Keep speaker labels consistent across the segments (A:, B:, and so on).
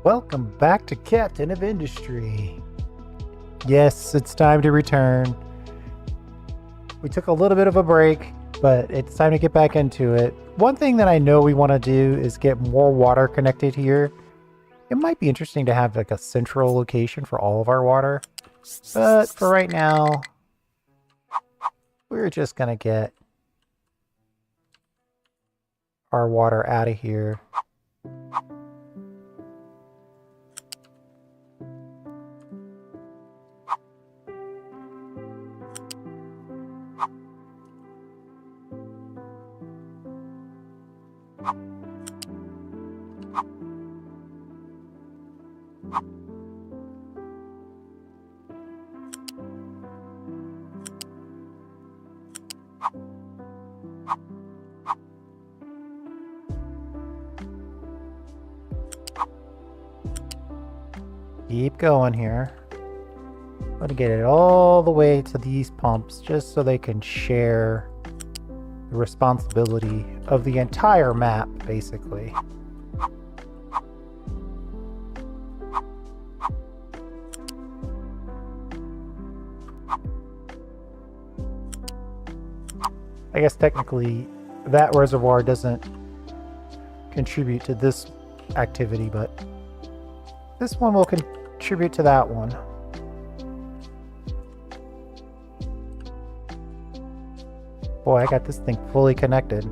A: Welcome back to Captain of Industry. Yes, it's time to return. We took a little bit of a break, but it's time to get back into it. One thing that I know we want to do is get more water connected here. It might be interesting to have like a central location for all of our water. But for right now, we're just going to get our water out of here. Keep going here. I'm going to get it all the way to these pumps just so they can share the responsibility of the entire map, basically. I guess technically that reservoir doesn't contribute to this activity, but this one will contribute to that one. Boy, I got this thing fully connected.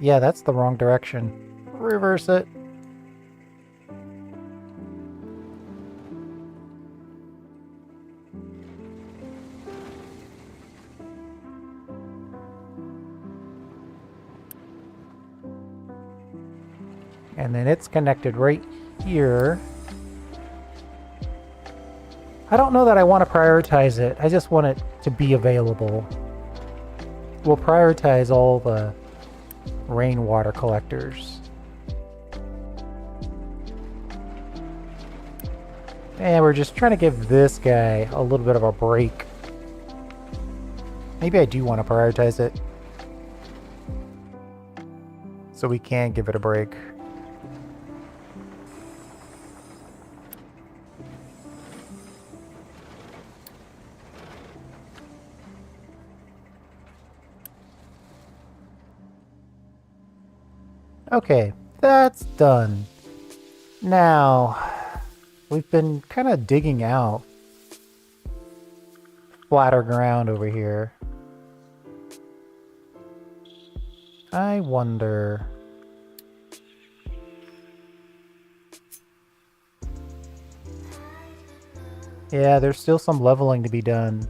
A: Yeah, that's the wrong direction. Reverse it. And then it's connected right here. I don't know that I want to prioritize it. I just want it to be available. We'll prioritize all the rainwater collectors. And we're just trying to give this guy a little bit of a break. Maybe I do want to prioritize it, so we can give it a break. Okay, that's done. Now, we've been kind of digging out flatter ground over here. I wonder... Yeah, there's still some leveling to be done.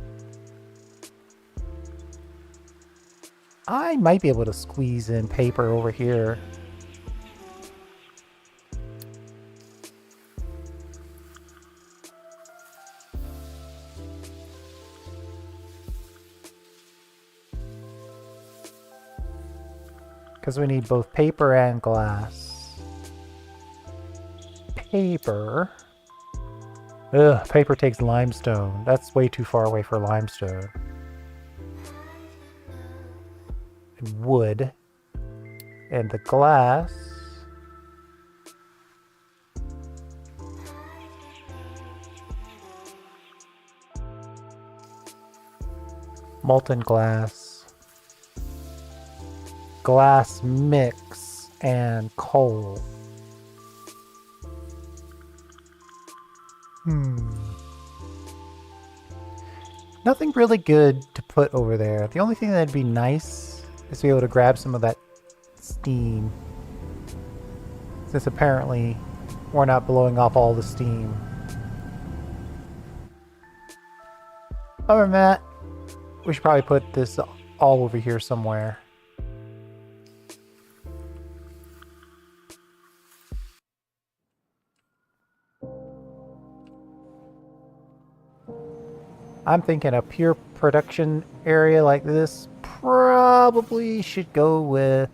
A: I might be able to squeeze in paper over here. Because we need both paper and glass. Paper. Ugh, paper takes limestone. That's way too far away for limestone. And wood. And the glass. Molten glass. Glass mix and coal. Nothing really good to put over there. The only thing that'd be nice is to be able to grab some of that steam. Since apparently we're not blowing off all the steam. Other than that, we should probably put this all over here somewhere. I'm thinking a pure production area like this probably should go with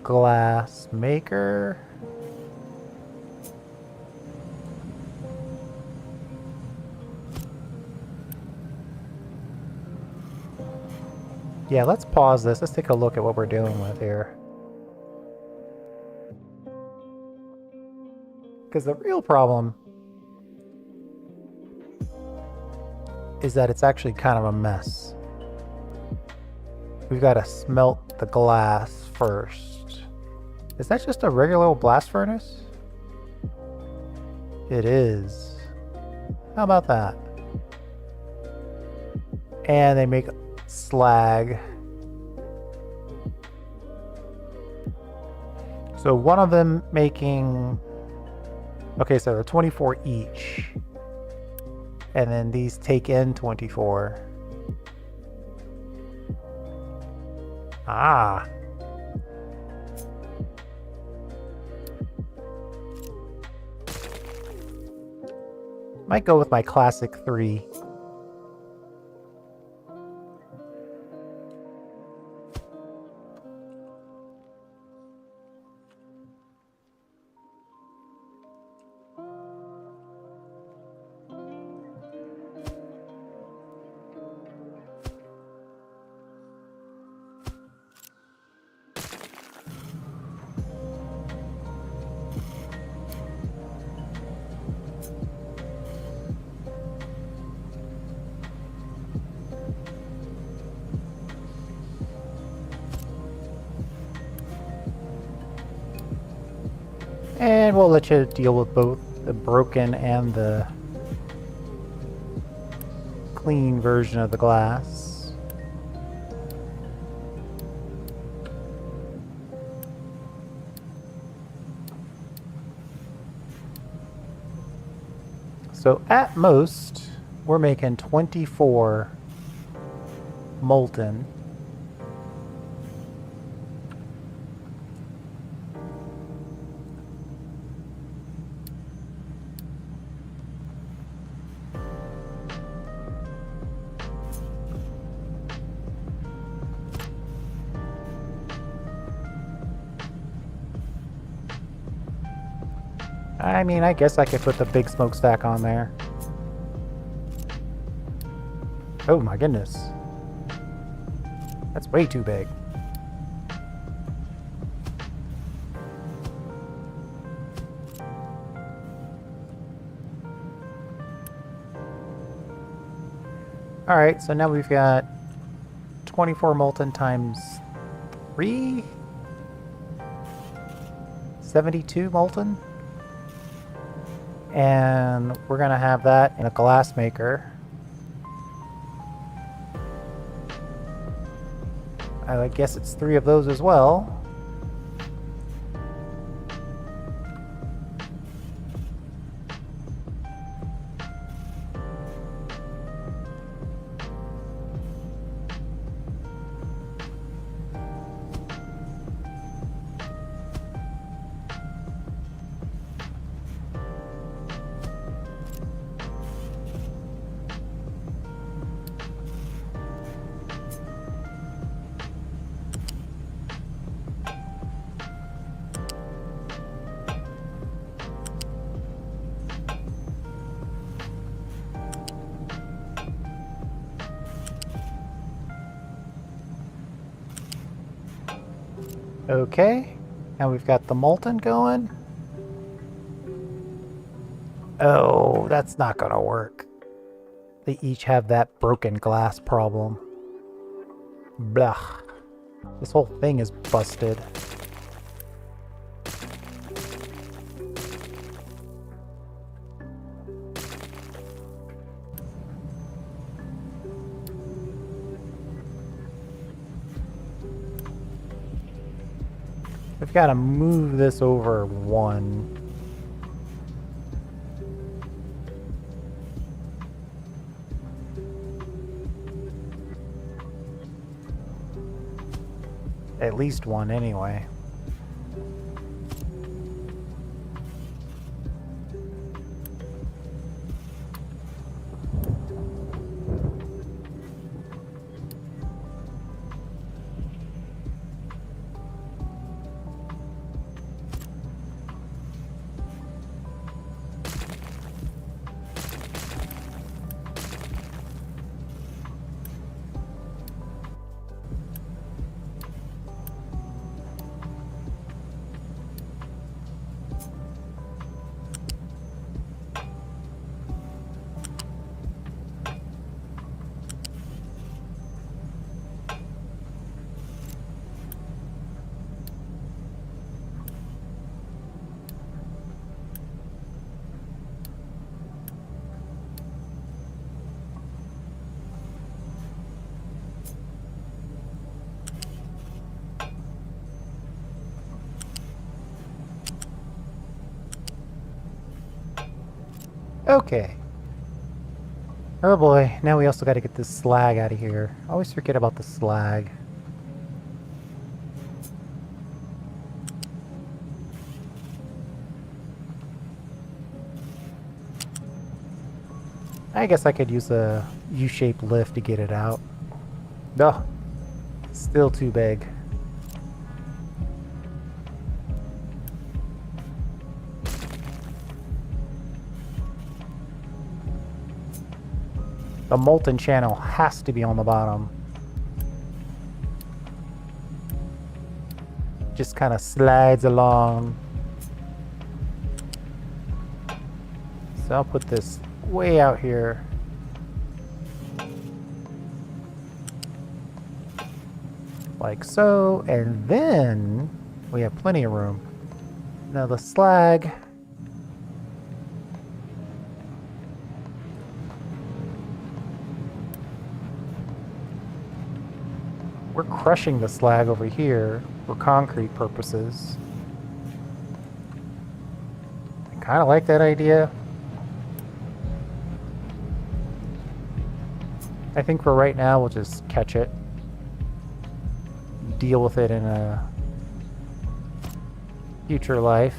A: glass maker. Yeah, let's pause this. Let's take a look at what we're dealing with here. Because the real problem is that it's actually kind of a mess. We've got to smelt the glass first. Is that just a regular old blast furnace? It is. How about that? And they make slag. So one of them making... Okay, so they're 24 each. And then these take in 24. Ah. Might go with my classic 3. And we'll let you deal with both the broken and the clean version of the glass. So at most, we're making 24 molten. I mean, I guess I could put the big smokestack on there. Oh my goodness. That's way too big. Alright, so now we've got 24 molten times 3? 72 molten? And we're gonna have that in a glass maker. I guess it's 3 of those as well. Okay, now we've got the molten going. Oh, that's not gonna work. They each have that broken glass problem. Blah. This whole thing is busted. We've got to move this over 1. At least 1 anyway. Okay. Oh boy, now we also got to get this slag out of here. I always forget about the slag. I guess I could use a U-shaped lift to get it out. No, still too big. The molten channel has to be on the bottom. Just kind of slides along. So I'll put this way out here. Like so, and then we have plenty of room. Now the slag. We're crushing the slag over here for concrete purposes. I kind of like that idea. I think for right now we'll just catch it. Deal with it in a future life.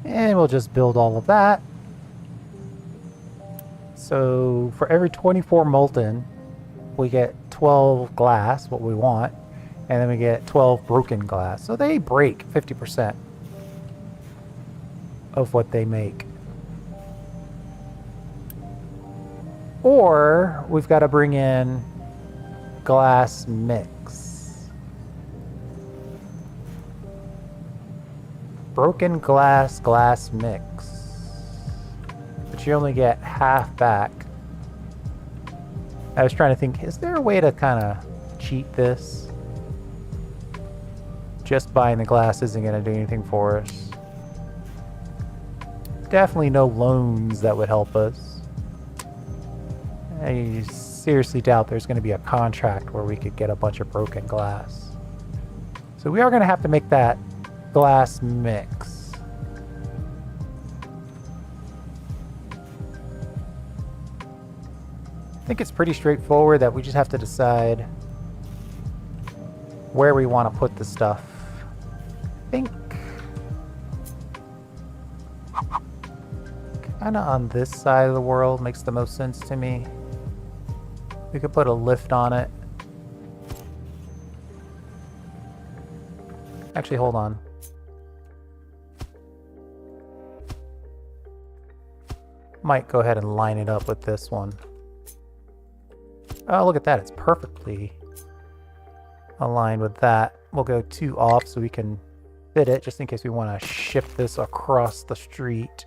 A: And we'll just build all of that. So for every 24 molten, we get 12 glass, what we want, and then we get 12 broken glass. So they break 50% of what they make. Or we've got to bring in glass mix. Broken glass mix. But you only get half back. I was trying to think, is there a way to kind of cheat this? Just buying the glass isn't going to do anything for us. Definitely no loans that would help us. I seriously doubt there's going to be a contract where we could get a bunch of broken glass. So we are going to have to make that glass mix. I think it's pretty straightforward that we just have to decide where we want to put the stuff. I think kind of on this side of the world makes the most sense to me. We could put a lift on it. Actually, hold on. Might go ahead and line it up with this one. Oh, look at that. It's perfectly aligned with that. We'll go 2 off so we can fit it, just in case we want to shift this across the street.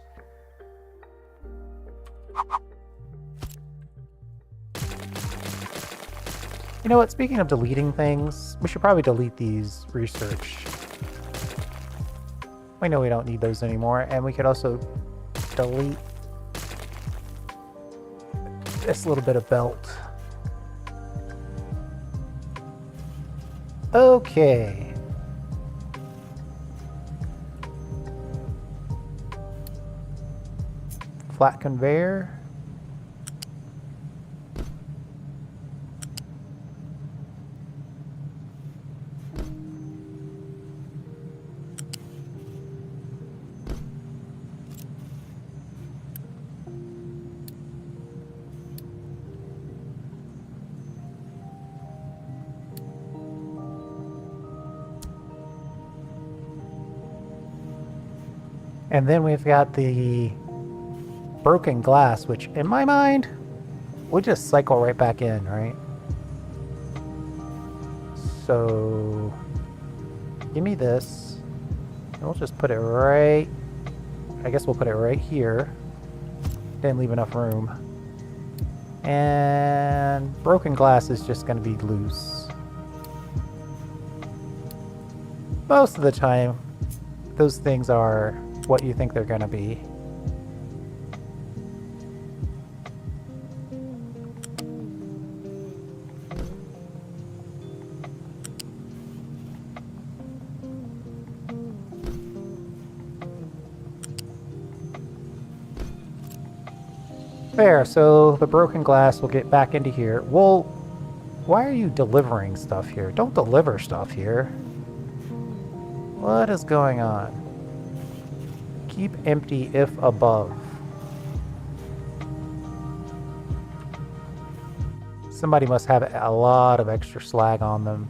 A: You know what? Speaking of deleting things, we should probably delete these research. We know we don't need those anymore, and we could also delete this little bit of belt. Okay. Flat conveyor. And then we've got the broken glass, which in my mind, we just cycle right back in, right? So give me this. And we'll just put it right, I guess we'll put it right here. Didn't leave enough room. And broken glass is just going to be loose. Most of the time, those things are what you think they're gonna be. There, so the broken glass will get back into here. Well, why are you delivering stuff here? Don't deliver stuff here. What is going on? Keep empty if above. Somebody must have a lot of extra slag on them.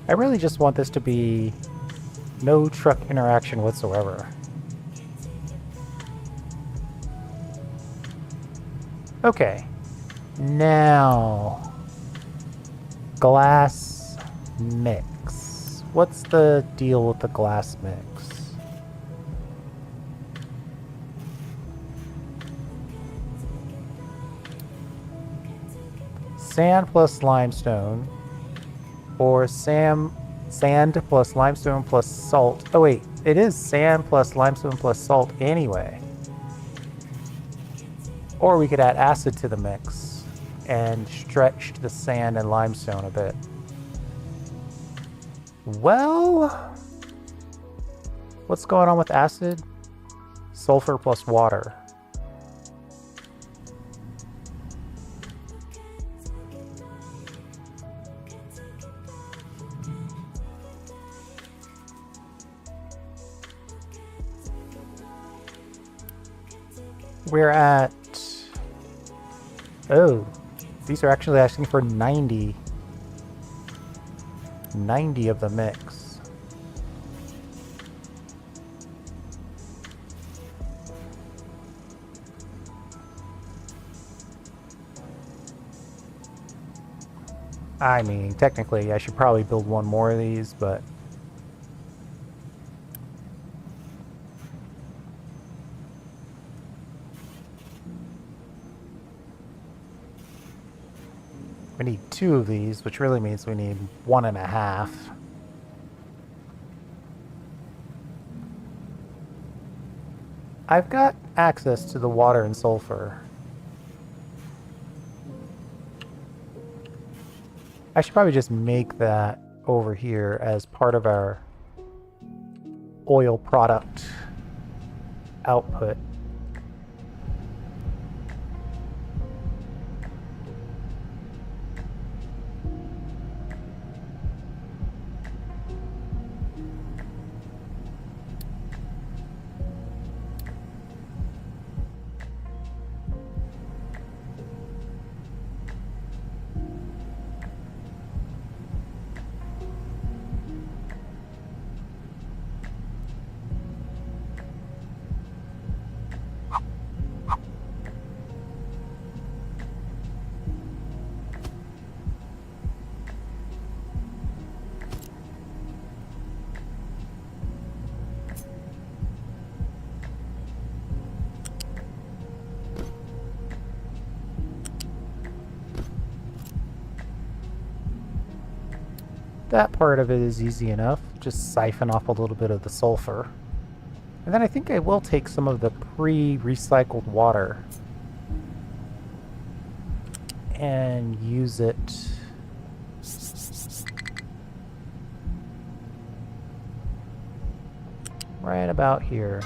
A: I really just want this to be no truck interaction whatsoever. Okay, now glass mix. What's the deal with the glass mix? Sand plus limestone, or sand plus limestone plus salt. Oh wait, it is sand plus limestone plus salt anyway. Or we could add acid to the mix and stretch the sand and limestone a bit. Well, what's going on with acid? Sulfur plus water. We're at... Oh, these are actually asking for 90. 90 of the mix. I mean, technically, I should probably build one more of these, but... we need 2 of these, which really means we need 1.5. I've got access to the water and sulfur. I should probably just make that over here as part of our oil product output. That part of it is easy enough. Just siphon off a little bit of the sulfur. And then I think I will take some of the pre-recycled water and use it right about here.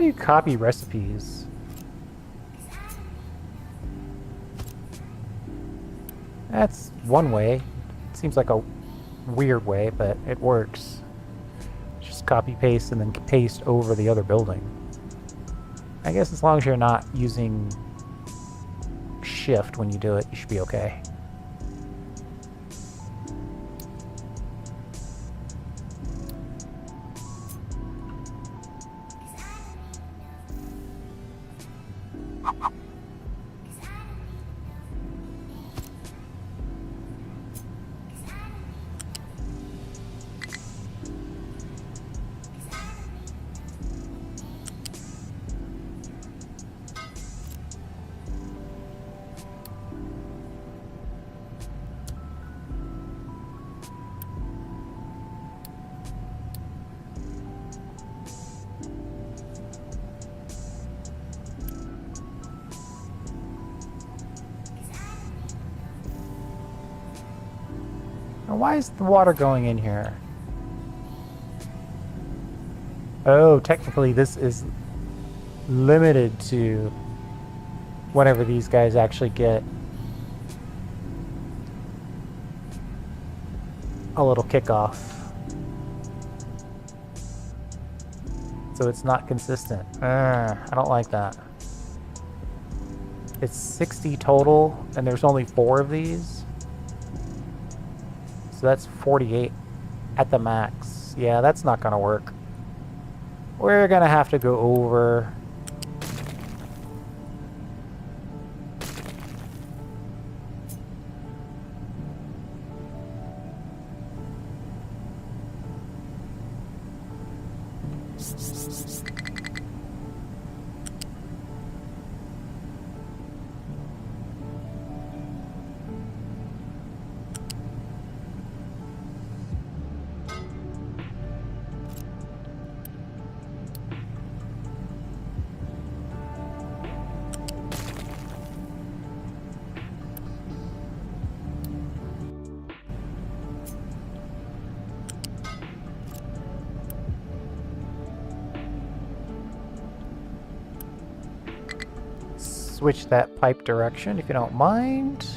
A: do you copy recipes? That's one way. It seems like a weird way, but it works. Just copy paste and then paste over the other building. I guess as long as you're not using shift when you do it, you should be okay. Now, why is the water going in here? Oh, technically this is limited to whenever these guys actually get a little kickoff. So it's not consistent. I don't like that. It's 60 total, and there's only 4 of these. So that's 48 at the max. Yeah, that's not gonna work. We're gonna have to go over. Switch that pipe direction if you don't mind.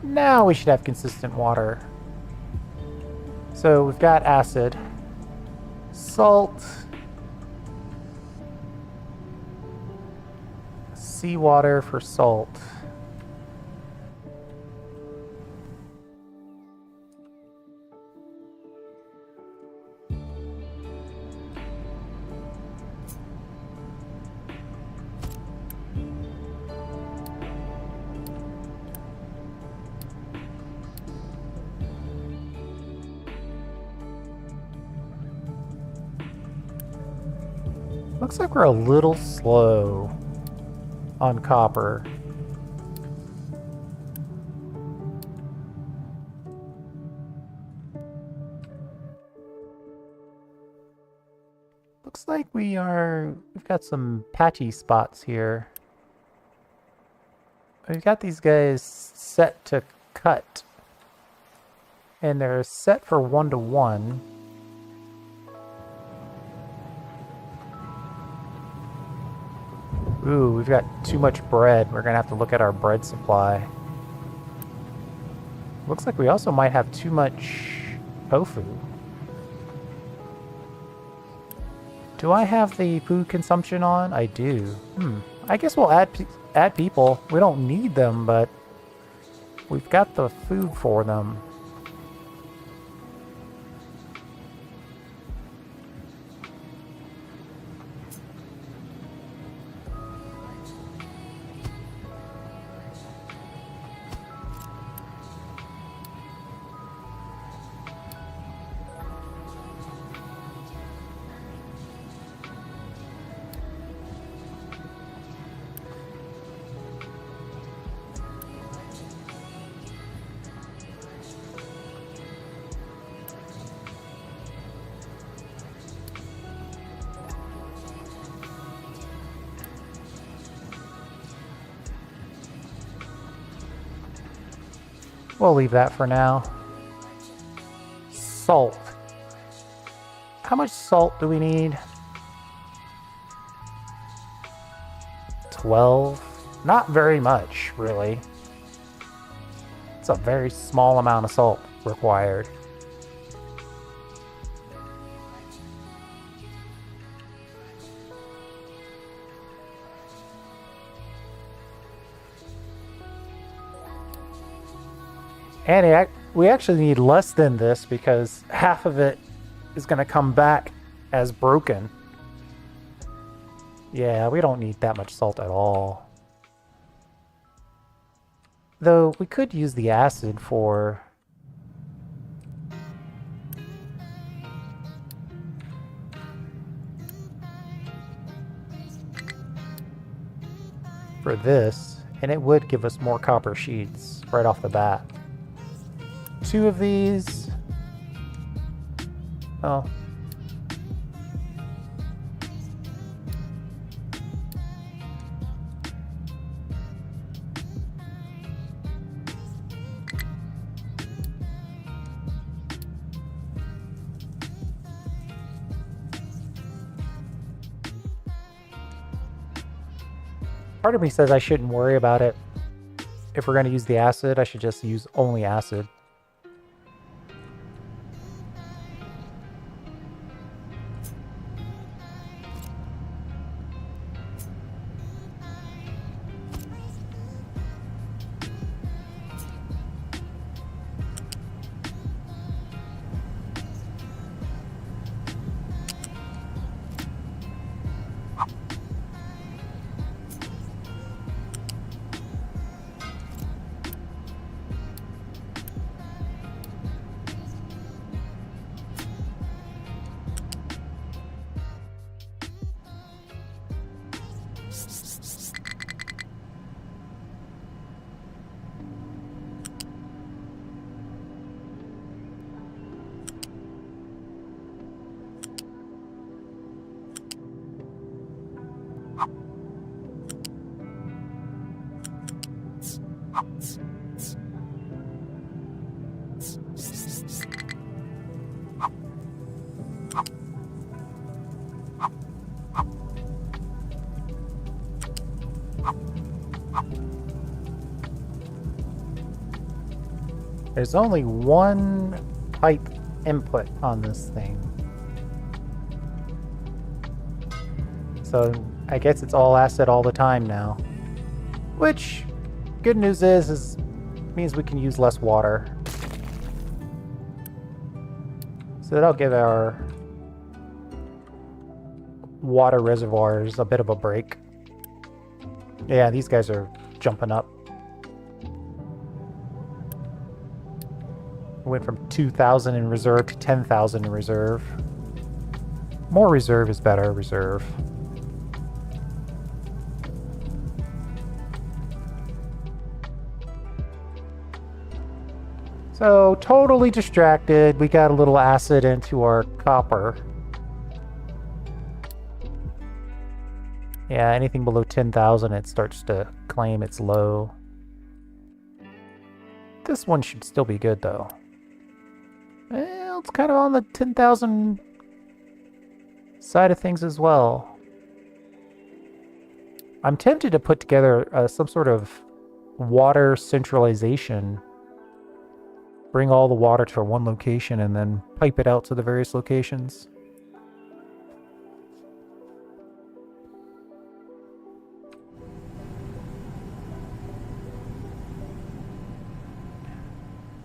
A: Now we should have consistent water. So we've got acid, salt, seawater for salt. Looks like we're a little slow on copper. Looks like we've got some patchy spots here. We've got these guys set to cut, and they're set for 1-to-1. Ooh, we've got too much bread. We're gonna have to look at our bread supply. Looks like we also might have too much tofu. Do I have the food consumption on? I do. I guess we'll add people. We don't need them, but we've got the food for them. We'll leave that for now. Salt. How much salt do we need? 12. Not very much, really. It's a very small amount of salt required. And we actually need less than this because half of it is going to come back as broken. Yeah, we don't need that much salt at all. Though we could use the acid for this, and it would give us more copper sheets right off the bat. 2 of these. Oh. Part of me says I shouldn't worry about it. If we're going to use the acid, I should just use only acid. There's only one pipe input on this thing. So I guess it's all acid all the time now. Which, good news is means we can use less water. So that'll give our water reservoirs a bit of a break. Yeah, these guys are jumping up. Went from 2,000 in reserve to 10,000 in reserve. More reserve is better reserve. So, totally distracted. We got a little acid into our copper. Yeah, anything below 10,000, it starts to claim it's low. This one should still be good, though. Well, it's kind of on the 10,000 side of things as well. I'm tempted to put together some sort of water centralization. Bring all the water to one location and then pipe it out to the various locations.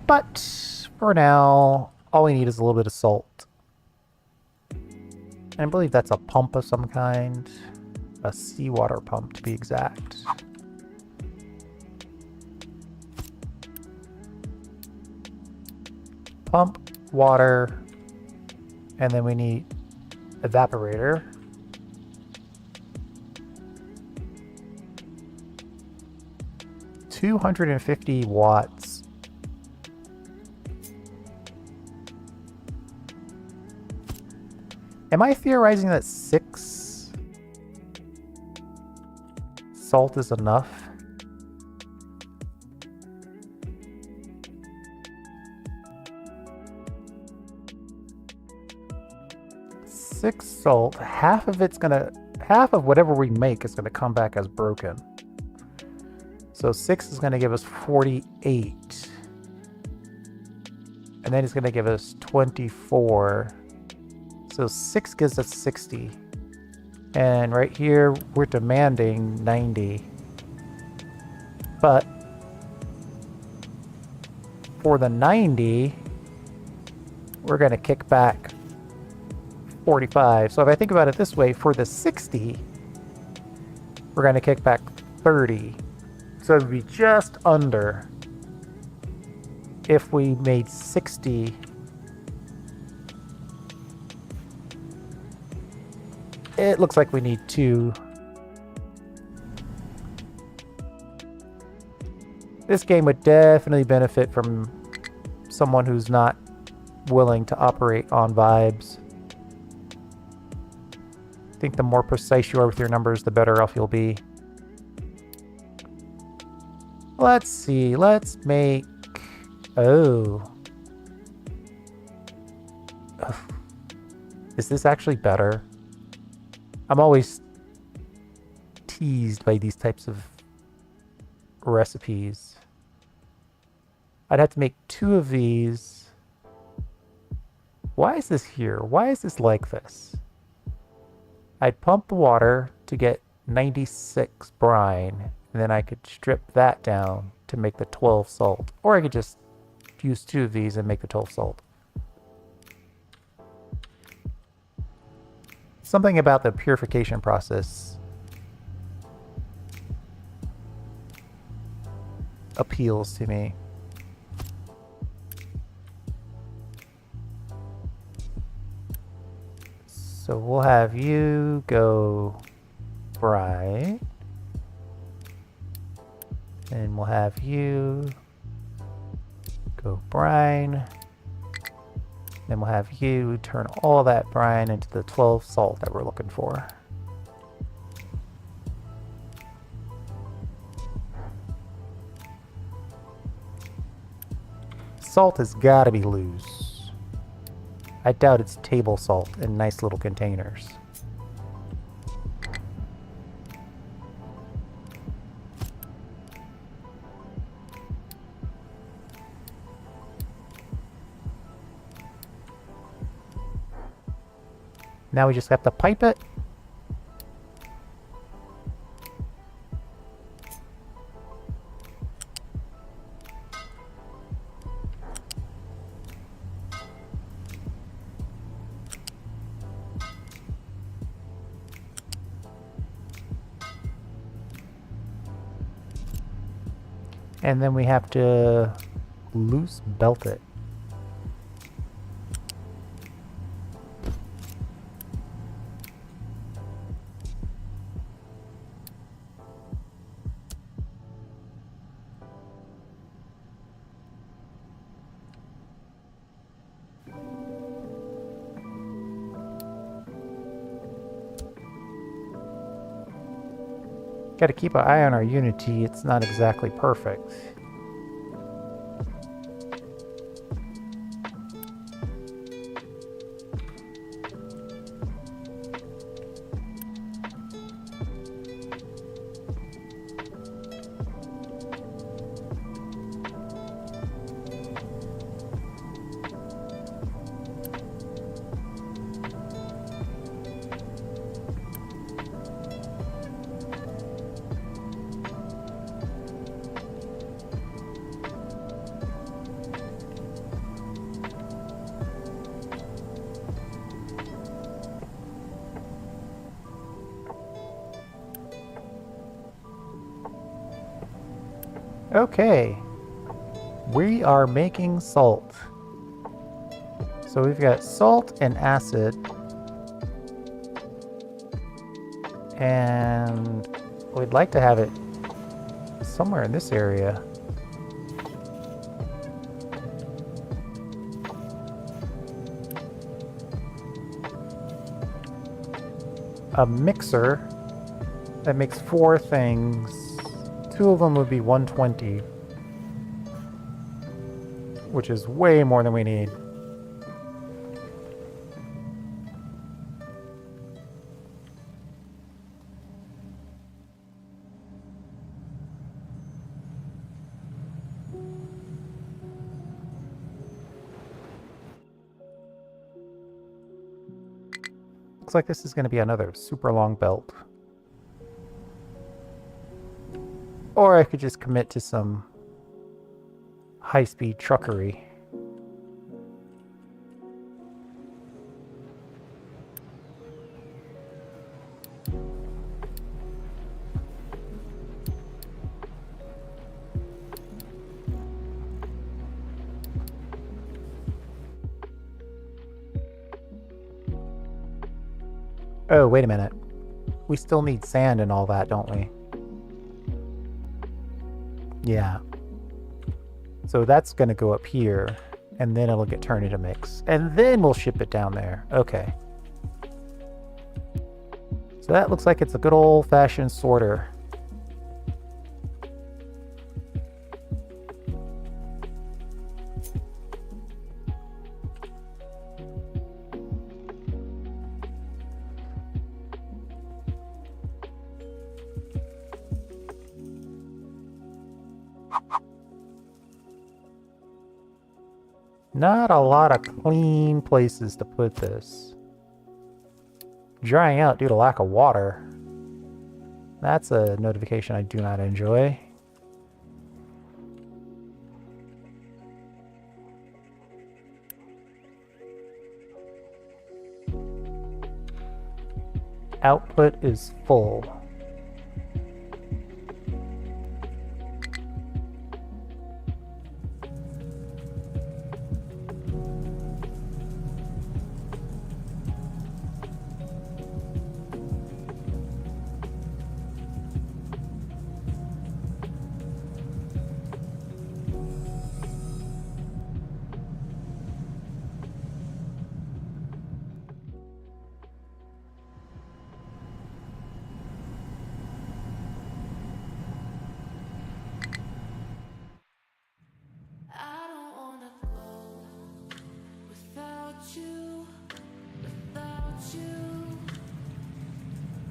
A: But for now, all we need is a little bit of salt. And I believe that's a pump of some kind. A seawater pump, to be exact. Pump, water, and then we need evaporator. $250 watts. Am I theorizing that 6 salt is enough? 6 salt. Half of whatever we make is gonna come back as broken. So 6 is gonna give us 48. And then it's gonna give us 24. So 6 gives us 60. And right here, we're demanding 90. But for the 90, we're going to kick back 45. So if I think about it this way, for the 60, we're going to kick back 30. So it would be just under if we made 60. It looks like we need 2. This game would definitely benefit from someone who's not willing to operate on vibes. I think the more precise you are with your numbers, the better off you'll be. Let's see, let's make... Oh. Ugh. Is this actually better? I'm always teased by these types of recipes. I'd have to make 2 of these. Why is this here? Why is this like this? I'd pump the water to get 96 brine, and then I could strip that down to make the 12 salt. Or I could just use 2 of these and make the 12 salt. Something about the purification process appeals to me. So we'll have you go brine. And we'll have you go brine. Then we'll have you turn all that brine into the 12 salt that we're looking for. Salt has got to be loose. I doubt it's table salt in nice little containers. Now we just have to pipe it. And then we have to loose belt it. Got to keep an eye on our Unity. It's not exactly perfect. Okay, we are making salt. So we've got salt and acid. And we'd like to have it somewhere in this area. A mixer that makes 4 things. 2 of them would be 120, which is way more than we need. looks like this is going to be another super long belt. Or I could just commit to some high-speed truckery. Oh, wait a minute. We still need sand and all that, don't we? Yeah. So that's going to go up here, and then it'll get turned into mix. And then we'll ship it down there. Okay. So that looks like it's a good old-fashioned sorter. Not a lot of clean places to put this. Drying out due to lack of water. That's a notification I do not enjoy. Output is full.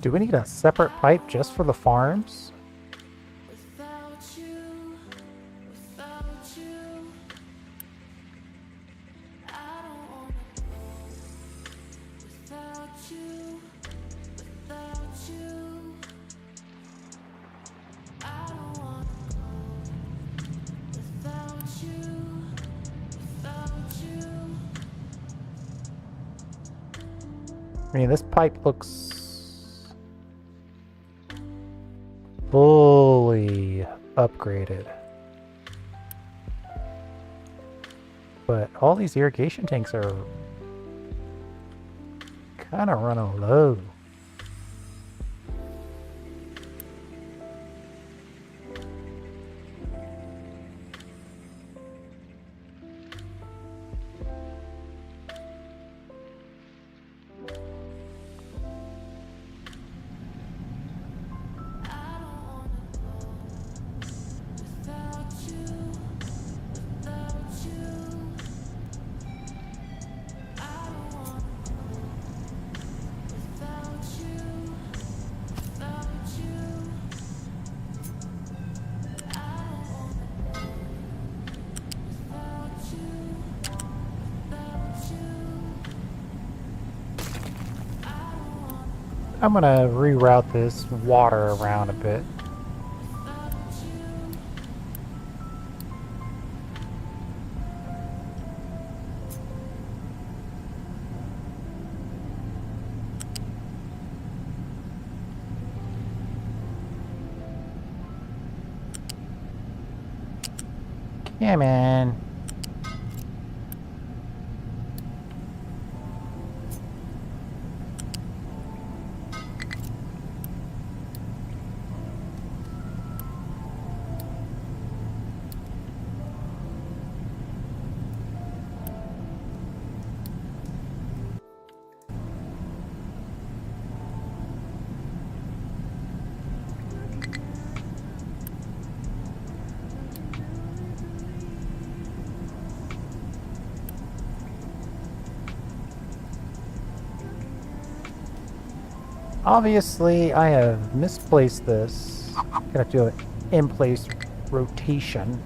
A: Do we need a separate pipe just for the farms? I mean, this pipe looks fully upgraded. But all these irrigation tanks are kind of running low. I'm gonna reroute this water around a bit. Yeah, man. Obviously, I have misplaced this. Gonna have to do an in-place rotation.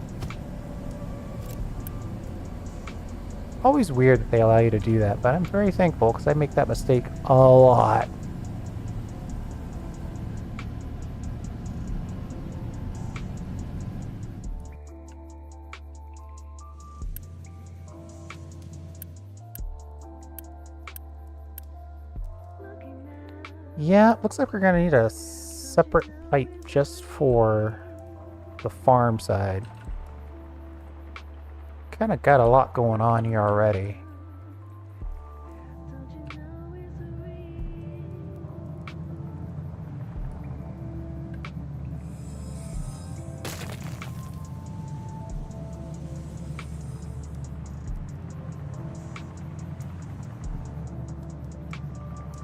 A: Always weird that they allow you to do that, but I'm very thankful because I make that mistake a lot. Yeah, looks like we're gonna need a separate pipe just for the farm side. Kind of got a lot going on here already.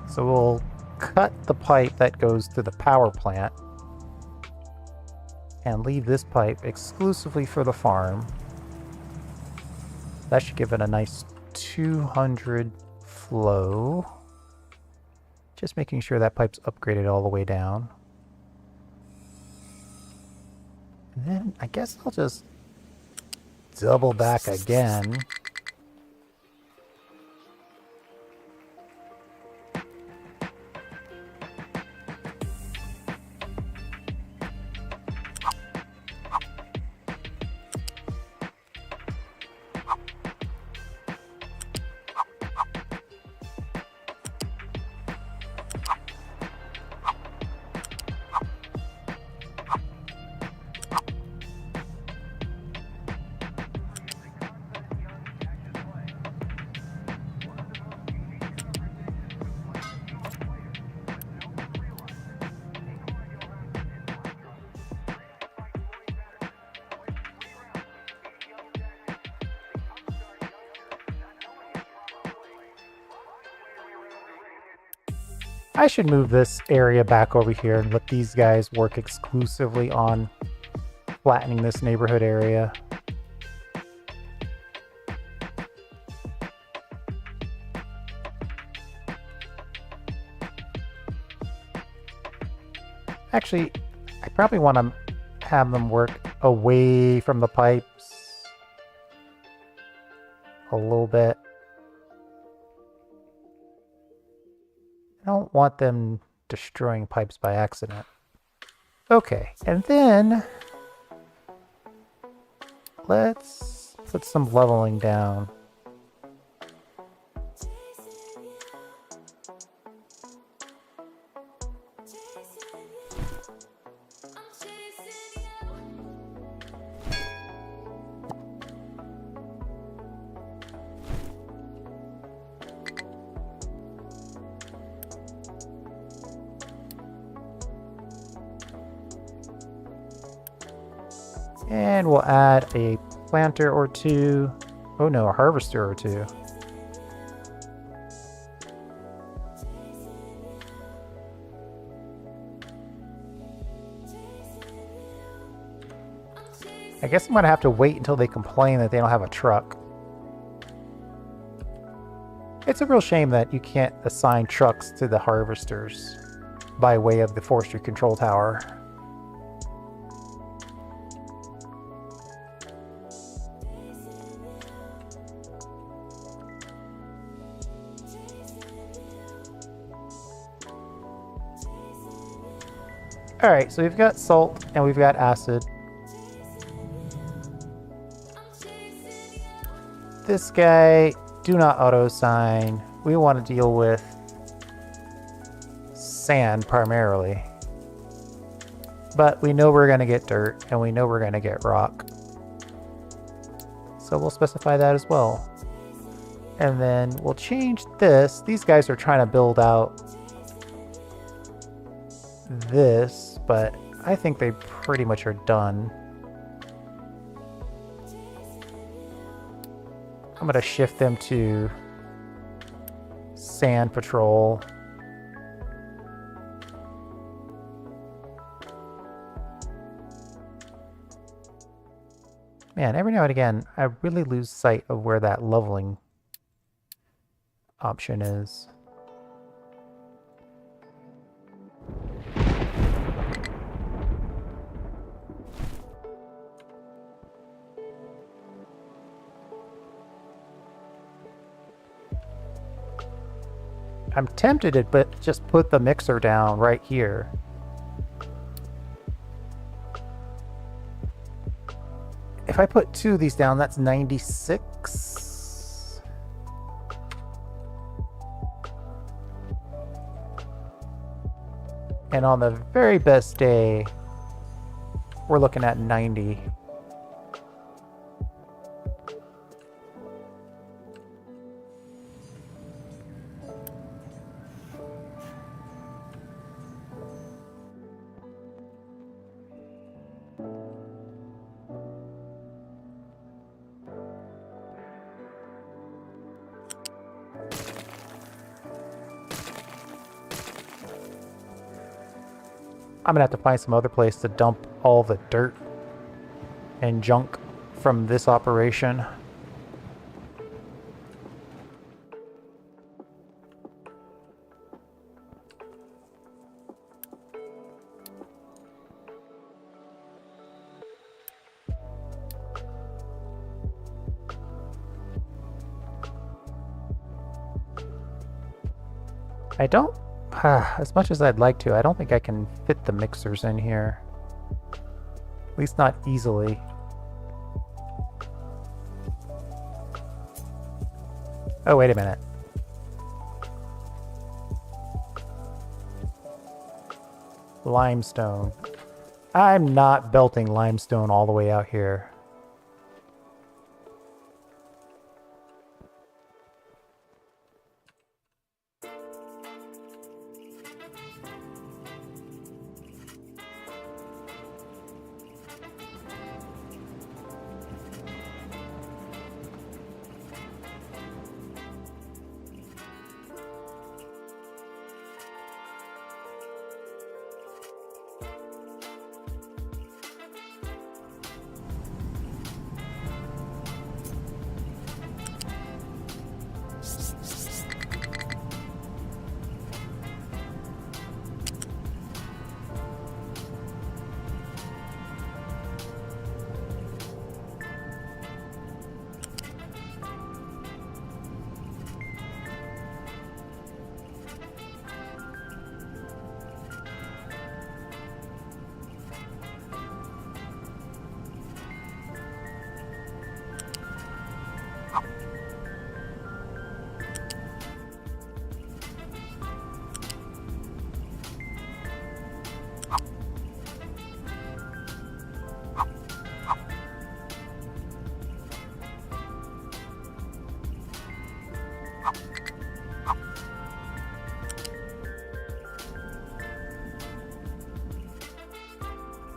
A: So we'll cut the pipe that goes to the power plant and leave this pipe exclusively for the farm. That should give it a nice 200 flow. Just making sure that pipe's upgraded all the way down. And then I guess I'll just double back again. I should move this area back over here and let these guys work exclusively on flattening this neighborhood area. Actually, I probably want to have them work away from the pipes a little bit. I don't want them destroying pipes by accident. Okay, and then let's put some leveling down. And we'll add a planter or two. Oh no, a harvester or two. I guess I'm gonna have to wait until they complain that they don't have a truck. It's a real shame that you can't assign trucks to the harvesters by way of the forestry control tower. Alright, so we've got salt and we've got acid. This guy, do not auto-assign. We want to deal with sand primarily. But we know we're going to get dirt and we know we're going to get rock. So we'll specify that as well. And then we'll change this. These guys are trying to build out this, but I think they pretty much are done. I'm going to shift them to sand patrol. Man, every now and again, I really lose sight of where that leveling option is. I'm tempted to just put the mixer down right here. If I put 2 of these down, that's 96. And on the very best day, we're looking at 90. I'm gonna have to find some other place to dump all the dirt and junk from this operation. I don't, as much as I'd like to, I don't think I can fit the mixers in here. At least not easily. Oh, wait a minute. Limestone. I'm not belting limestone all the way out here.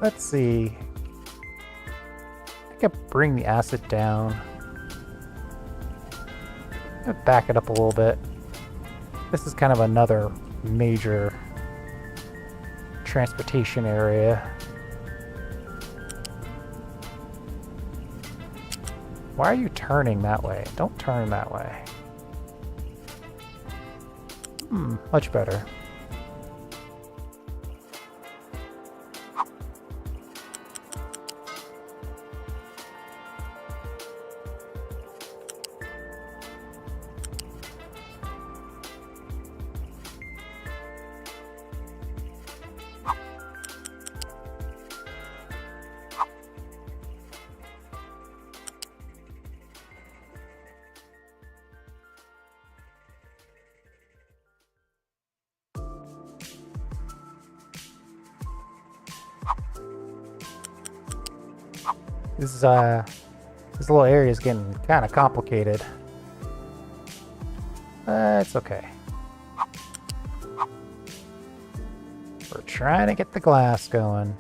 A: Let's see. I think I bring the acid down. Back it up a little bit. This is kind of another major transportation area. Why are you turning that way? Don't turn that way. Much better. This little area is getting kind of complicated. It's okay. We're trying to get the glass going.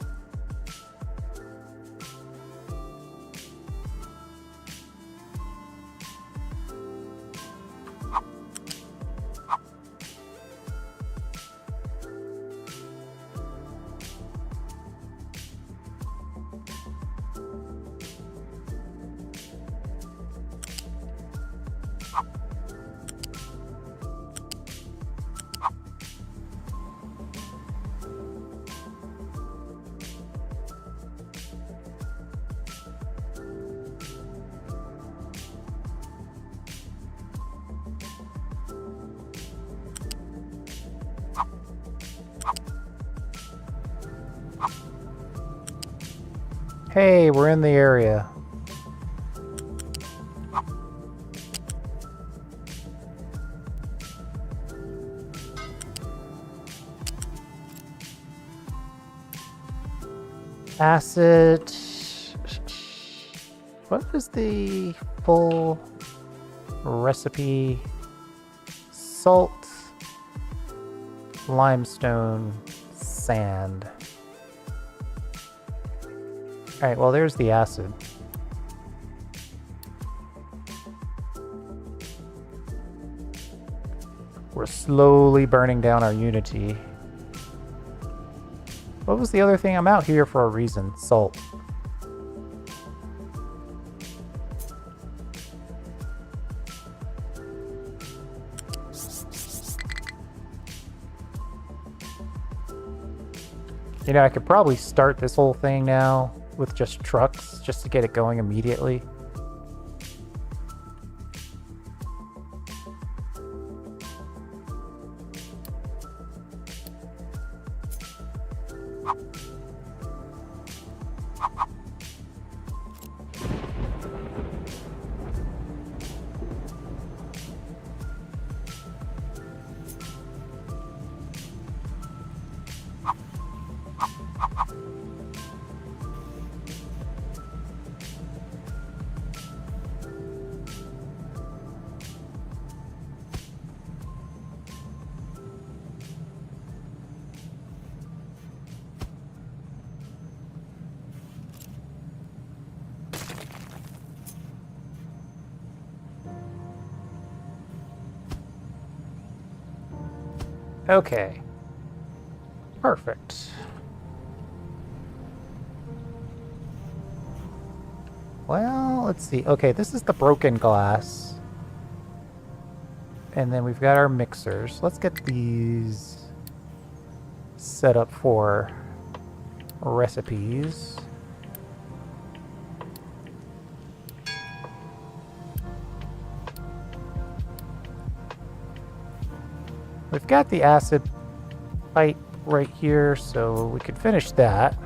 A: Hey, we're in the area. Acid. What is the full recipe? Salt, limestone, sand. Alright, well there's the acid. We're slowly burning down our unity. What was the other thing? I'm out here for a reason. Salt. You know, I could probably start this whole thing now with just trucks, just to get it going immediately. Okay. Perfect. Well, let's see. Okay, this is the broken glass. And then we've got our mixers. Let's get these set up for recipes. We've got the acid pipe right here, so we could finish that.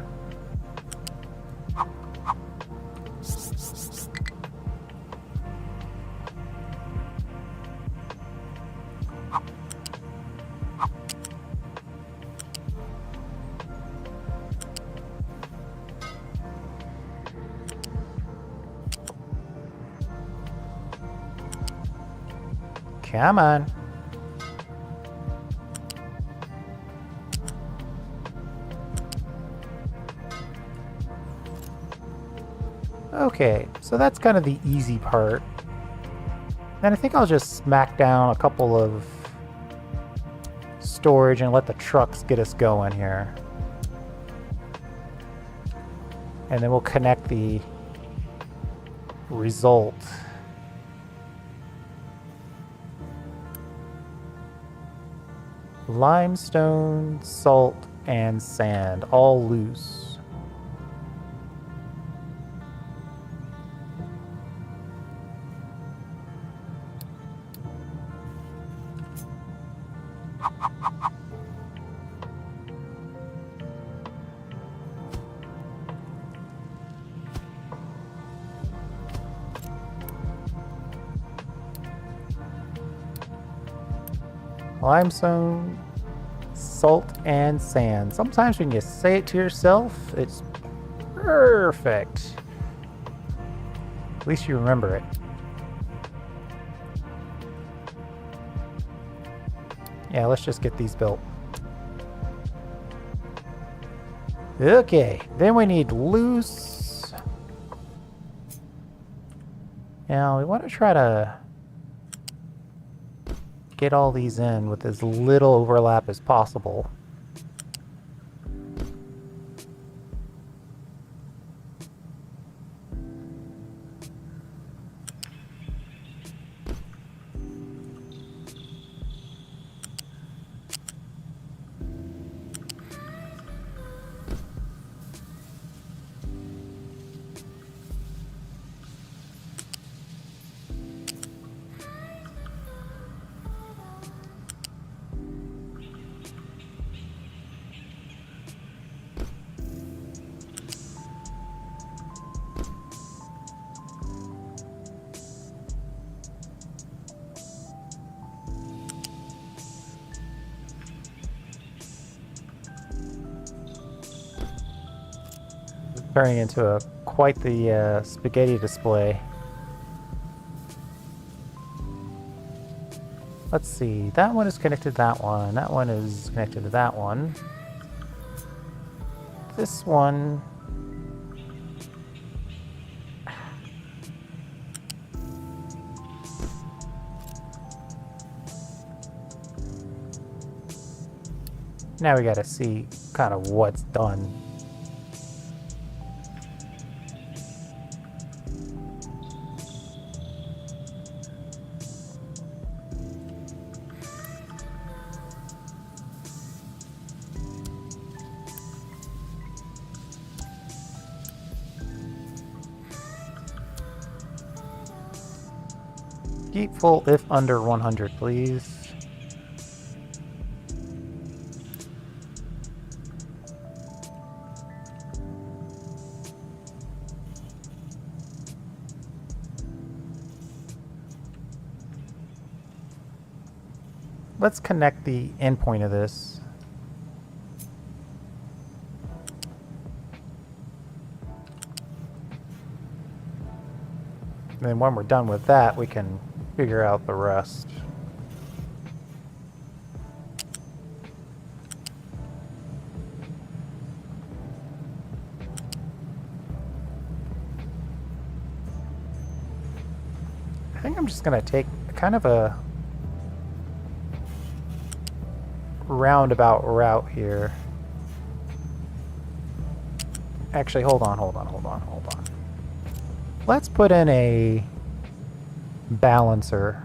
A: Come on. Okay, so that's kind of the easy part. And I think I'll just smack down a couple of storage and let the trucks get us going here. And then we'll connect the result. Limestone, salt, and sand, all loose. Limestone, salt, and sand. Sometimes when you say it to yourself, it's perfect. At least you remember it. Yeah, let's just get these built. Okay, then we need loose. Now we want to try to get all these in with as little overlap as possible. turning into quite the spaghetti display. Let's see, that one is connected to that one. That one is connected to that one. This one... Now we gotta see kind of what's done. Keep full if under 100, please. Let's connect the endpoint of this. And then when we're done with that, we can figure out the rest. I think I'm just gonna take kind of a roundabout route here. Actually, hold on. Let's put in a balancer.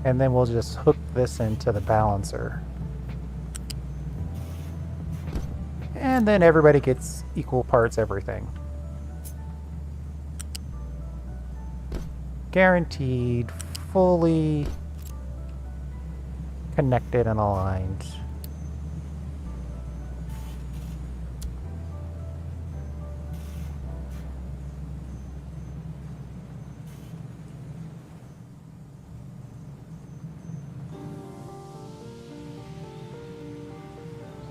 A: And then we'll just hook this into the balancer. And then everybody gets equal parts everything. Guaranteed, fully connected and aligned.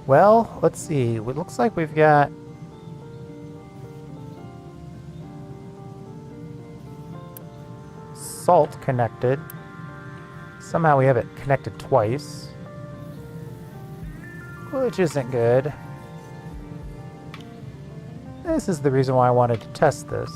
A: Well, let's see. It looks like we've got salt connected. Somehow we have it connected twice, which isn't good. This is the reason why I wanted to test this.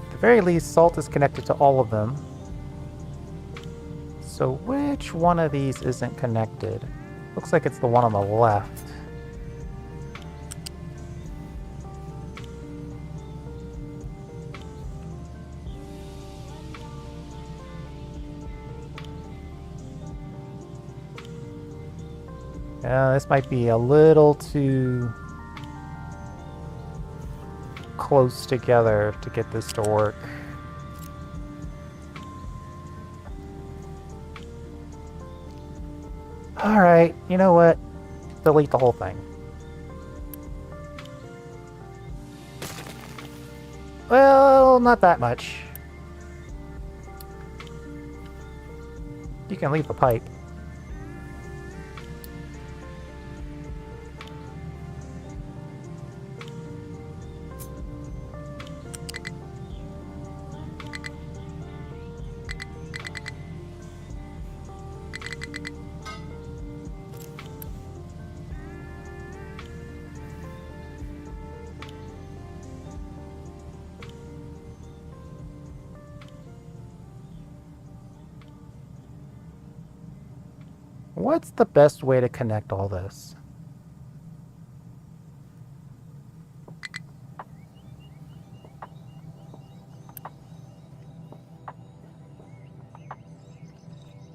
A: At the very least, salt is connected to all of them. So which one of these isn't connected? Looks like it's the one on the left. This might be a little too close together to get this to work. Alright, you know what? Delete the whole thing. Well, not that much. You can leave the pipe. what's the best way to connect all this?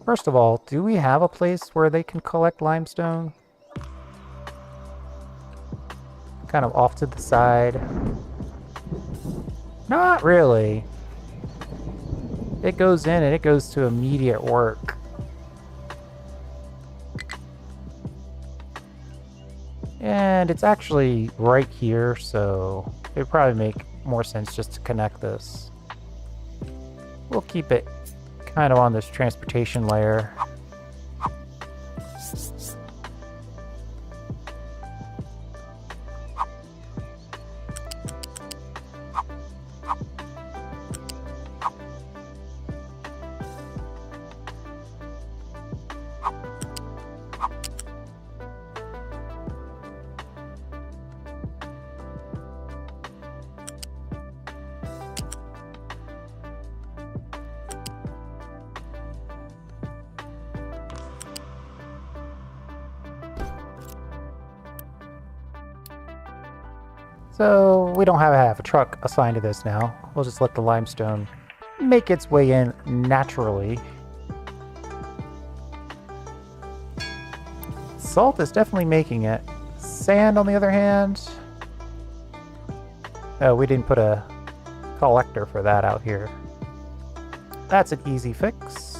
A: First of all, do we have a place where they can collect limestone? Kind of off to the side. Not really. It goes in and it goes to immediate work. And it's actually right here, so it would probably make more sense just to connect this. We'll keep it kind of on this transportation layer. So we don't have a truck assigned to this now. We'll just let the limestone make its way in naturally. Salt is definitely making it. Sand, on the other hand... Oh, we didn't put a collector for that out here. That's an easy fix.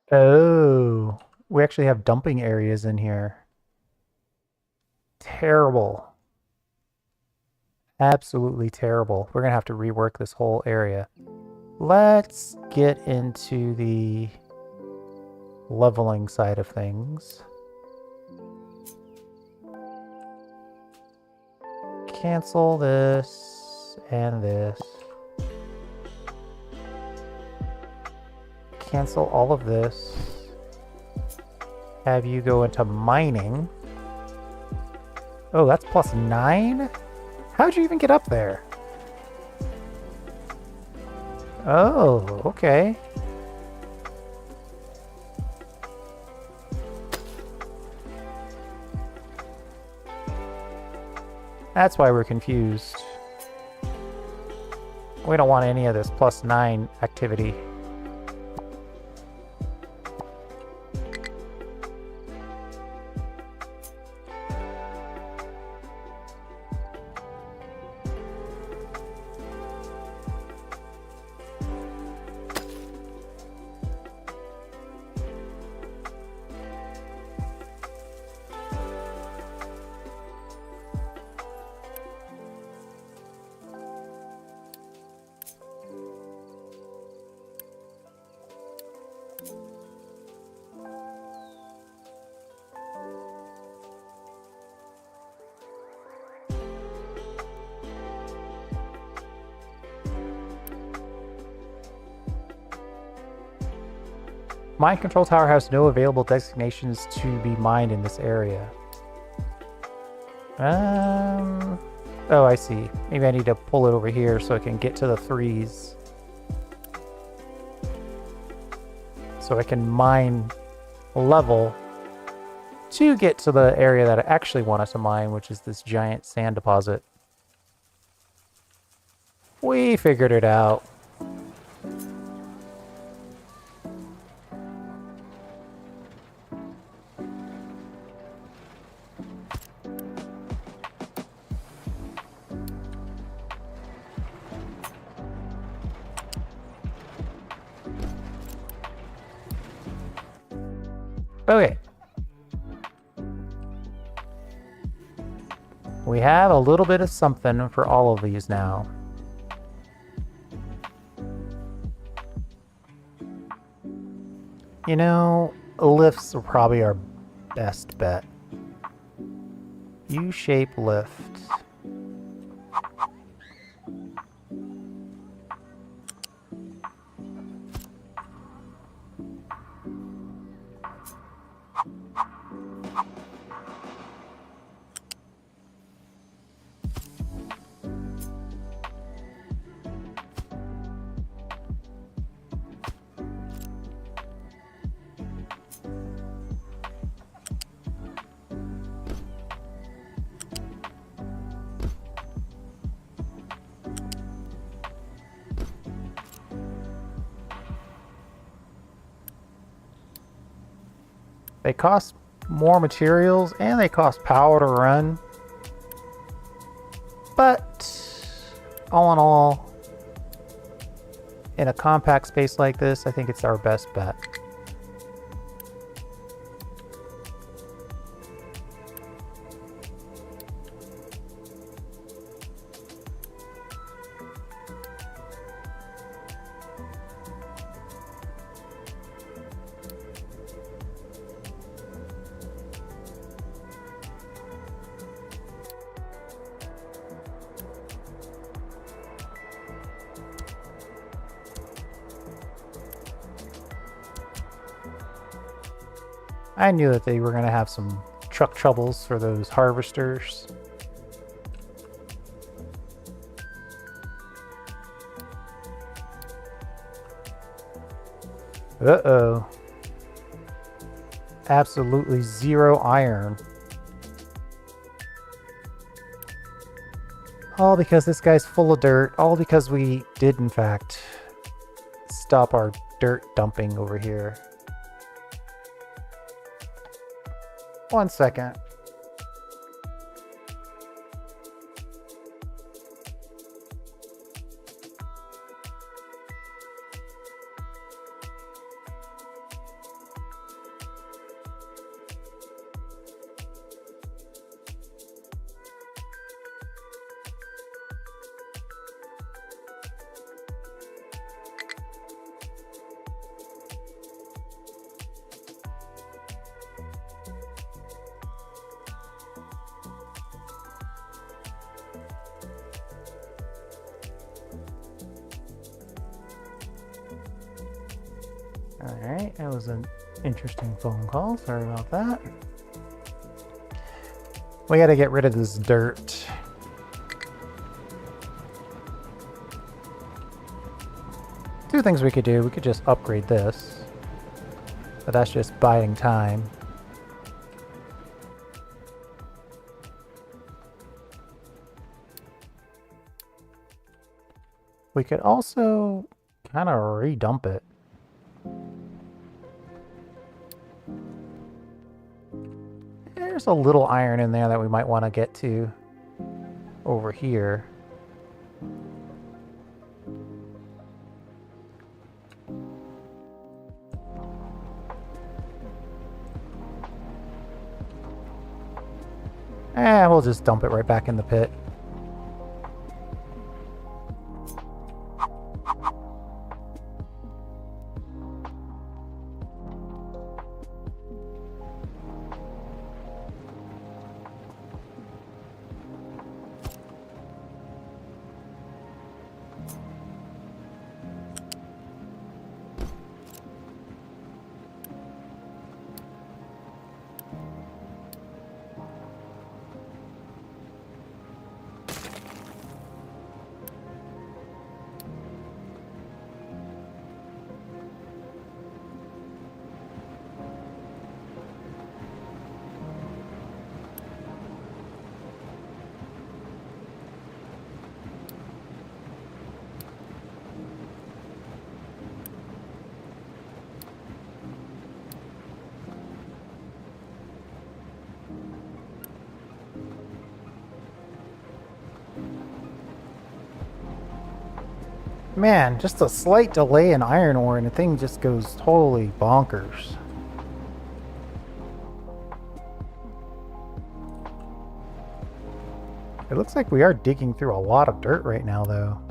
A: Oh, we actually have dumping areas in here. Terrible. Absolutely terrible. We're gonna have to rework this whole area. Let's get into the leveling side of things. Cancel this and this. Cancel all of this. Have you go into mining. Oh, that's +9? How'd you even get up there? Oh, okay. That's why we're confused. We don't want any of this +9 activity. Mine control tower has no available designations to be mined in this area. Oh, I see. Maybe I need to pull it over here so I can get to the 3s. So I can mine level to get to the area that I actually want us to mine, which is this giant sand deposit. We figured it out. Okay. We have a little bit of something for all of these now. You know, lifts are probably our best bet. U-shape lift. They cost more materials and they cost power to run. But all in all, in a compact space like this, I think it's our best bet. I knew that they were going to have some truck troubles for those harvesters. Uh-oh. Absolutely zero iron. All because this guy's full of dirt. All because we did, in fact, stop our dirt dumping over here. 1 second. Alright, that was an interesting phone call. Sorry about that. We gotta get rid of this dirt. Two things we could do. We could just upgrade this. But that's just biding time. We could also kind of redump it. There's a little iron in there that we might want to get to over here. We'll just dump it right back in the pit. Man, just a slight delay in iron ore and the thing just goes totally bonkers. It looks like we are digging through a lot of dirt right now, though.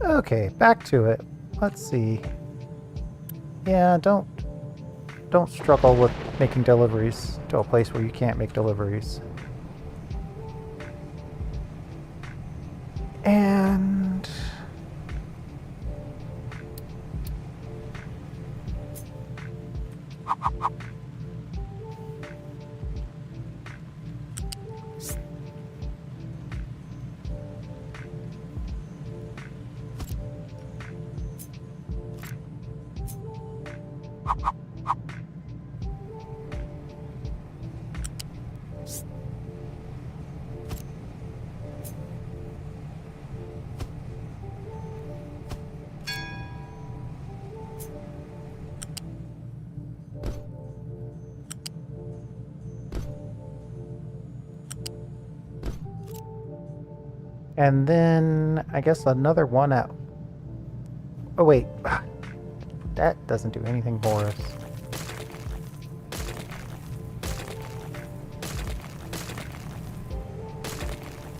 A: Okay, back to it. Let's see. Yeah, don't struggle with making deliveries to a place where you can't make deliveries. And then I guess another one out. Oh wait, that doesn't do anything for us.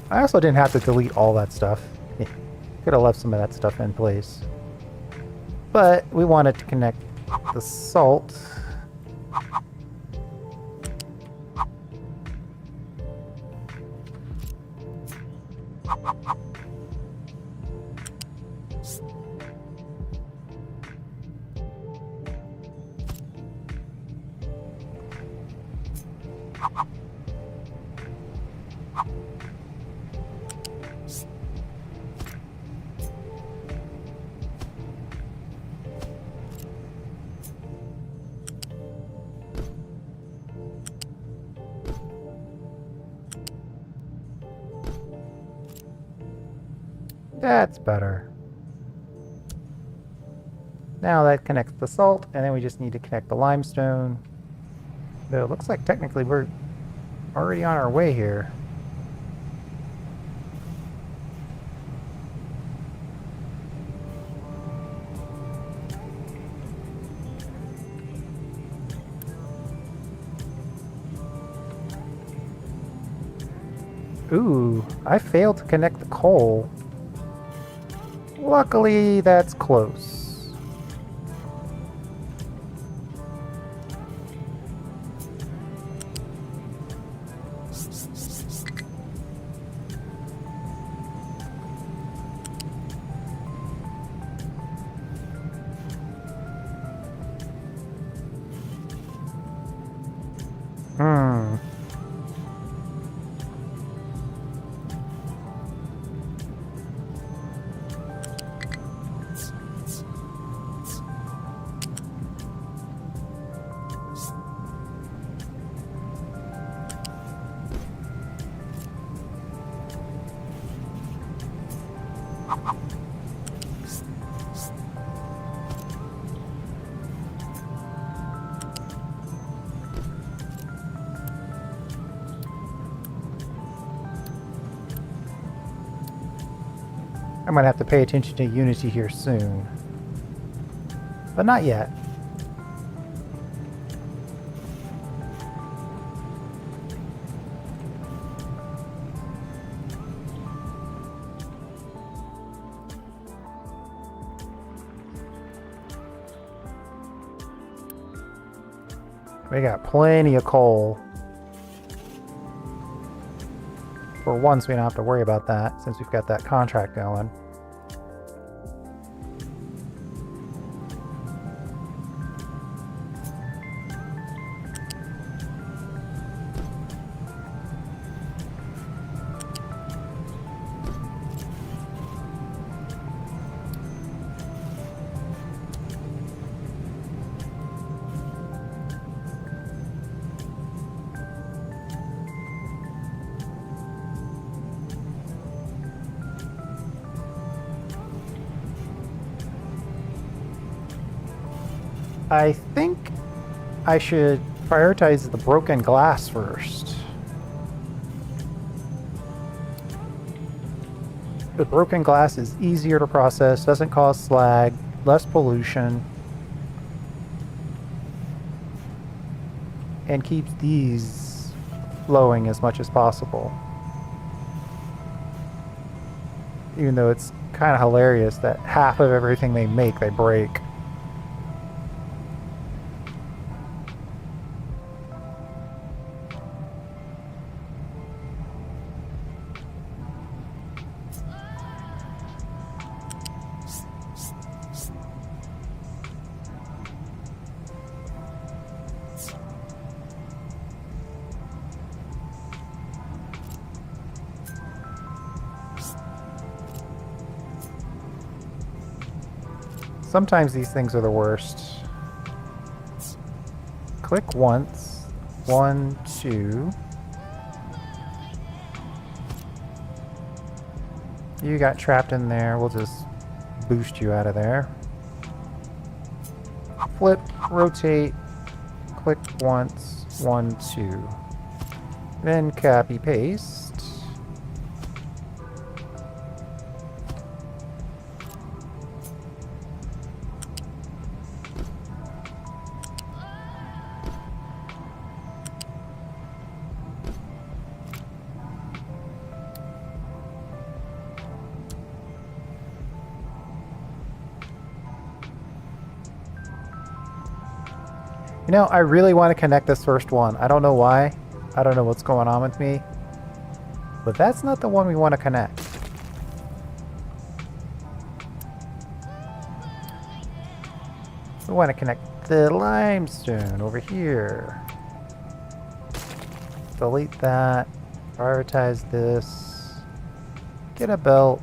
A: I also didn't have to delete all that stuff. Could have left some of that stuff in place. But we wanted to connect the salt. That's better. Now that connects the salt, and then we just need to connect the limestone. Though it looks like technically we're already on our way here. Ooh, I failed to connect the coal. Luckily, that's close. I'm gonna have to pay attention to Unity here soon. But not yet. We got plenty of coal. For once, we don't have to worry about that since we've got that contract going. I think I should Prioritize the broken glass first. The broken glass is easier to process, doesn't cause slag, less pollution, and keeps these flowing as much as possible. Even though it's kind of hilarious that half of everything they make, they break. Sometimes these things are the worst. Click once. 1, 2. You got trapped in there. We'll just boost you out of there. Flip, rotate, click once. 1, 2. Then copy paste. You know, I really want to connect this first one. I don't know why. I don't know what's going on with me. But that's not the one we want to connect. We want to connect the limestone over here. Delete that. Prioritize this. Get a belt.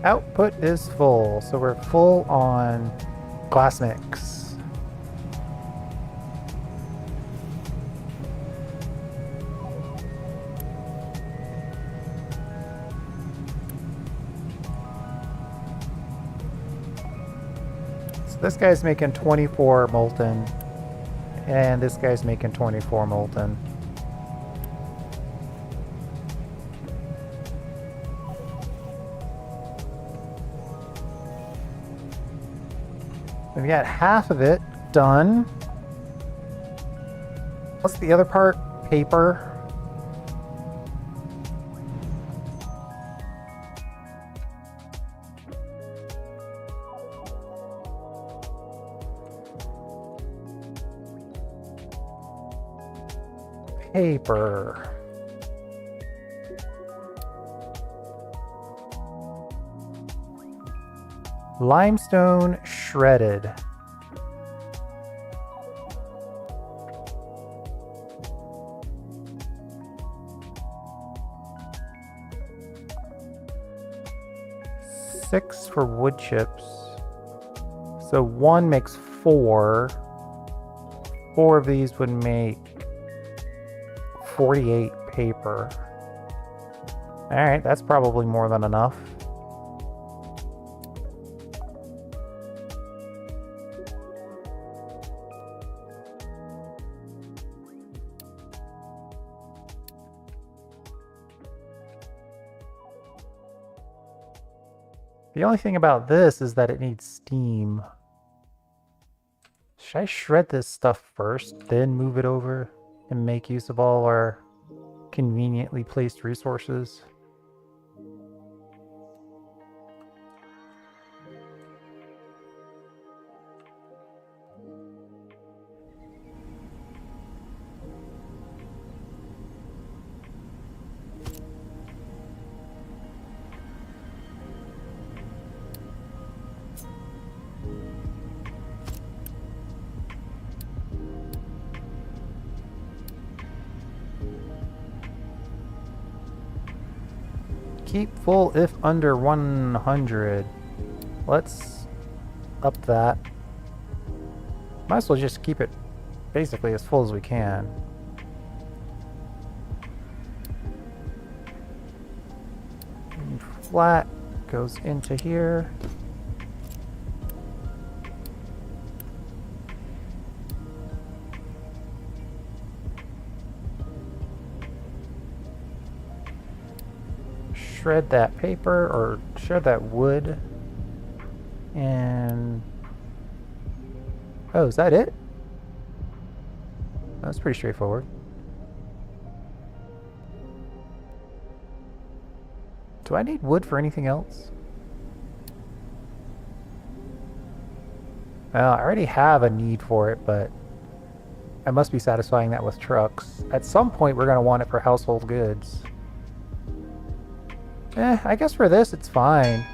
A: Output is full, so we're full on glass mix. So this guy's making 24 molten, and this guy's making 24 molten. We've got half of it done. What's the other part? Paper. Paper. Limestone shredded. Six for wood chips. So one makes 4. 4 of these would make 48 paper. All right, that's probably more than enough. The only thing about this is that it needs steam. Should I shred this stuff first, then move it over and make use of all our conveniently placed resources? keep full if under 100. Let's up that. Might as well just keep it basically as full as we can. And flat goes into here. Shred that paper, or shred that wood. And... oh, is that it? That's pretty straightforward. Do I need wood for anything else? Well, I already have a need for it, but I must be satisfying that with trucks. At some point, we're going to want it for household goods. I guess for this, it's fine.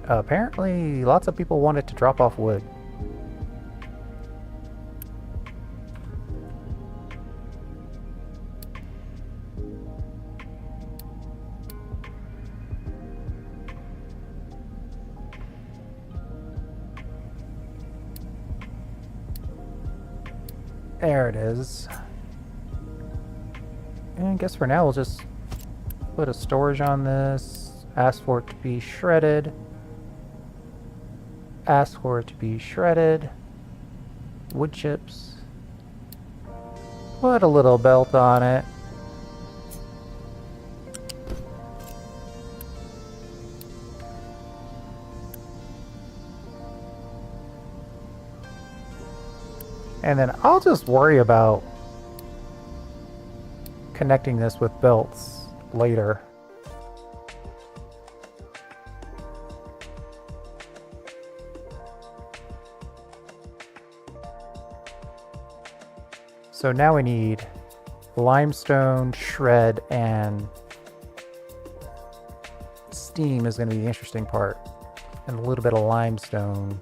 A: Apparently, lots of people want it to drop off wood. There it is. And I guess for now we'll just put a storage on this, ask for it to be shredded, ask for it to be shredded, wood chips, put a little belt on it. And then I'll just worry about connecting this with belts later. So now we need limestone, shred, and steam is going to be the interesting part. And a little bit of limestone.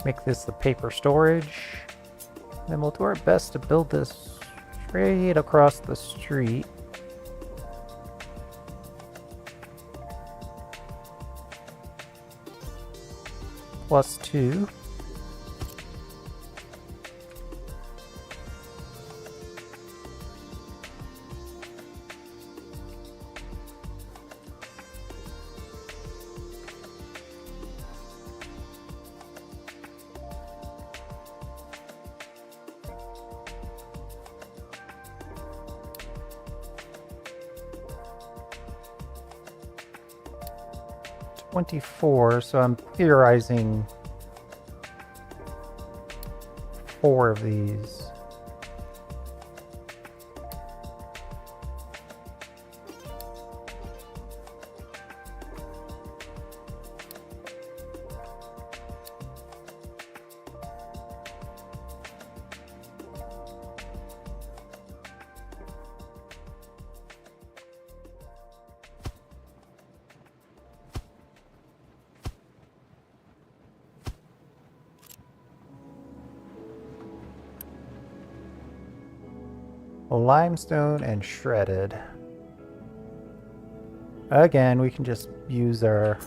A: Make this the paper storage. Then we'll do our best to build this straight across the street. +2. .24, so I'm theorizing 4 of these. Limestone and shredded. Again, we can just use our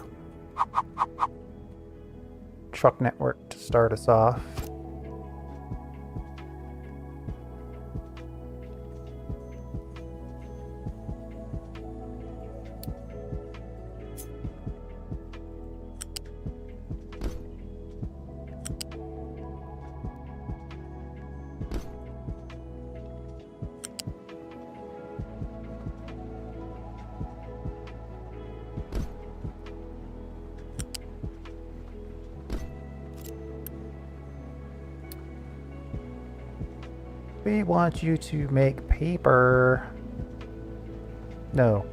A: truck network to start us off. We want you to make paper. No.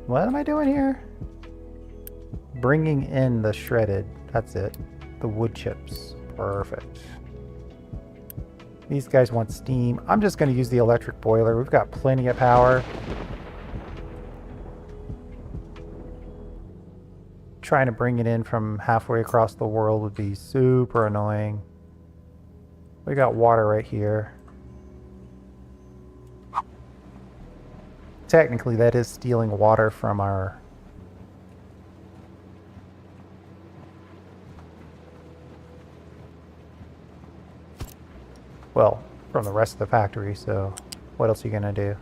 A: What am I doing here? Bringing in the shredded. That's it. The wood chips. Perfect. These guys want steam. I'm just going to use the electric boiler. We've got plenty of power. Trying to bring it in from halfway across the world would be super annoying. We got water right here. Technically, that is stealing water from our... Well, from the rest of the factory, so what else are you gonna do?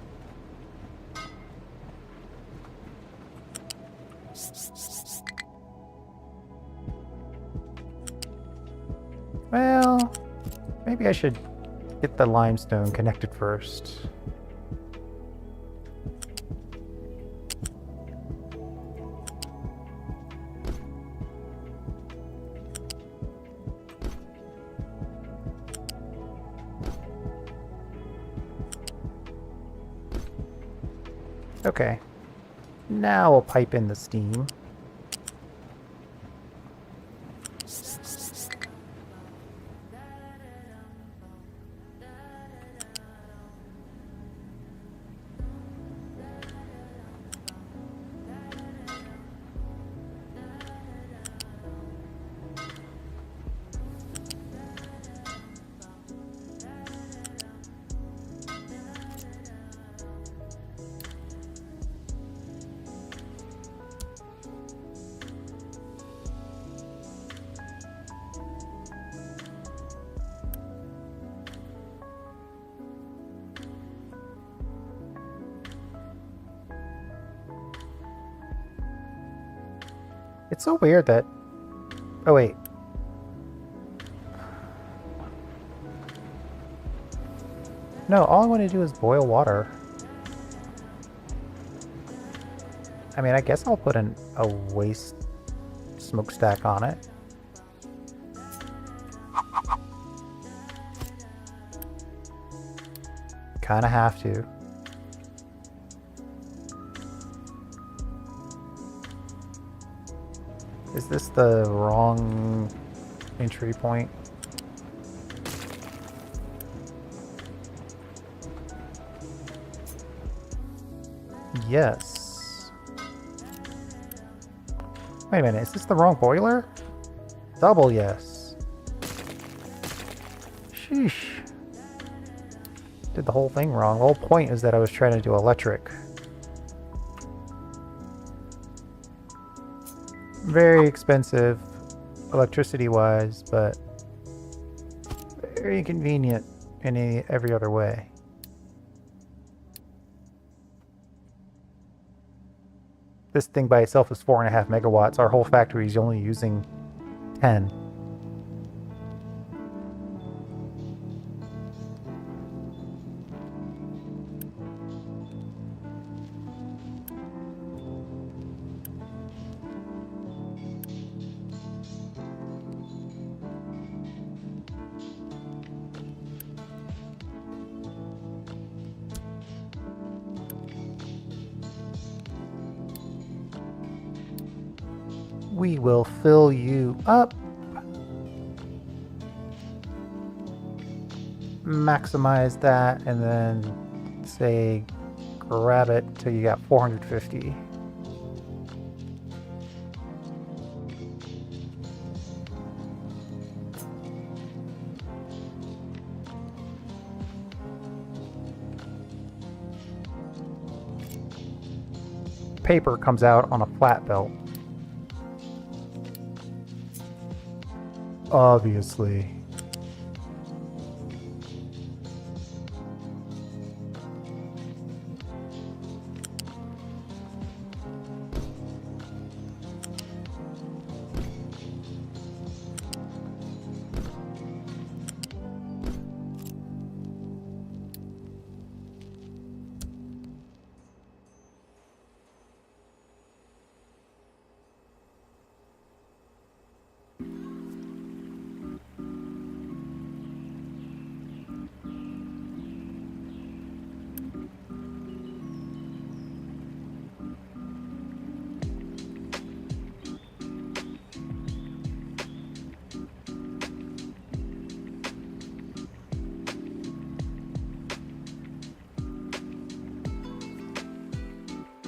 A: Well, maybe I should get the limestone connected first. Okay. Now we'll pipe in the steam. It's so weird that... Oh, wait. No, all I want to do is boil water. I mean, I guess I'll put a waste smokestack on it. Kinda have to. Is this the wrong entry point? Yes. Wait a minute, is this the wrong boiler? Double yes. Sheesh. Did the whole thing wrong. The whole point is that I was trying to do electric. Very expensive electricity-wise, but very convenient in every other way. This thing by itself is 4.5 megawatts. Our whole factory is only using 10. We will fill you up. Maximize that and then say grab it till you got 450. Paper comes out on a flat belt. Obviously.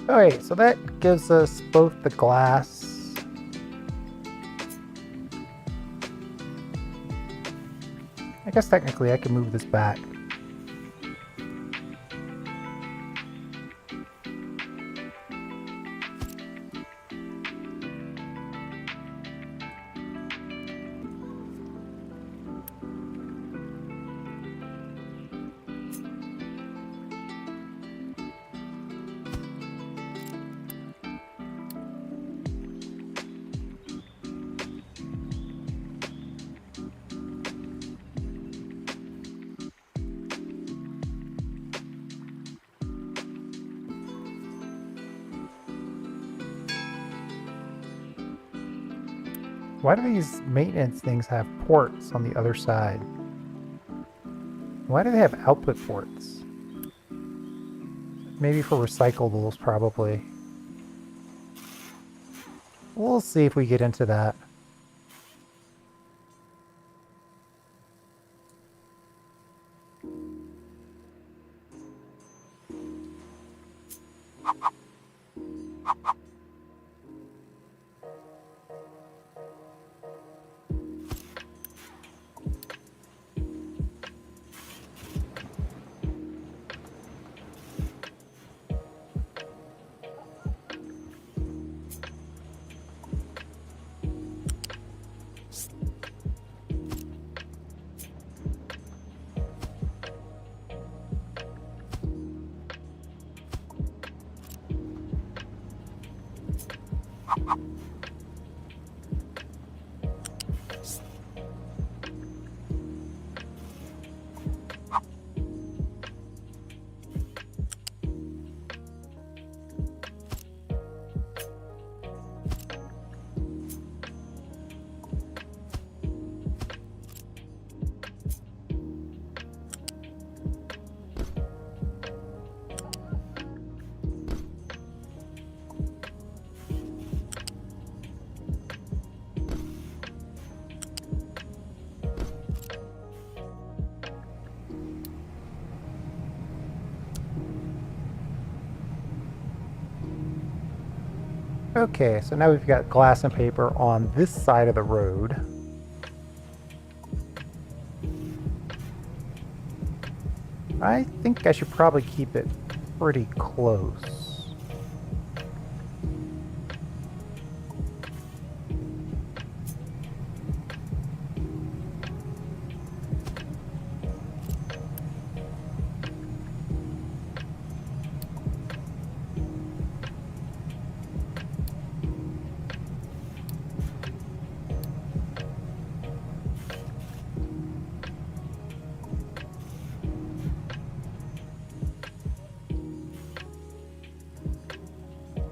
A: Alright, so that gives us both the glass. I guess technically I can move this back. Why do these maintenance things have ports on the other side? Why do they have output ports? Maybe for recyclables, probably. We'll see if we get into that. Okay, so now we've got glass and paper on this side of the road. I think I should probably keep it pretty close.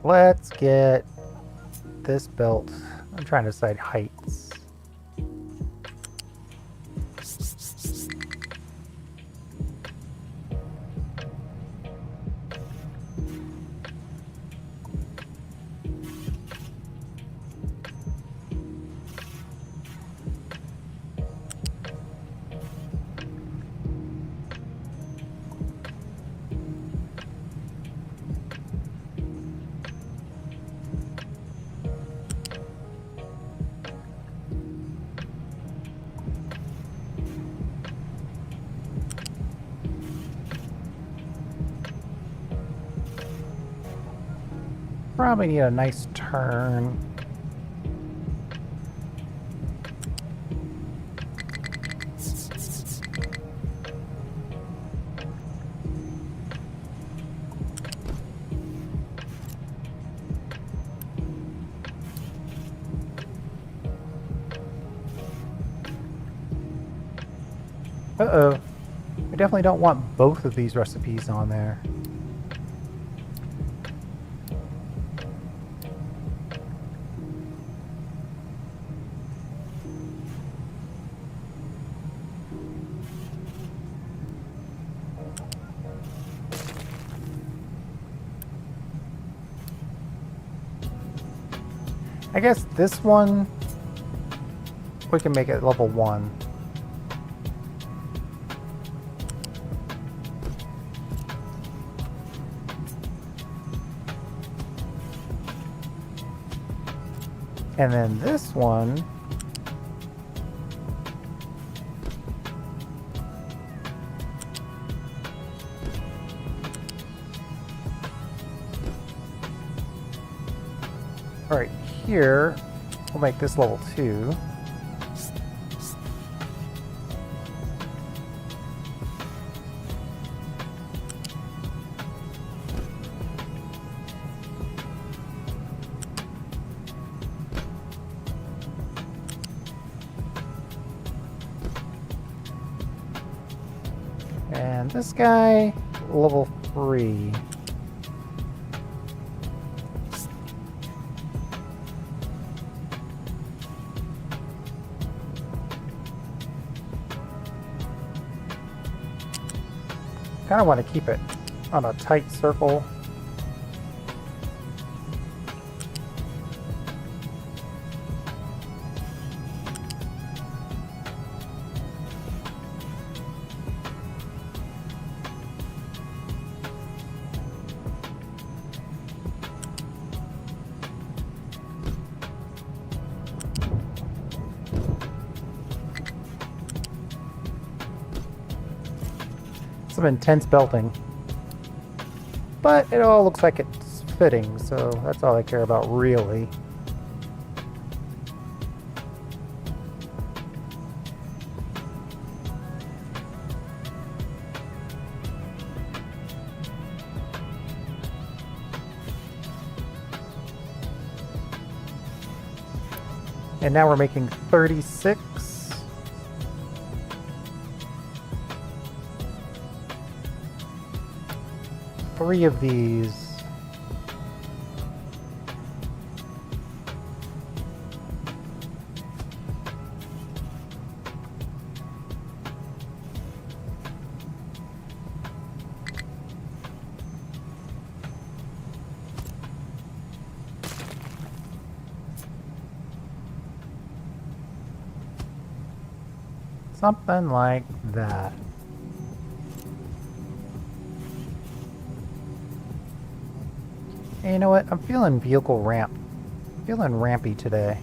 A: Let's get this built. I'm trying to decide heights. Probably need a nice turn. Uh-oh. I definitely don't want both of these recipes on there. I guess this one, we can make it level 1. And then this one, right here, we'll make this level 2. And this guy, level 3. Kind of want to keep it on a tight circle. Some intense belting, but it all looks like it's fitting, so that's all I care about really. And now we're making 36. Three of these. Something like that. Hey, you know what? I'm feeling vehicle ramp. Feeling rampy today.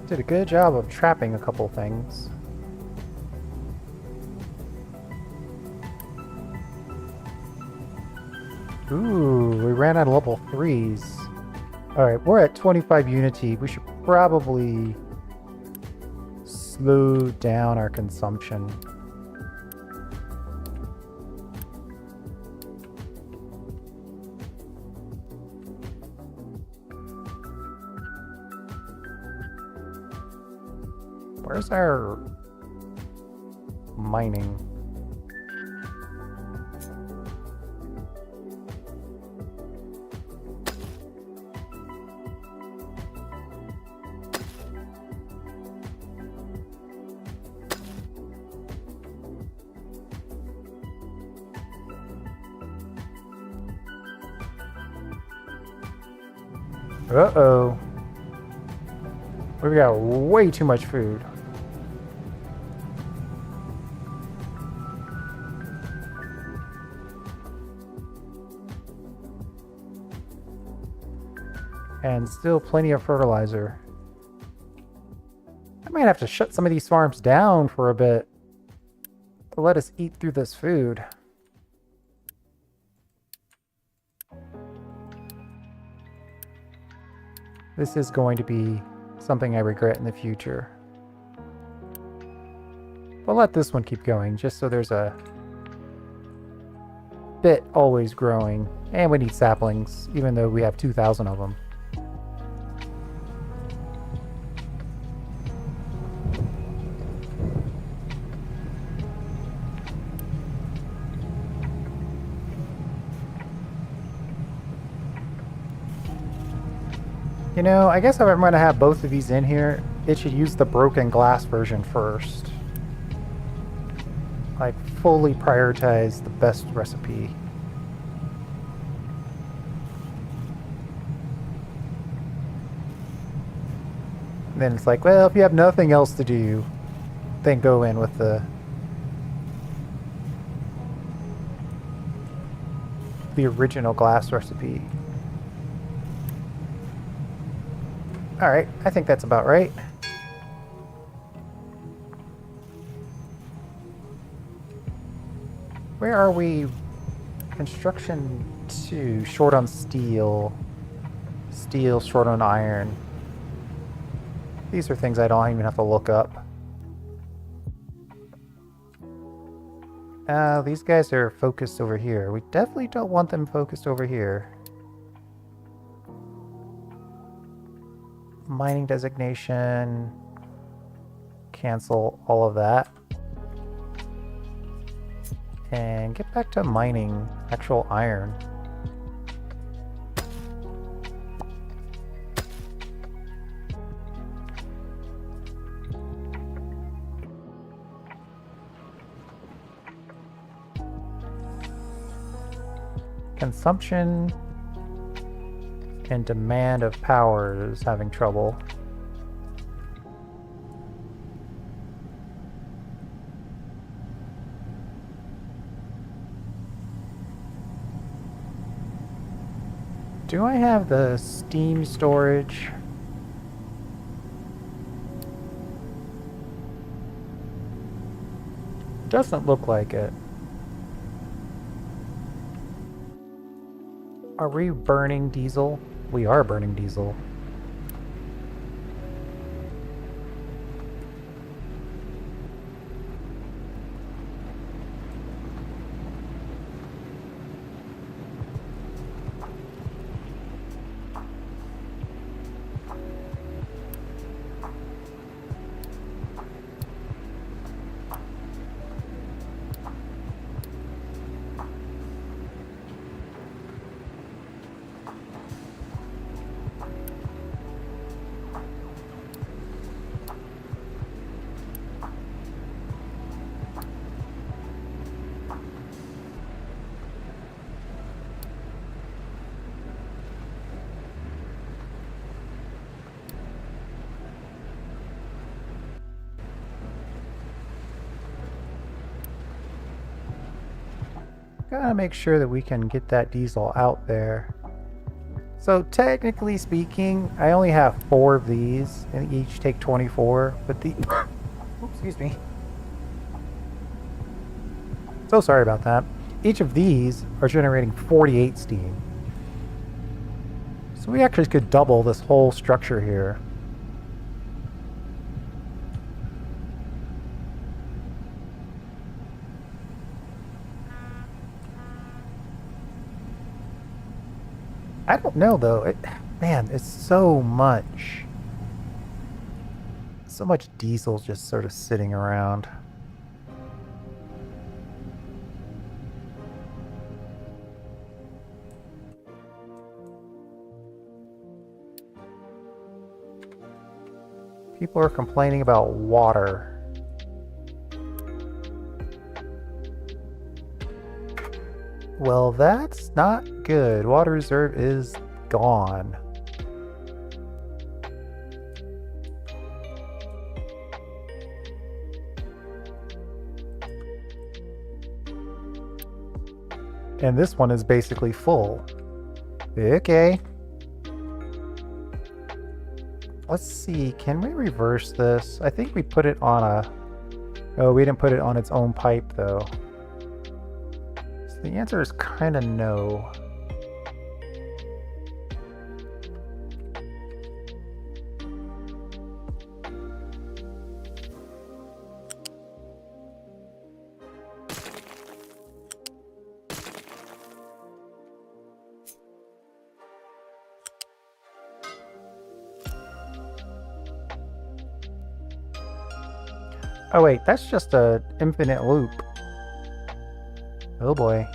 A: Did a good job of trapping a couple things. Ooh, we ran out of level 3s. Alright, we're at 25 unity. We should probably slow down our consumption. Where's our mining? Uh-oh. We've got way too much food. And still plenty of fertilizer. I might have to shut some of these farms down for a bit to let us eat through this food. This is going to be something I regret in the future. But let this one keep going, just so there's a bit always growing. And we need saplings, even though we have 2,000 of them. You know, I guess if I'm going to have both of these in here, it should use the broken glass version first. Like, fully prioritize the best recipe. And then it's like, well, if you have nothing else to do, then go in with the original glass recipe. Alright, I think that's about right. Where are we? Construction 2, short on steel. Steel, short on iron. These are things I don't even have to look up. These guys are focused over here. We definitely don't want them focused over here. Mining designation. Cancel all of that. And get back to mining actual iron. Consumption and demand of power is having trouble. Do I have the steam storage? Doesn't look like it. Are we burning diesel? We are burning diesel. Gotta make sure that we can get that diesel out there. So technically speaking, I only have 4 of these, and each take 24, but the... Oops, excuse me. So sorry about that. Each of these are generating 48 steam. So we actually could double this whole structure here. I don't know though. Man, it's so much. So much diesel just sort of sitting around. People are complaining about water. Well, that's not good. Water reserve is gone. And this one is basically full. Okay. Let's see, can we reverse this? I think we put it on a... Oh, we didn't put it on its own pipe though. The answer is kind of no. Oh wait, that's just an infinite loop. Oh boy.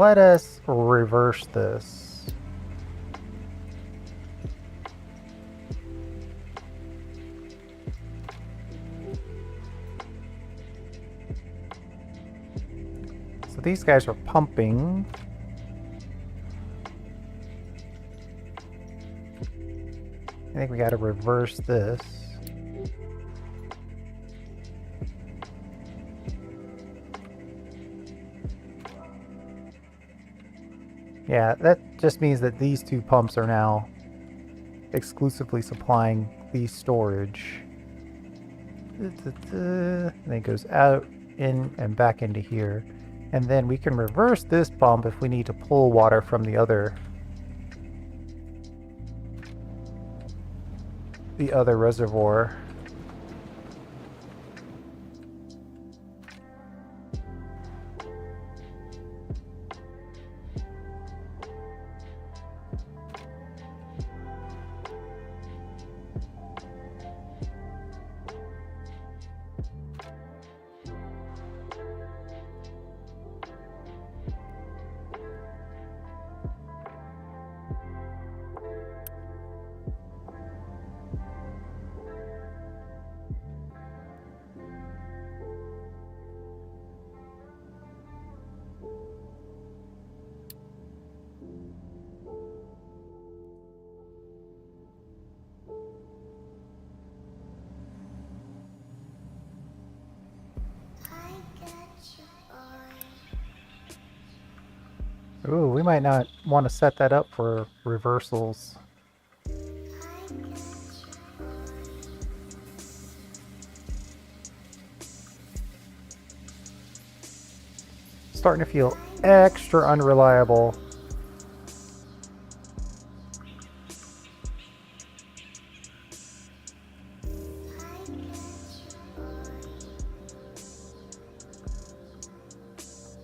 A: let us reverse this. So these guys are pumping. I think we got to reverse this. Yeah, that just means that these two pumps are now exclusively supplying the storage. And it goes out, in, and back into here. And then we can reverse this pump if we need to pull water from the other reservoir. Ooh, we might not want to set that up for reversals. Starting to feel extra unreliable.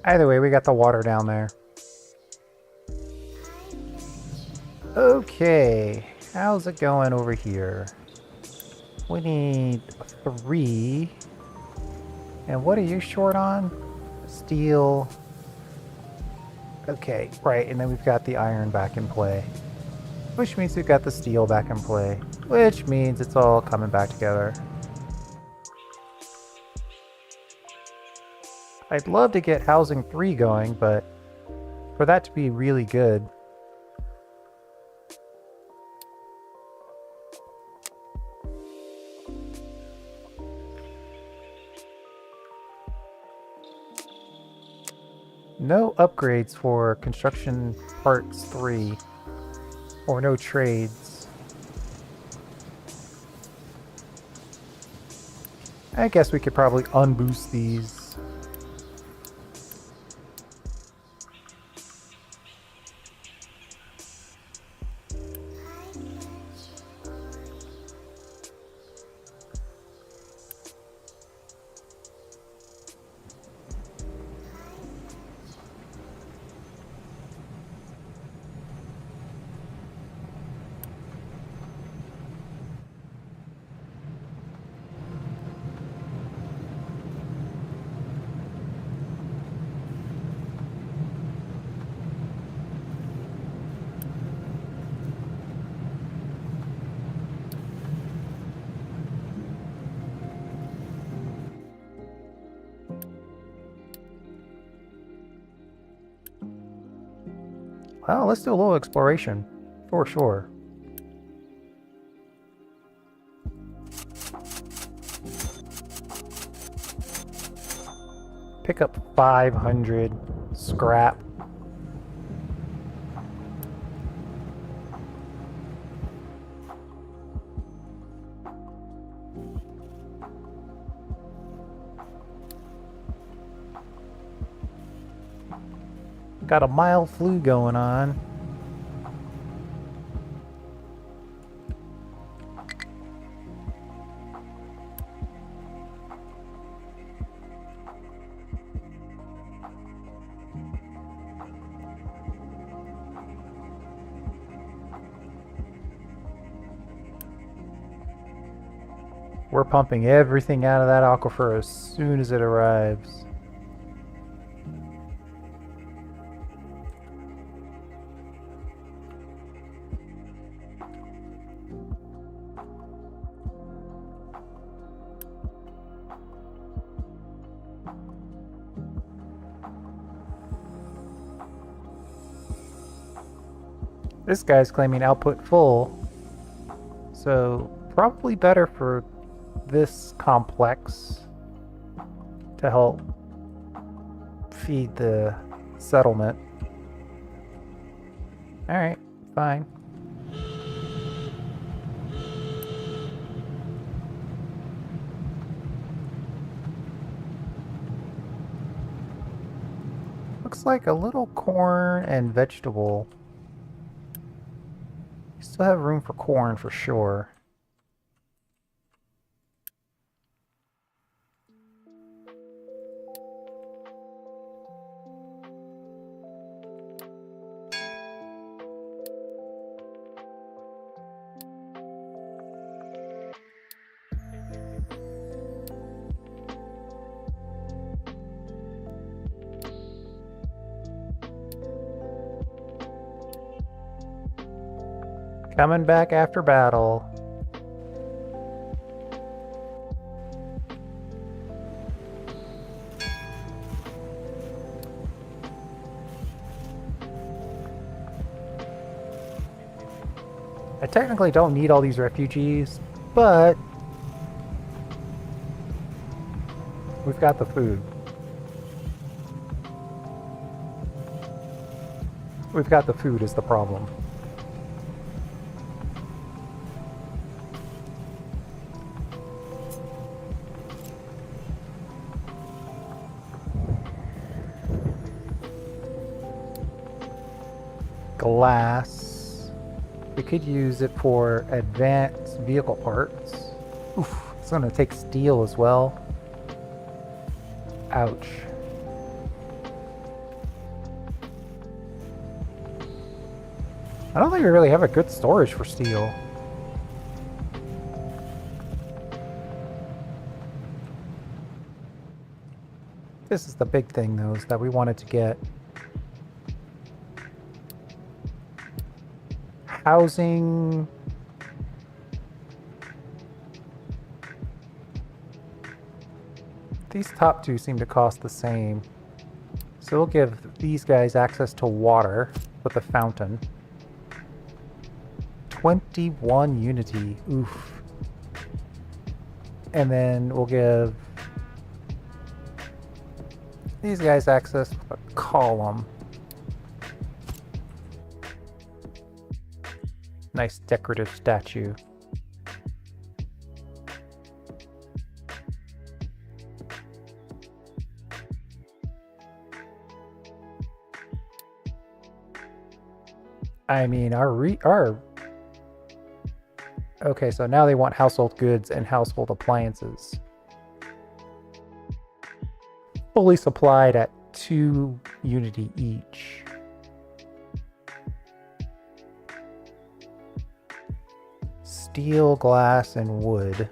A: Either way, we got the water down there. Okay, how's it going over here? We need 3. And what are you short on? Steel. Okay, right, and then we've got the iron back in play. Which means we've got the steel back in play. Which means it's all coming back together. I'd love to get housing 3 going, but for that to be really good, no upgrades for construction parts 3, or no trades. I guess we could probably unboost these. Well, let's do a little exploration, for sure. Pick up 500 scrap. Got a mild flu going on. We're pumping everything out of that aquifer as soon as it arrives. This guy's claiming output full. So probably better for this complex to help feed the settlement. Alright, fine. Looks like a little corn and vegetable. You still have room for corn for sure. Coming back after battle. I technically don't need all these refugees, but we've got the food. We've got the food is the problem. Glass. We could use it for advanced vehicle parts. Oof, it's gonna take steel as well. Ouch. I don't think we really have a good storage for steel. This is the big thing, though, is that we wanted to get housing. These top two seem to cost the same. So we'll give these guys access to water with a fountain. 21 unity. Oof. And then we'll give these guys access with a column. Nice decorative statue. I mean, okay, so now they want household goods and household appliances. Fully supplied at 2 unity each. Steel, glass, and wood.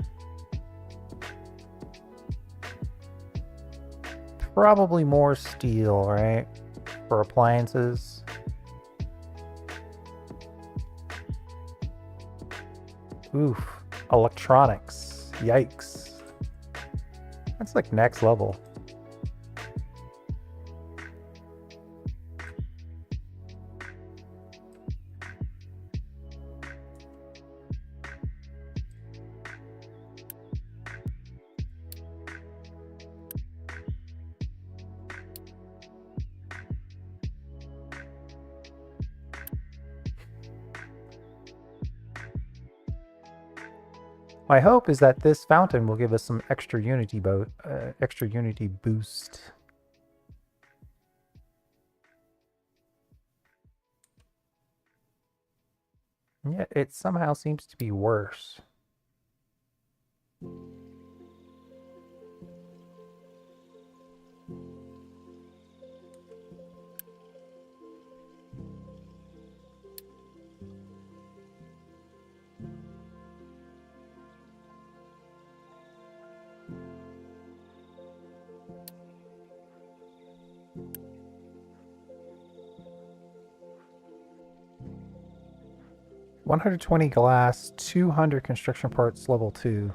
A: Probably more steel, right? For appliances. Oof. Electronics. Yikes. That's like next level. My hope is that this fountain will give us some extra unity boost. Yeah, it somehow seems to be worse. $120 glass, 200 construction parts, level 2.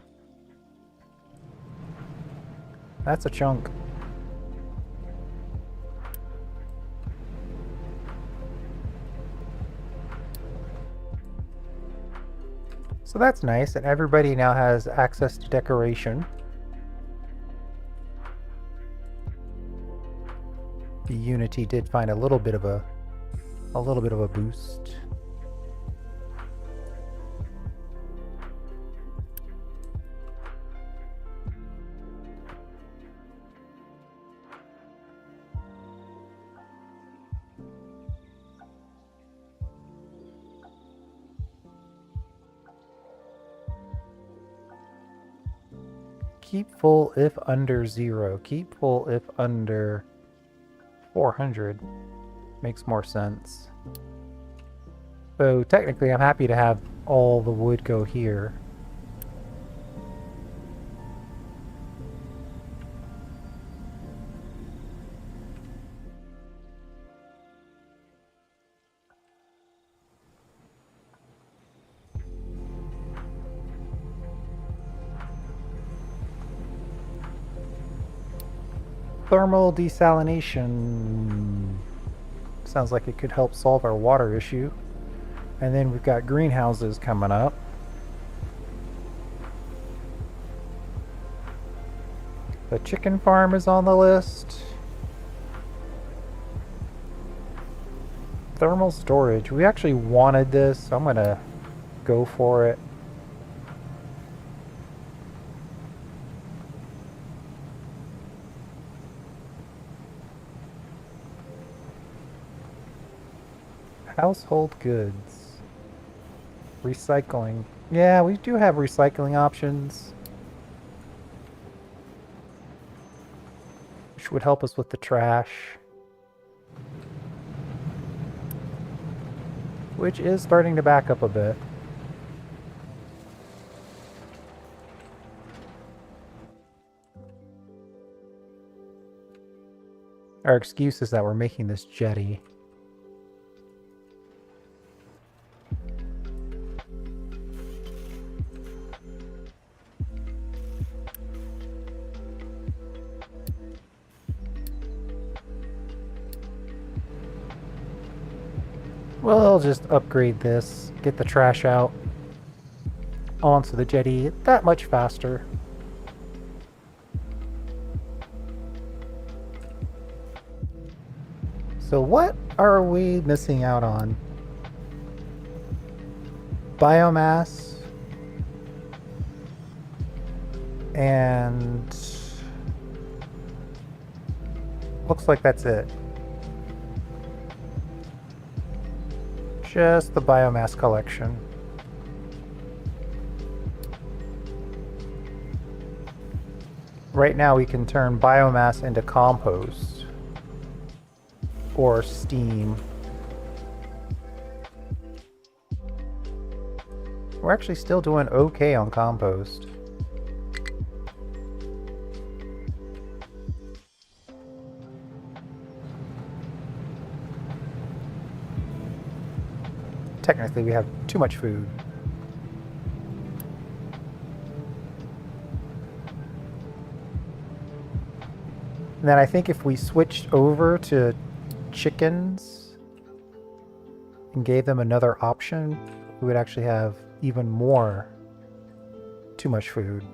A: That's a chunk. So that's nice, and everybody now has access to decoration. The Unity did find a little bit of a boost. Keep full if under 0. Keep full if under 400. Makes more sense. So technically I'm happy to have all the wood go here. Thermal desalination. Sounds like it could help solve our water issue. And then we've got greenhouses coming up. The chicken farm is on the list. Thermal storage. We actually wanted this, so I'm gonna go for it. Household goods. Recycling. Yeah, we do have recycling options, which would help us with the trash, which is starting to back up a bit. Our excuse is that we're making this jetty. Well, I'll just upgrade this, get the trash out onto the jetty that much faster. So what are we missing out on? Biomass and looks like that's it. Just the biomass collection. Right now we can turn biomass into compost or steam. We're actually still doing okay on compost. Technically, we have too much food. And then I think if we switched over to chickens and gave them another option, we would actually have even more too much food.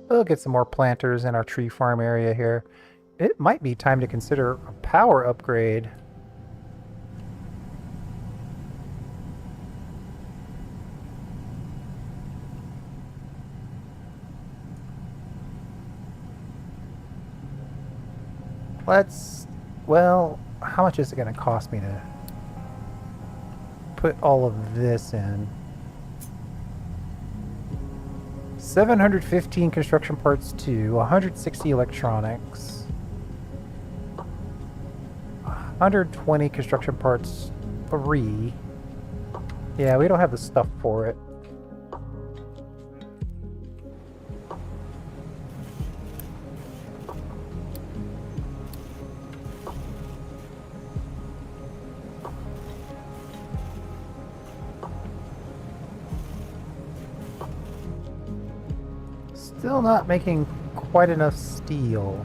A: We'll get some more planters in our tree farm area here. It might be time to consider a power upgrade. Well, how much is it going to cost me to put all of this in? 715 construction parts 2, 160 electronics, 120 construction parts 3. Yeah, we don't have the stuff for it. Still not making quite enough steel.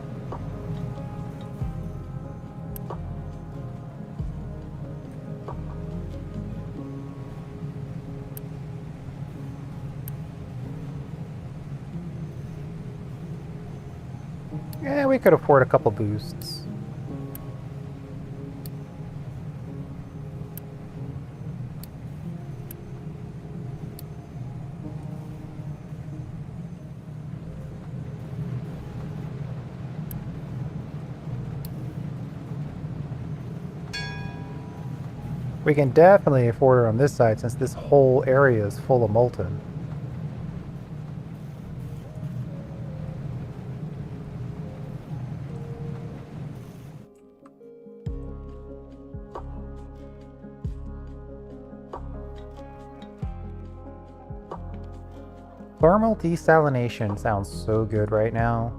A: Yeah, we could afford a couple boosts. We can definitely afford it on this side since this whole area is full of molten. Thermal desalination sounds so good right now.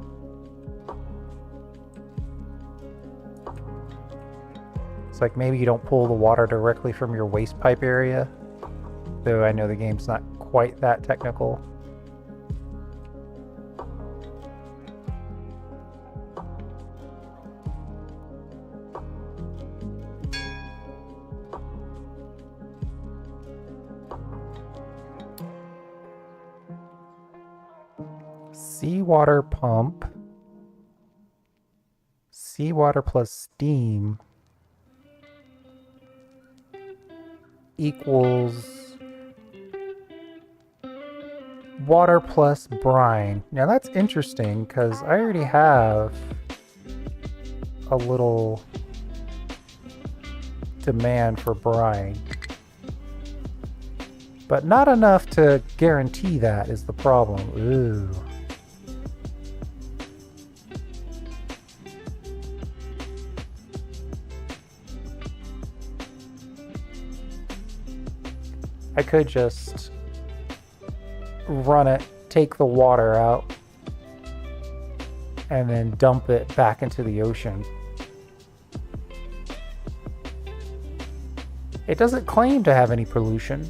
A: It's like maybe you don't pull the water directly from your waste pipe area, though I know the game's not quite that technical. Seawater pump. Seawater plus steam equals water plus brine. Now that's interesting because I already have a little demand for brine. But not enough to guarantee that is the problem. Ooh. I could just run it, take the water out, and then dump it back into the ocean. It doesn't claim to have any pollution.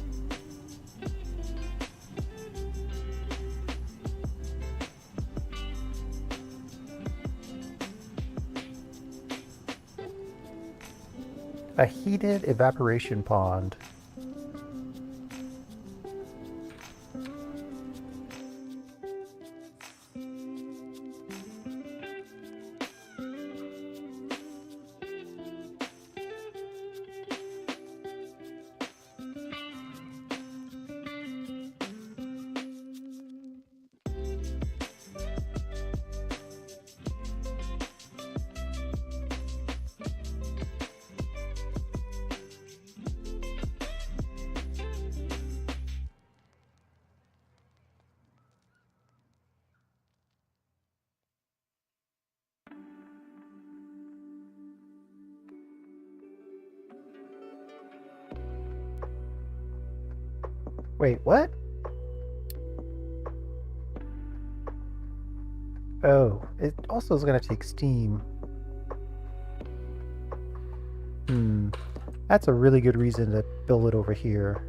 A: A heated evaporation pond. Wait, what? Oh, it also is going to take steam. That's a really good reason to build it over here.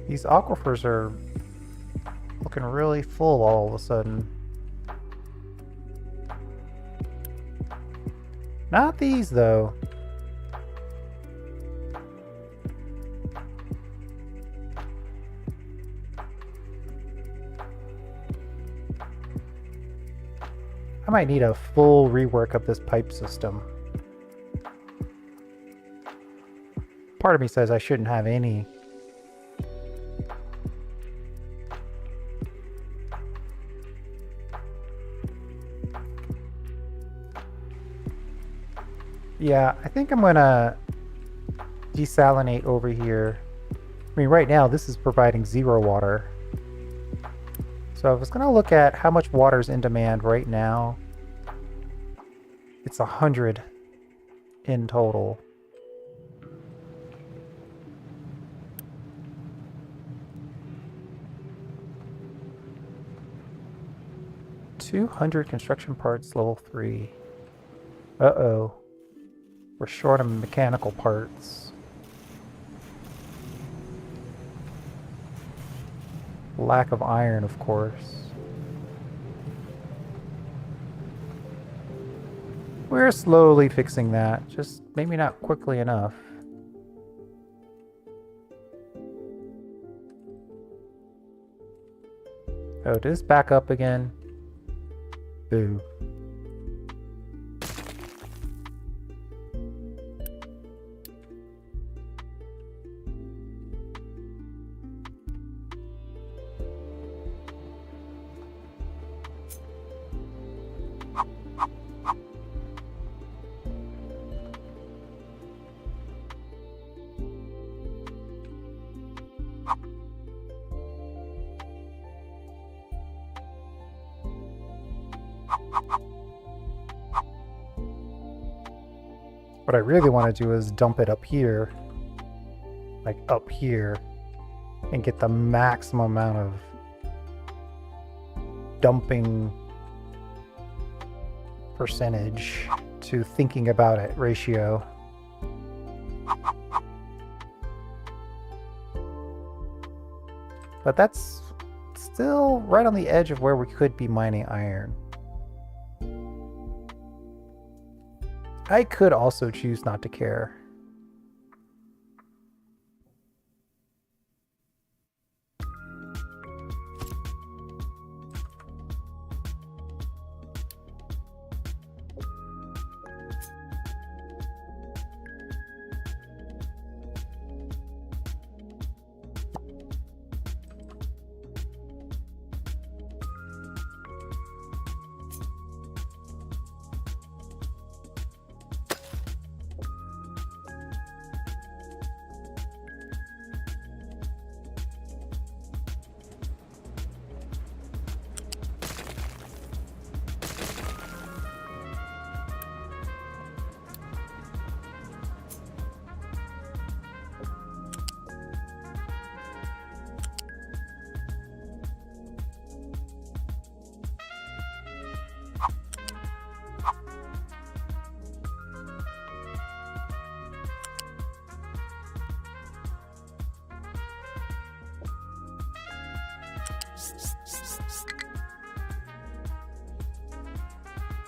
A: These aquifers are looking really full all of a sudden. Not these, though. I might need a full rework of this pipe system. Part of me says I shouldn't have any. Yeah, I think I'm gonna desalinate over here. I mean, right now this is providing 0 water. So I was gonna look at how much water is in demand right now. It's 100 in total. $200 construction parts, level 3. Uh-oh. We're short of mechanical parts. Lack of iron, of course. We're slowly fixing that, just maybe not quickly enough. Oh, did this back up again? Boo. What I really want to do is dump it up here. Like up here. And get the maximum amount of dumping percentage to thinking about it ratio. But that's still right on the edge of where we could be mining iron. I could also choose not to care.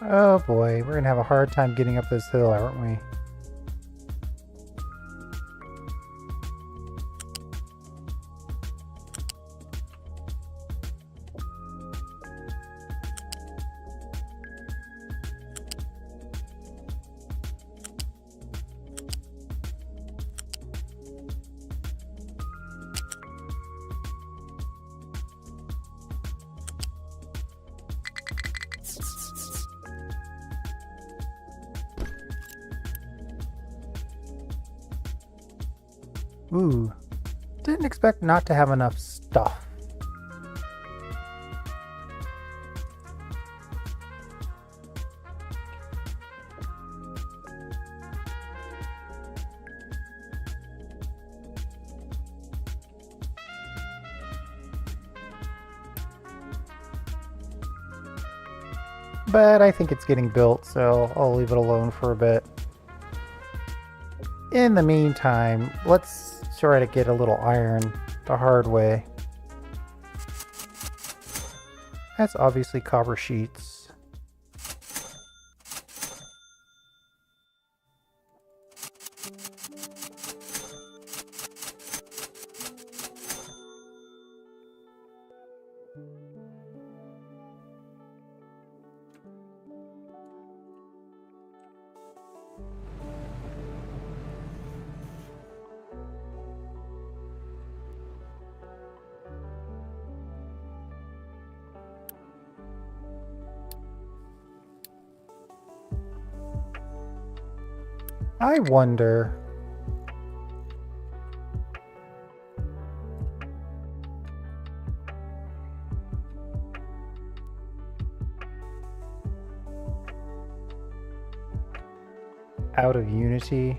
A: Oh boy, we're gonna have a hard time getting up this hill, aren't we? Ooh, didn't expect not to have enough stuff. But I think it's getting built, so I'll leave it alone for a bit. In the meantime, let's try to get a little iron the hard way. That's obviously copper sheets. I wonder. Out of Unity.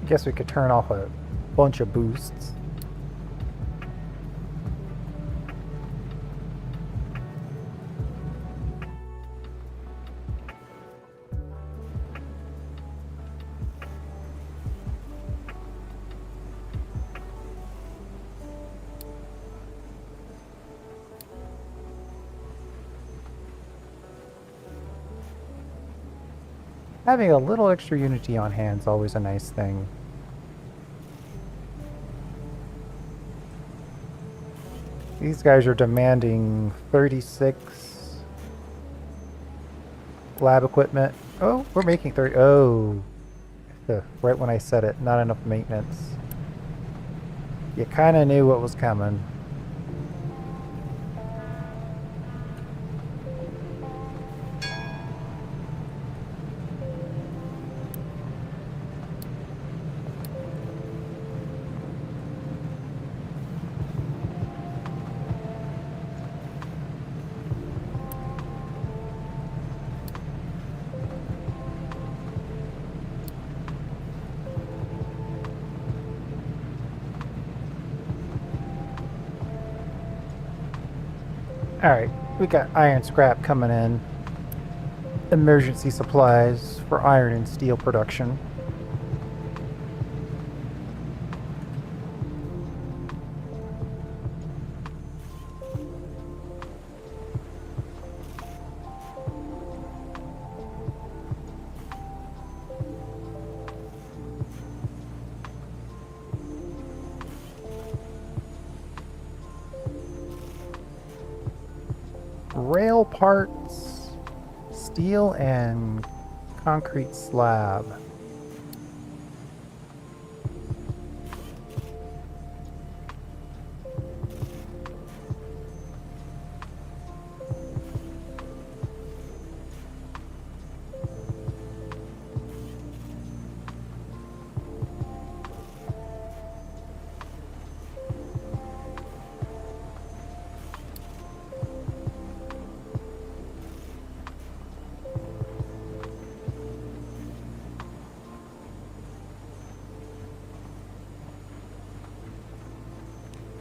A: I guess we could turn off a bunch of boosts. Having a little extra Unity on hand is always a nice thing. These guys are demanding 36 lab equipment. Oh, we're making 30. Oh, right when I said it, not enough maintenance. You kind of knew what was coming. Alright, we got iron scrap coming in. Emergency supplies for iron and steel production. Rail parts, steel and concrete slab.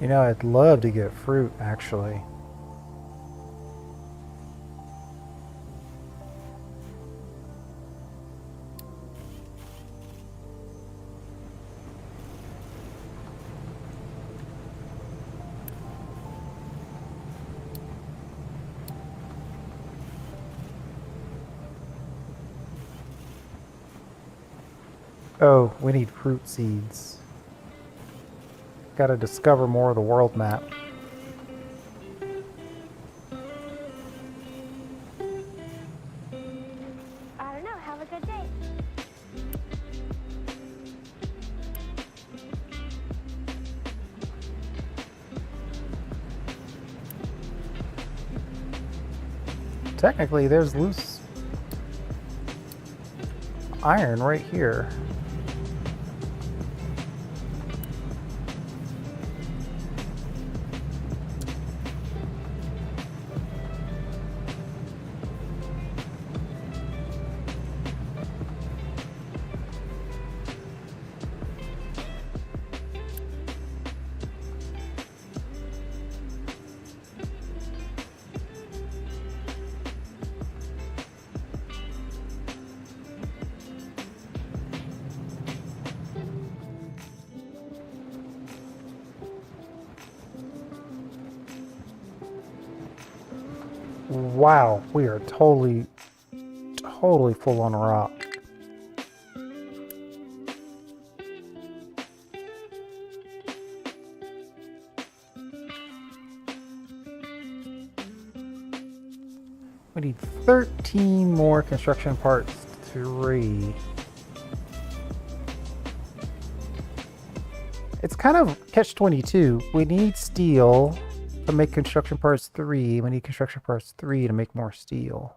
A: You know, I'd love to get fruit, actually. Oh, we need fruit seeds. Gotta discover more of the world map.
B: I don't know, have a good day.
A: Technically, there's loose iron right here. Wow, we are totally full on rock. We need 13 more construction parts 3. It's kind of catch-22. We need steel to make construction parts 3. We need construction parts 3 to make more steel.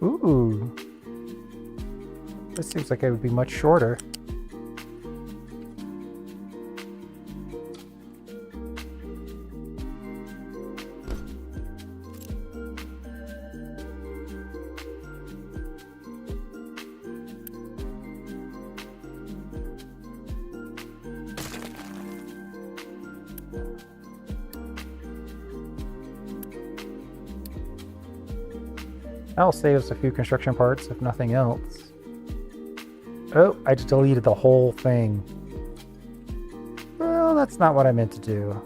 A: Ooh. This seems like it would be much shorter. That'll save us a few construction parts, if nothing else. Oh, I just deleted the whole thing. Well, that's not what I meant to do.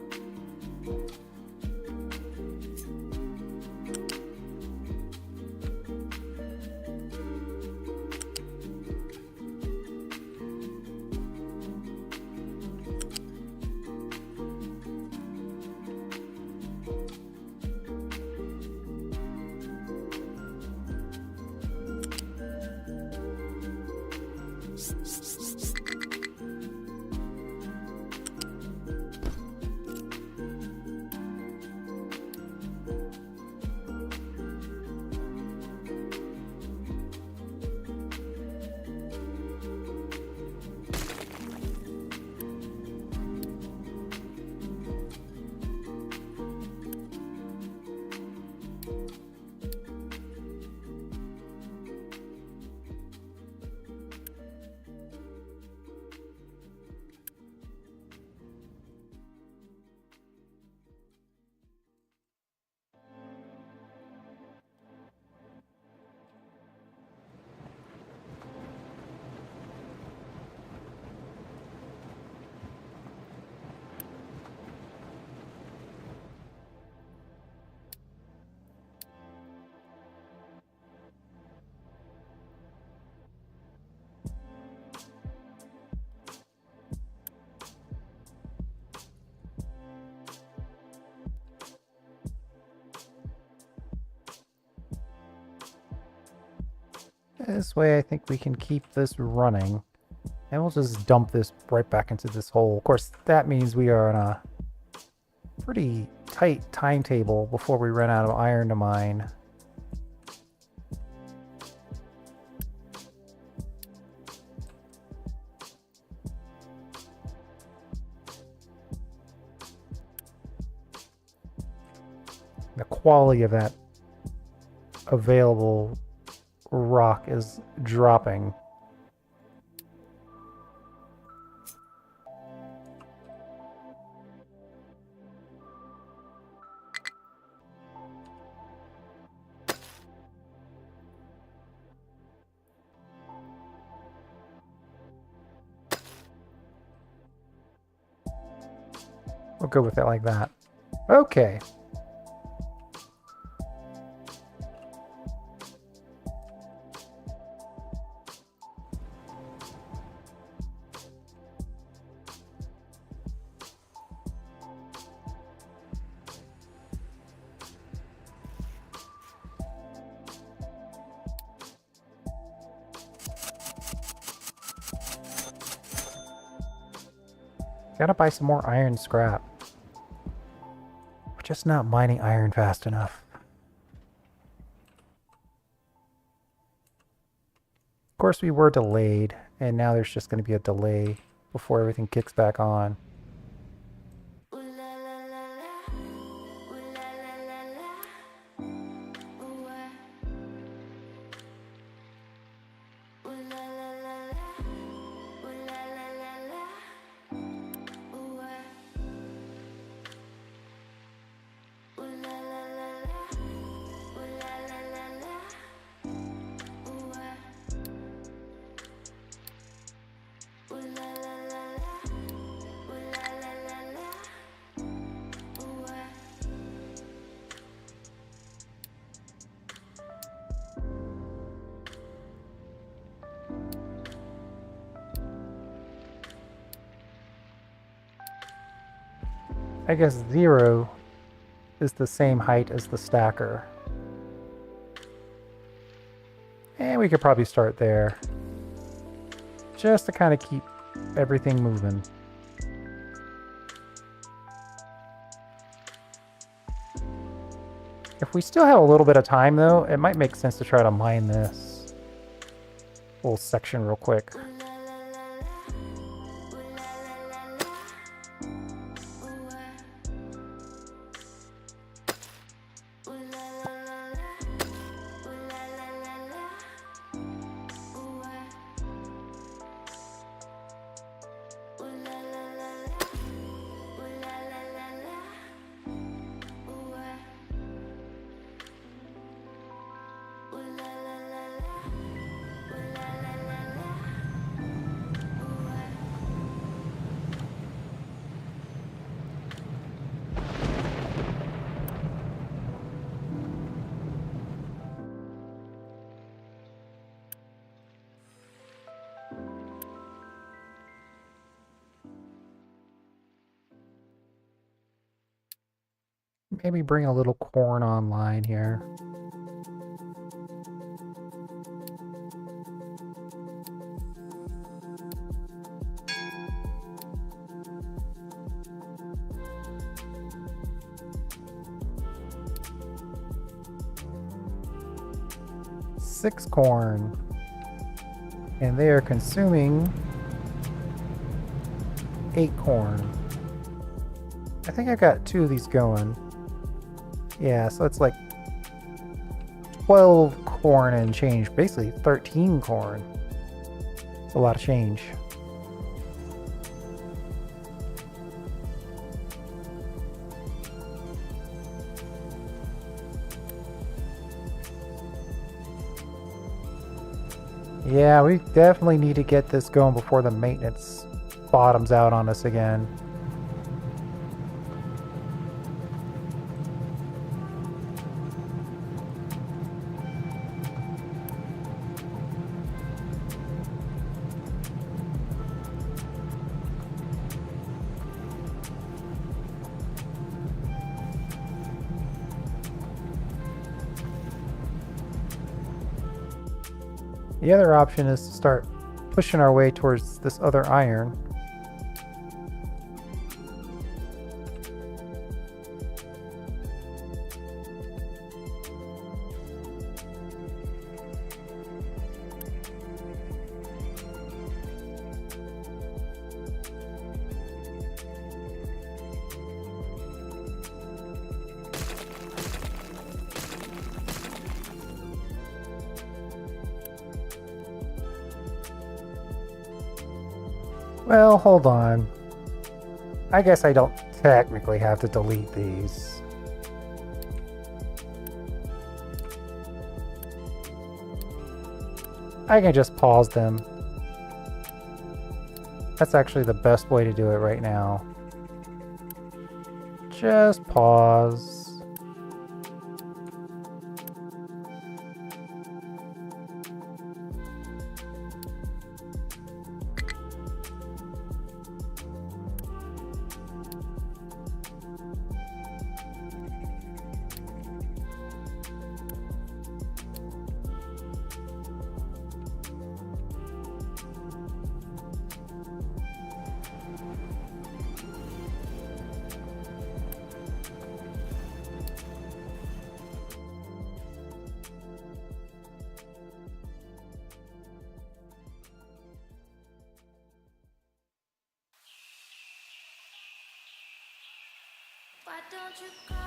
A: This way I think we can keep this running. And we'll just dump this right back into this hole. Of course, that means we are on a pretty tight timetable before we run out of iron to mine. The quality of that available rock is dropping. We'll go with it like that. Okay. Gotta buy some more iron scrap. We're just not mining iron fast enough. Of course, we were delayed, and now there's just going to be a delay before everything kicks back on. I guess 0 is the same height as the stacker. And we could probably start there. Just to kind of keep everything moving. If we still have a little bit of time though, it might make sense to try to mine this little section real quick. Maybe bring a little corn online here. Six corn. And they are consuming 8 corn. I think I got 2 of these going. Yeah, so it's like 12 corn and change. Basically 13 corn. It's a lot of change. Yeah, we definitely need to get this going before the maintenance bottoms out on us again. The other option is to start pushing our way towards this other iron. Well, hold on. I guess I don't technically have to delete these. I can just pause them. That's actually the best way to do it right now. Just pause.
C: Why don't you call?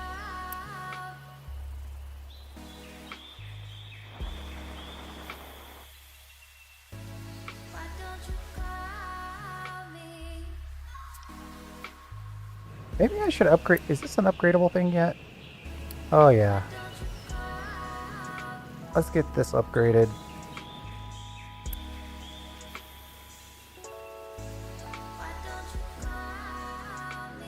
C: Why don't you call me?
A: Maybe I should upgrade. Is this an upgradable thing yet? Oh yeah. Let's get this upgraded.
C: Why don't you call me?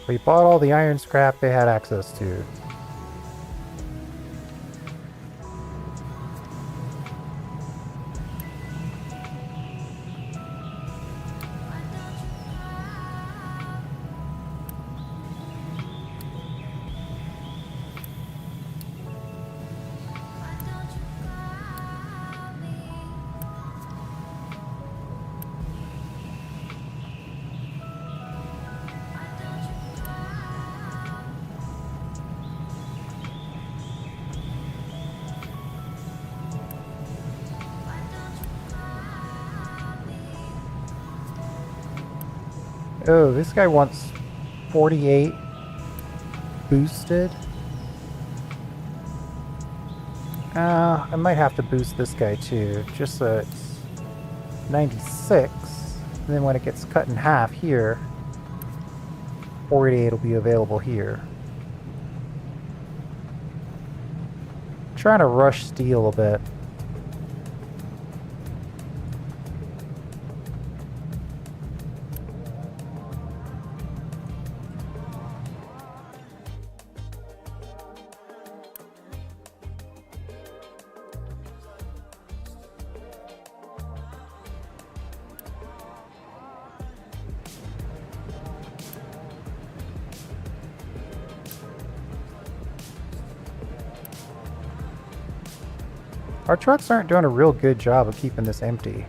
A: We bought all the iron scrap they had access to. Oh, this guy wants 48 boosted. I might have to boost this guy too, just so it's 96. And then when it gets cut in half here, 48 will be available here. Trying to rush steel a bit. Our trucks aren't doing a real good job of keeping this empty.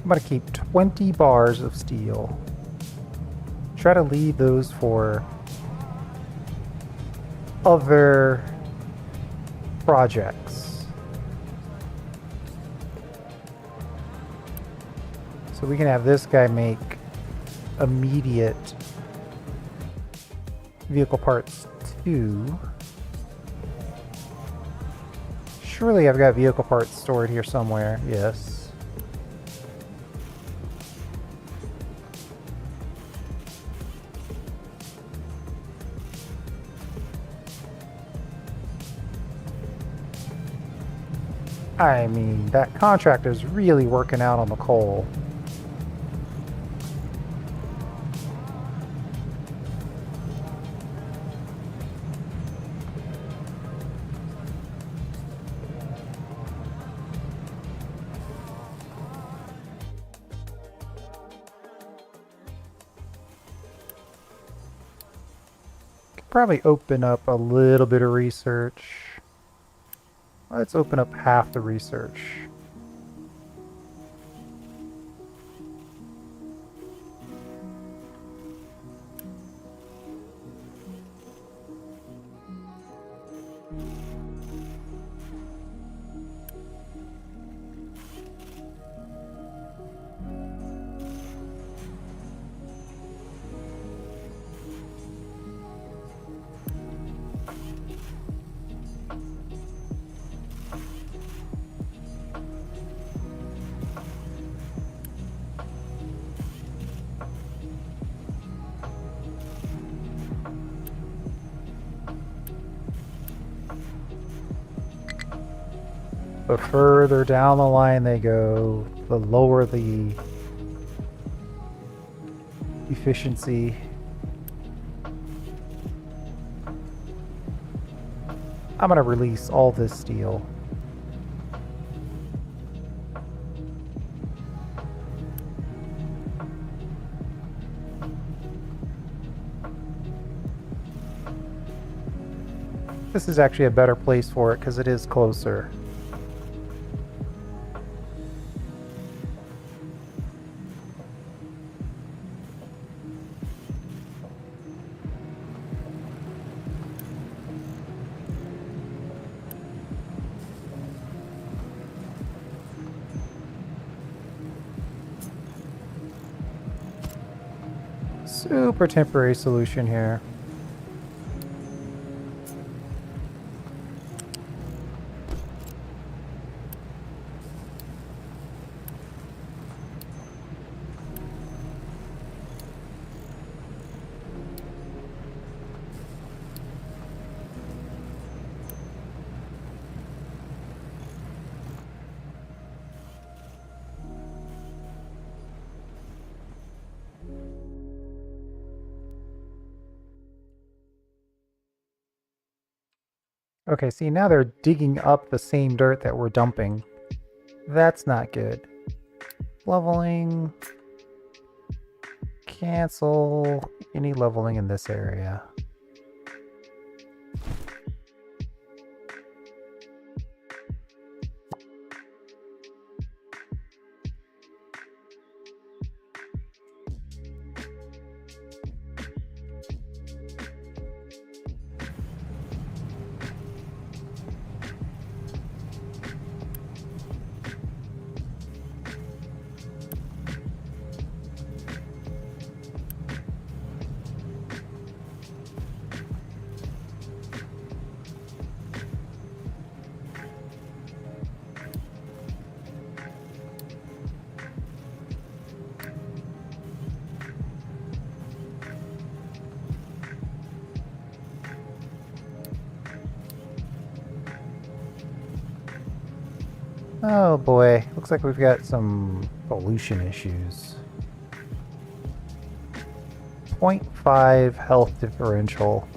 A: I'm going to keep 20 bars of steel. Try to leave those for other projects. So we can have this guy make immediate vehicle parts too. Surely I've got vehicle parts stored here somewhere. Yes. I mean, that contractor's really working out on the coal. Could probably open up a little bit of research. Let's open up half the research. The further down the line they go, the lower the efficiency. I'm going to release all this steel. This is actually a better place for it because it is closer. Super temporary solution here. Okay, see, now they're digging up the same dirt that we're dumping. That's not good. Leveling. Cancel any leveling in this area. Oh boy, looks like we've got some pollution issues. 0.5 health differential.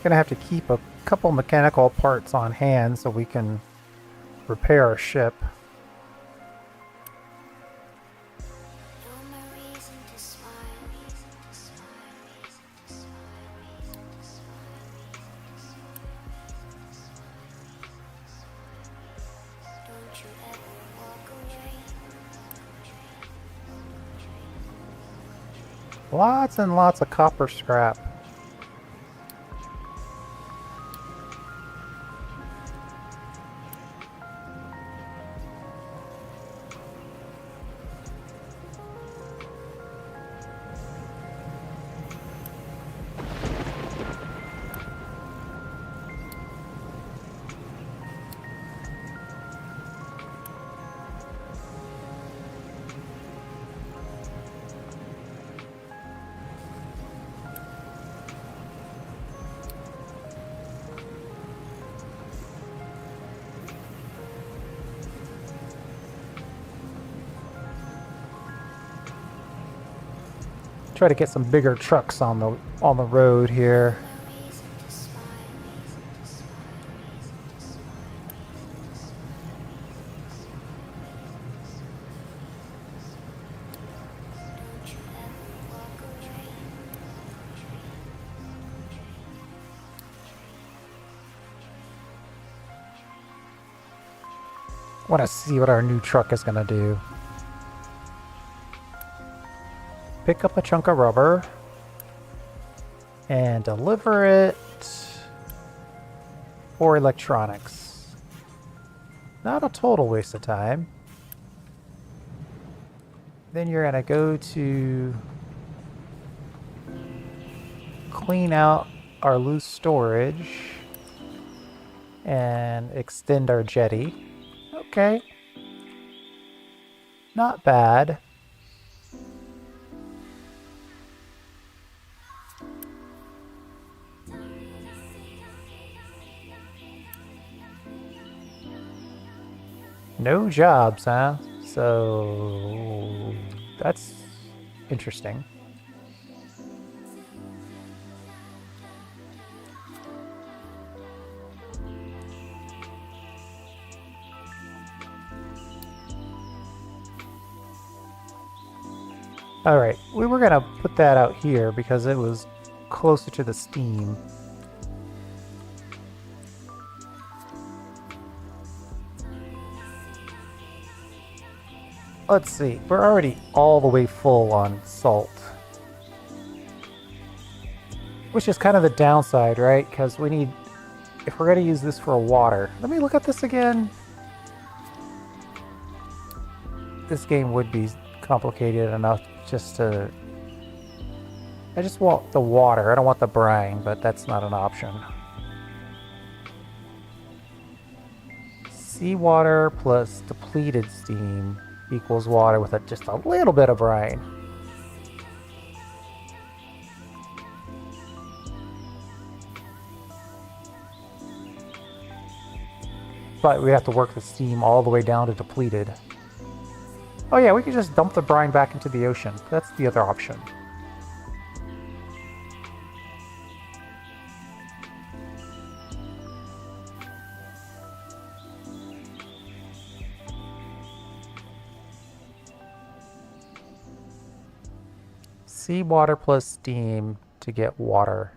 A: Gonna have to keep a couple mechanical parts on hand so we can repair our ship.
C: You're my reason to smile. Don't you ever walk away.
A: Lots and lots of copper scrap. Try to get some bigger trucks on the road here.
C: Reason to smile. Don't you ever walk away.
A: Want to see what our new truck is gonna do. Pick up a chunk of rubber and deliver it for electronics. Not a total waste of time. Then you're gonna go to clean out our loose storage and extend our jetty. Okay. Not bad. No jobs, huh? So that's interesting. Alright, we were gonna put that out here because it was closer to the steam. Let's see, we're already all the way full on salt. Which is kind of the downside, right? Because we need, if we're going to use this for water. Let me look at this again. This game would be complicated enough just to... I just want the water, I don't want the brine, but that's not an option. Seawater plus depleted steam equals water with just a little bit of brine. But we have to work the steam all the way down to depleted. Oh yeah, we could just dump the brine back into the ocean. That's the other option. Seawater plus steam to get water.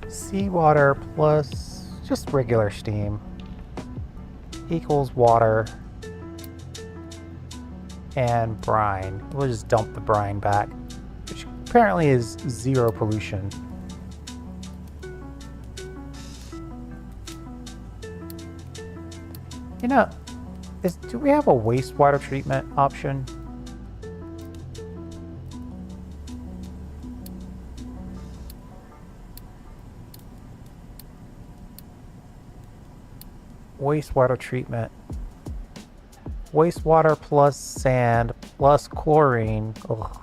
A: Seawater plus just regular steam equals water and brine. We'll just dump the brine back, which apparently is zero pollution. You know, do we have a wastewater treatment option? Wastewater treatment. Wastewater plus sand plus chlorine. Ugh.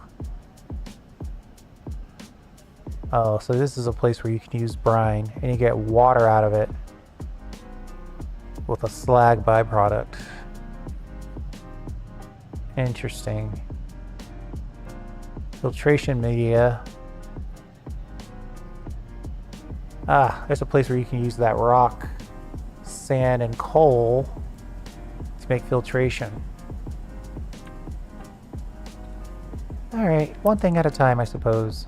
A: Oh, so this is a place where you can use brine and you get water out of it with a slag byproduct. Interesting. Filtration media. Ah, there's a place where you can use that rock, sand, and coal to make filtration. Alright, one thing at a time, I suppose.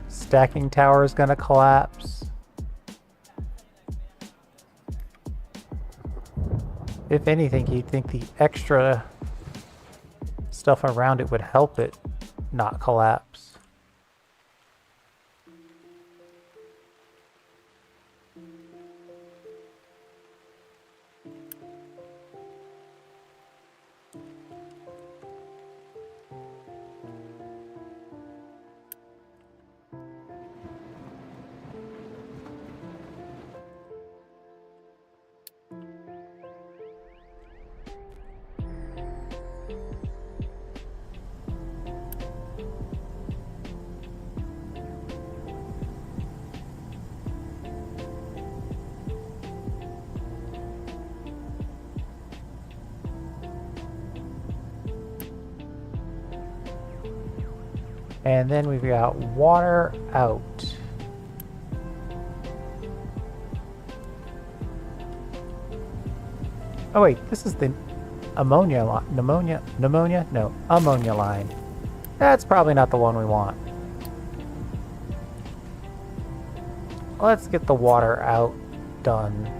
A: Stacking tower is going to collapse. If anything, you'd think the extra stuff around it would help it not collapse. And then we've got water out. Oh wait, this is the ammonia line. Pneumonia? No, ammonia line. That's probably not the one we want. Let's get the water out done.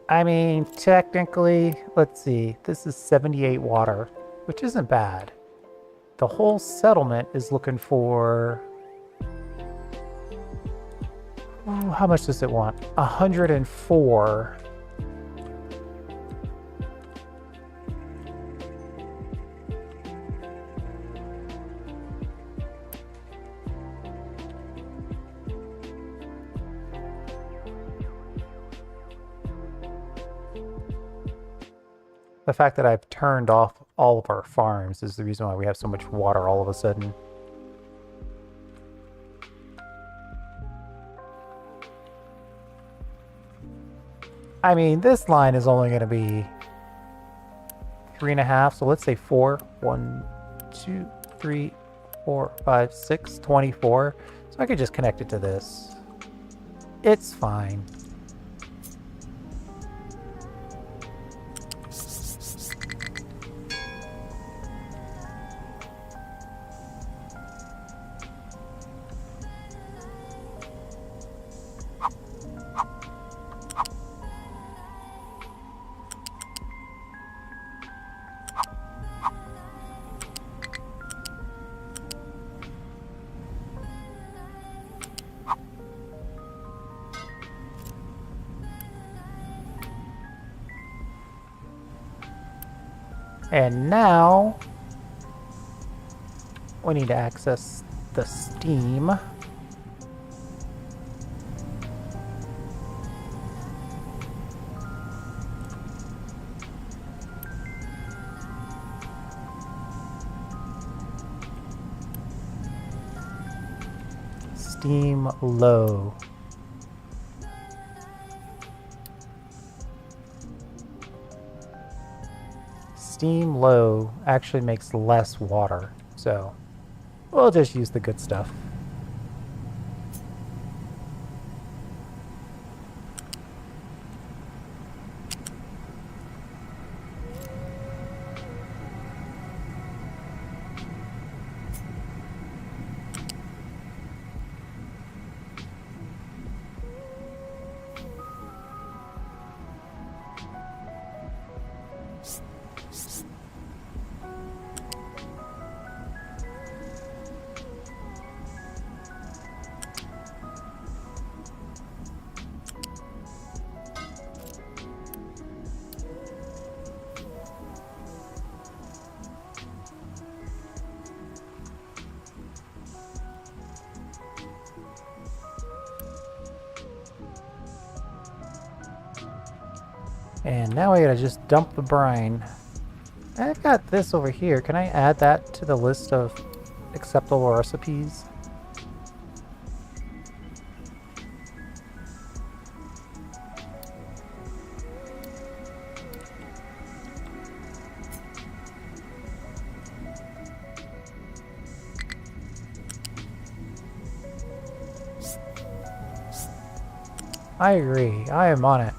A: I mean, technically, let's see, this is 78 water, which isn't bad. The whole settlement is looking for... Ooh, how much does it want? 104. The fact that I've turned off all of our farms is the reason why we have so much water all of a sudden. I mean, this line is only going to be 3.5, so let's say 4. 1, 2, 3, 4, 5, 6, 24. So I could just connect it to this. It's fine. And now we need to access the Steam. Steam low. Steam low actually makes less water, so we'll just use the good stuff. And now I gotta just dump the brine. I've got this over here. Can I add that to the list of acceptable recipes? I agree. I am on it.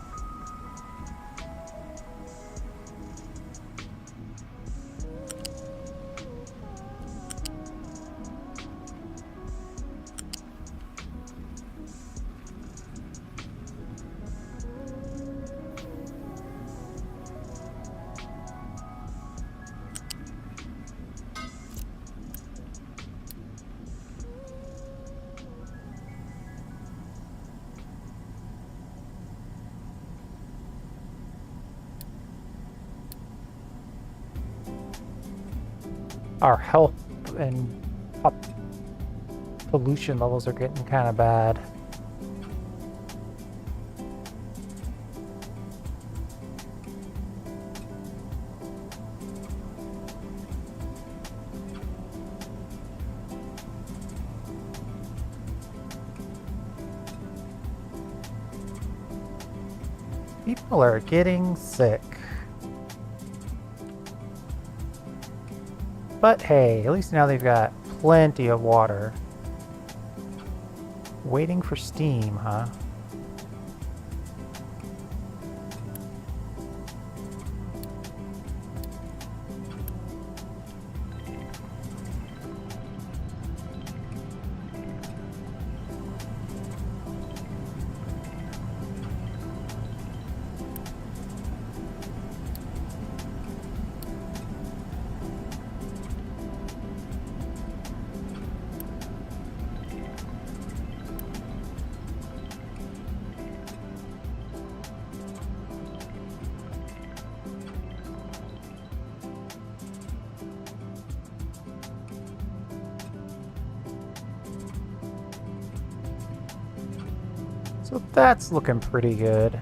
A: Our health and pollution levels are getting kind of bad. People are getting sick. But hey, at least now they've got plenty of water. Waiting for steam, huh? So that's looking pretty good.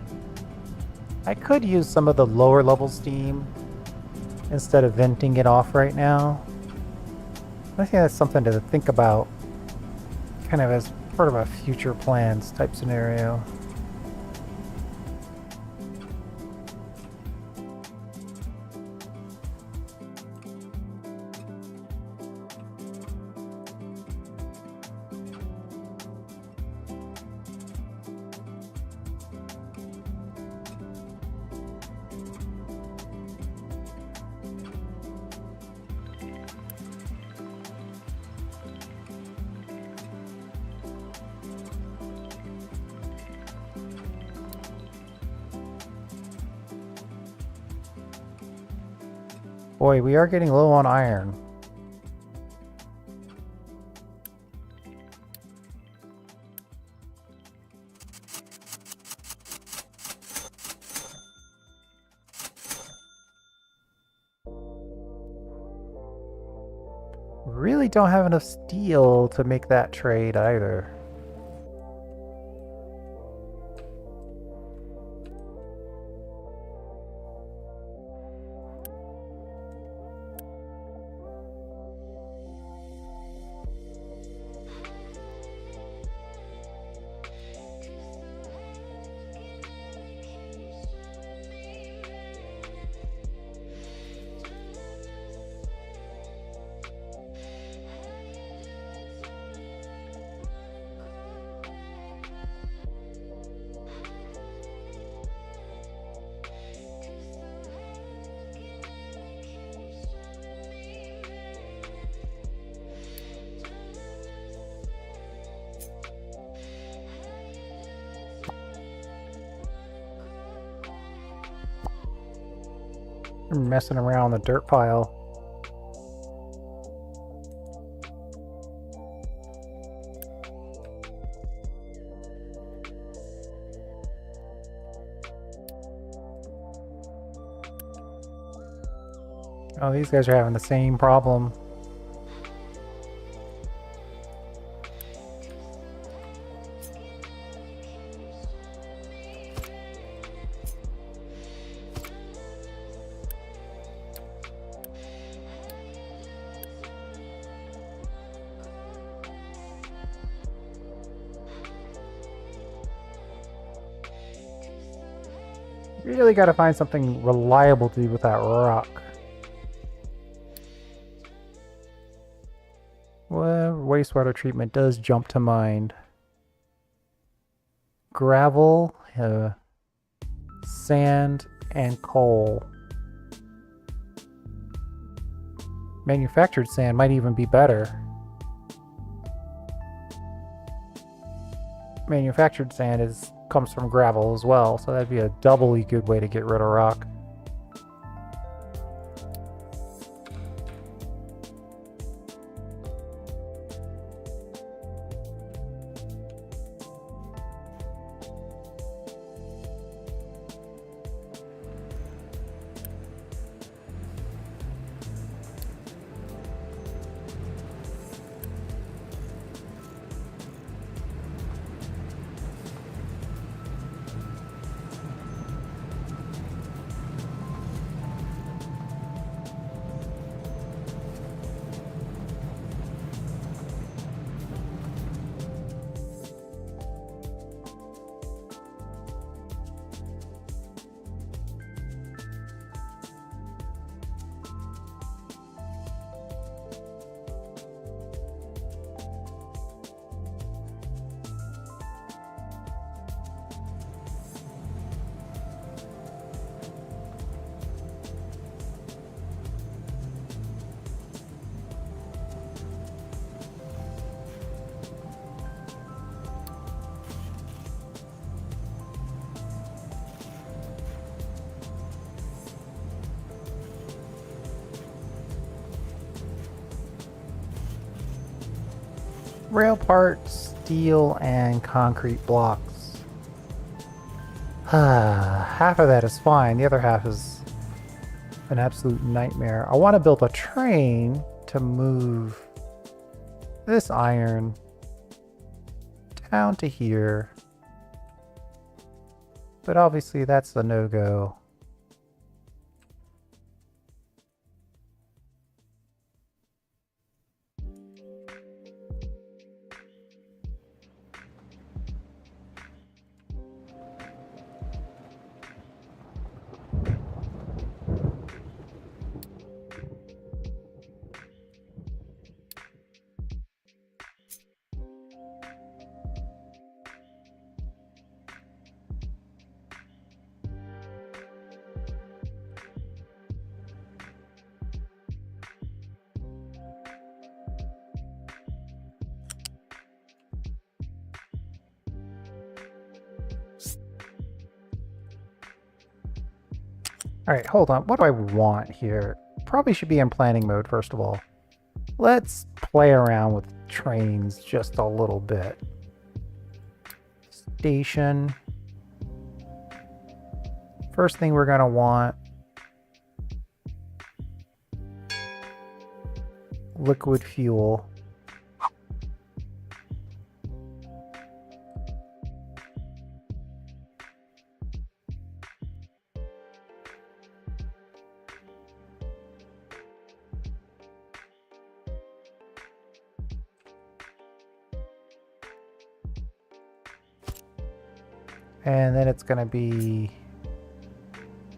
A: I could use some of the lower level steam instead of venting it off right now. I think that's something to think about, kind of as part of a future plans type scenario. Boy, we are getting low on iron. Really don't have enough steel to make that trade either. Messing around the dirt pile. Oh, these guys are having the same problem. Really got to find something reliable to do with that rock. Well, wastewater treatment does jump to mind. Gravel, sand, and coal. Manufactured sand might even be better. Manufactured sand comes from gravel as well, so that'd be a doubly good way to get rid of rock. Rail parts, steel, and concrete blocks. Half of that is fine. The other half is an absolute nightmare. I want to build a train to move this iron down to here. But obviously that's a no-go. Alright, hold on. What do I want here? Probably should be in planning mode, first of all. Let's play around with trains just a little bit. Station. First thing we're going to want. Liquid fuel. And then it's going to be,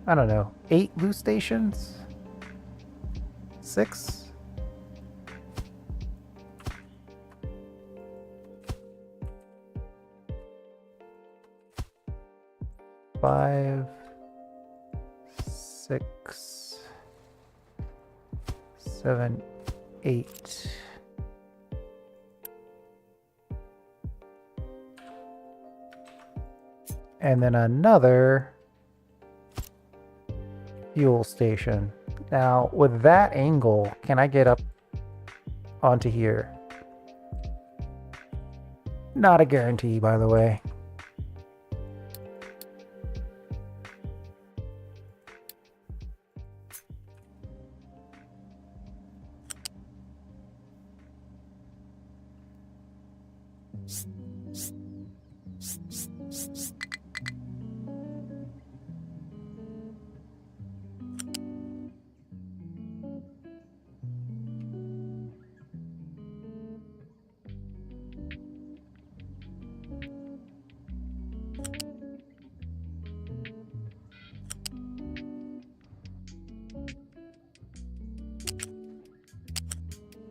A: I don't know, 8 loose stations? 6? Five, 6, 7, 8. And then another fuel station. Now, with that angle, can I get up onto here? Not a guarantee, by the way.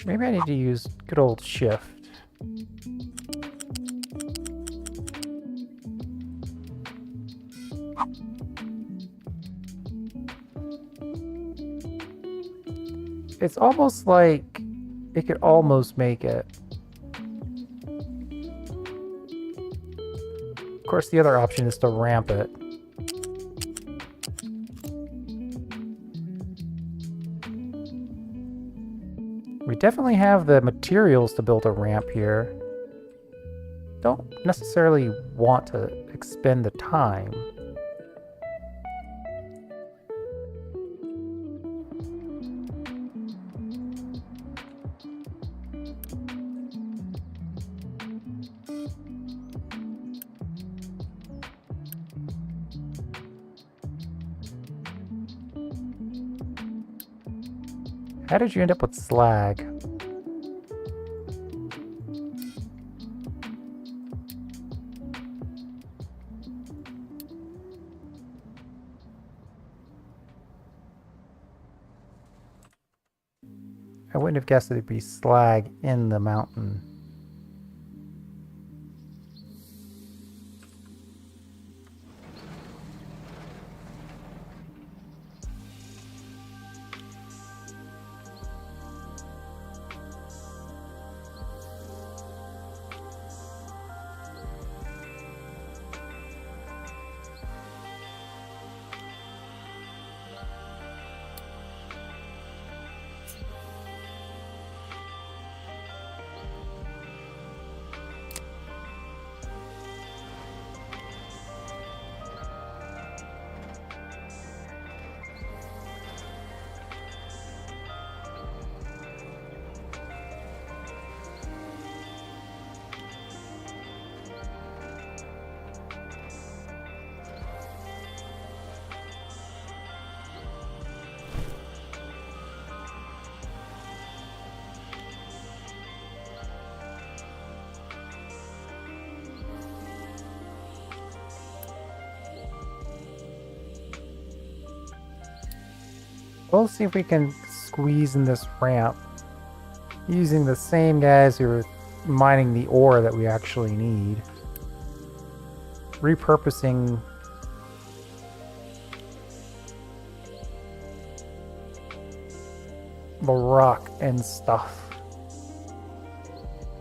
A: Maybe I need to use good old shift. It's almost like it could almost make it. Of course, the other option is to ramp it. We definitely have the materials to build a ramp here. Don't necessarily want to expend the time. How did you end up with slag? I wouldn't have guessed it'd be slag in the mountain. We'll see if we can squeeze in this ramp using the same guys who are mining the ore that we actually need. Repurposing the rock and stuff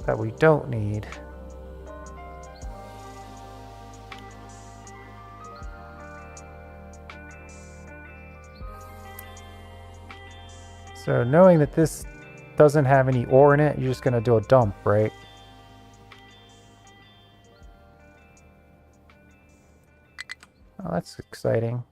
A: that we don't need. So knowing that this doesn't have any ore in it, you're just going to do a dump, right? Oh, that's exciting.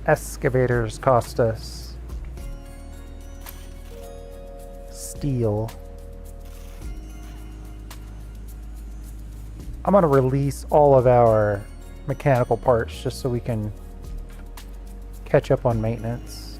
A: Excavators cost us steel. I'm going to release all of our mechanical parts just so we can catch up on maintenance.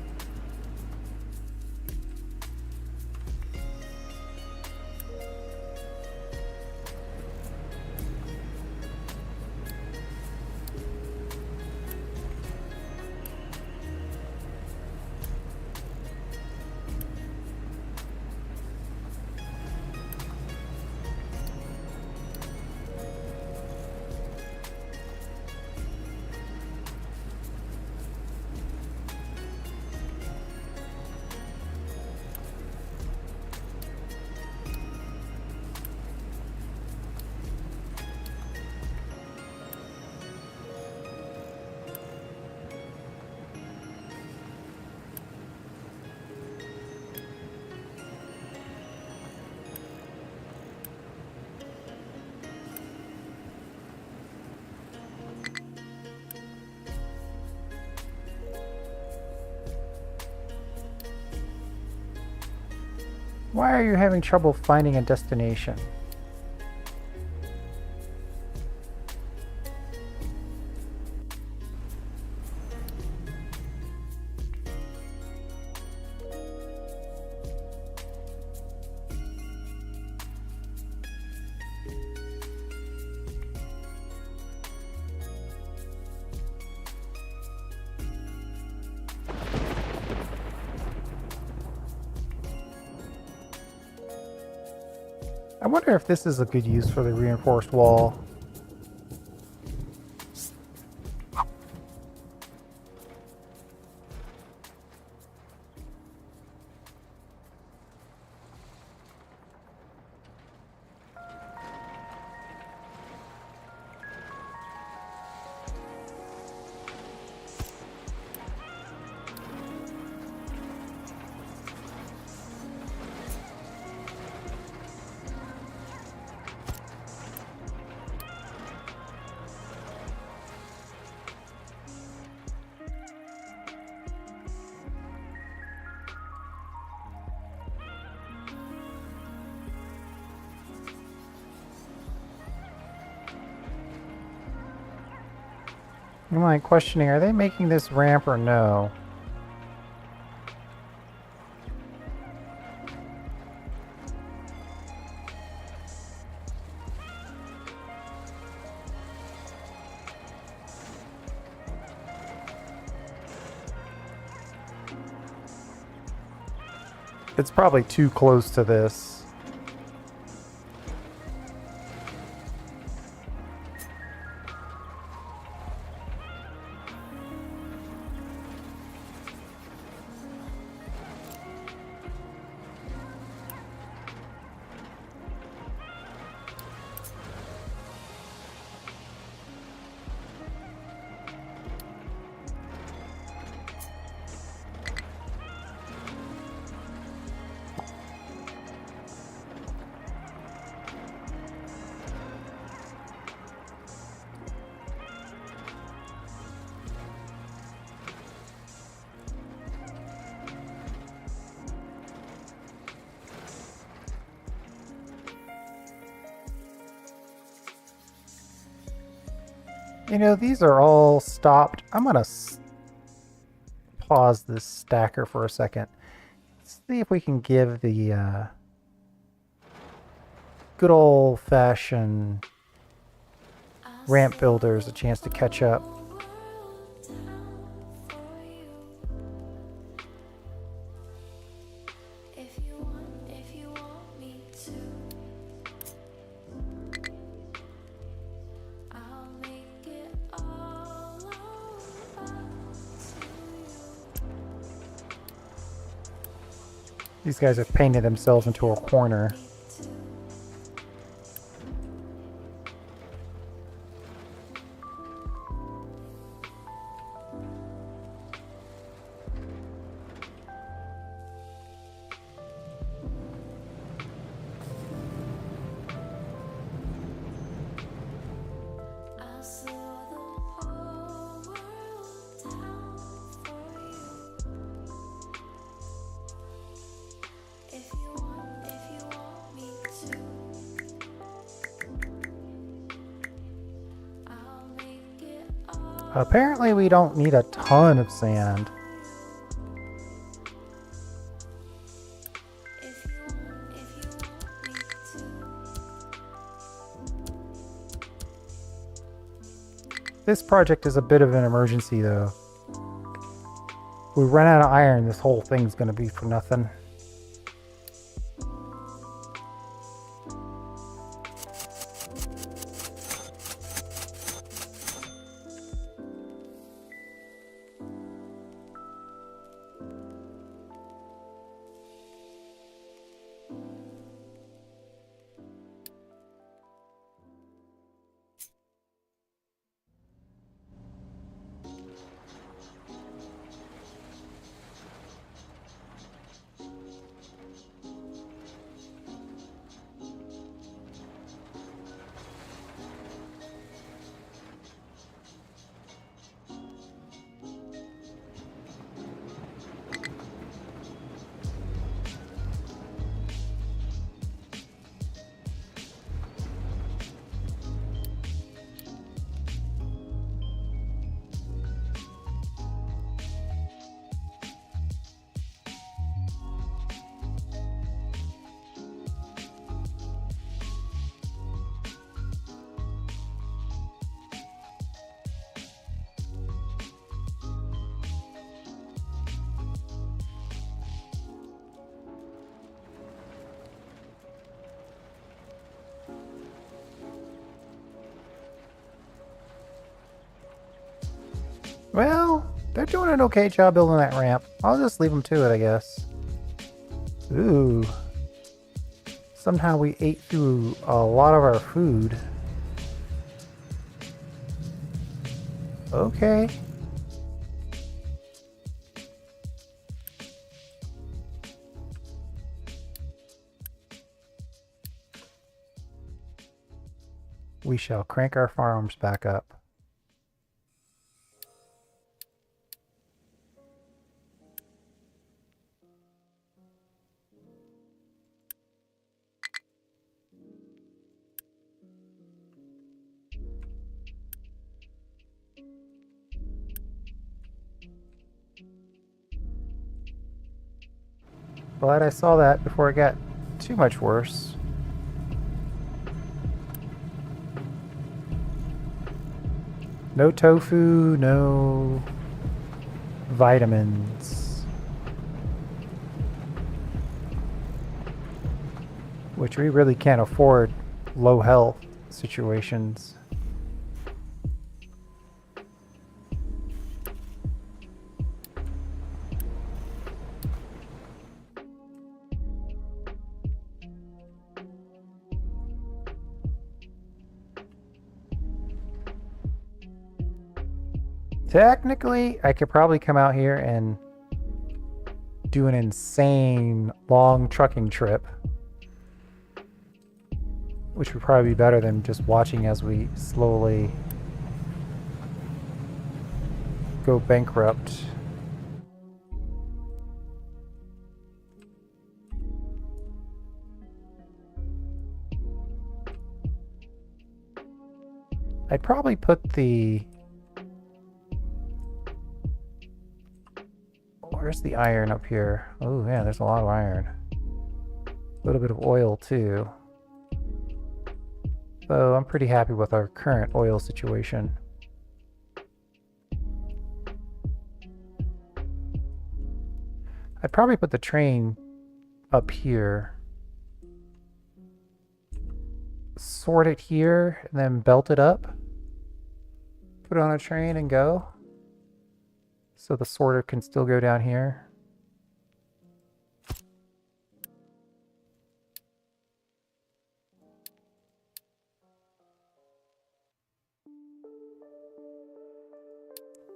A: Why are you having trouble finding a destination? I wonder if this is a good use for the reinforced wall. I'm like questioning, are they making this ramp or no? It's probably too close to this. You know, these are all stopped. I'm gonna pause this stacker for a second. See if we can give the good old-fashioned ramp builders a chance to catch up.
C: If you want me to, I'll make it all over to you.
A: These guys have painted themselves into a corner.
C: I'll slow the whole world down for you. If you want me to, I'll make it all.
A: Apparently we don't need a ton of sand.
C: If you want me to,
A: This project is a bit of an emergency though. If we run out of iron, this whole thing's gonna be for nothing. Well, they're doing an okay job building that ramp. I'll just leave them to it, I guess. Ooh. Somehow we ate through a lot of our food. Okay. We shall crank our farms back up. Glad I saw that before it got too much worse. No tofu, no vitamins. Which we really can't afford low health situations. Technically, I could probably come out here and do an insane long trucking trip, which would probably be better than just watching as we slowly go bankrupt. I'd probably put the... Where's the iron up here? Oh yeah, there's a lot of iron. A little bit of oil too. So I'm pretty happy with our current oil situation. I'd probably put the train up here. Sort it here and then belt it up. Put it on a train and go. So the sorter can still go down here.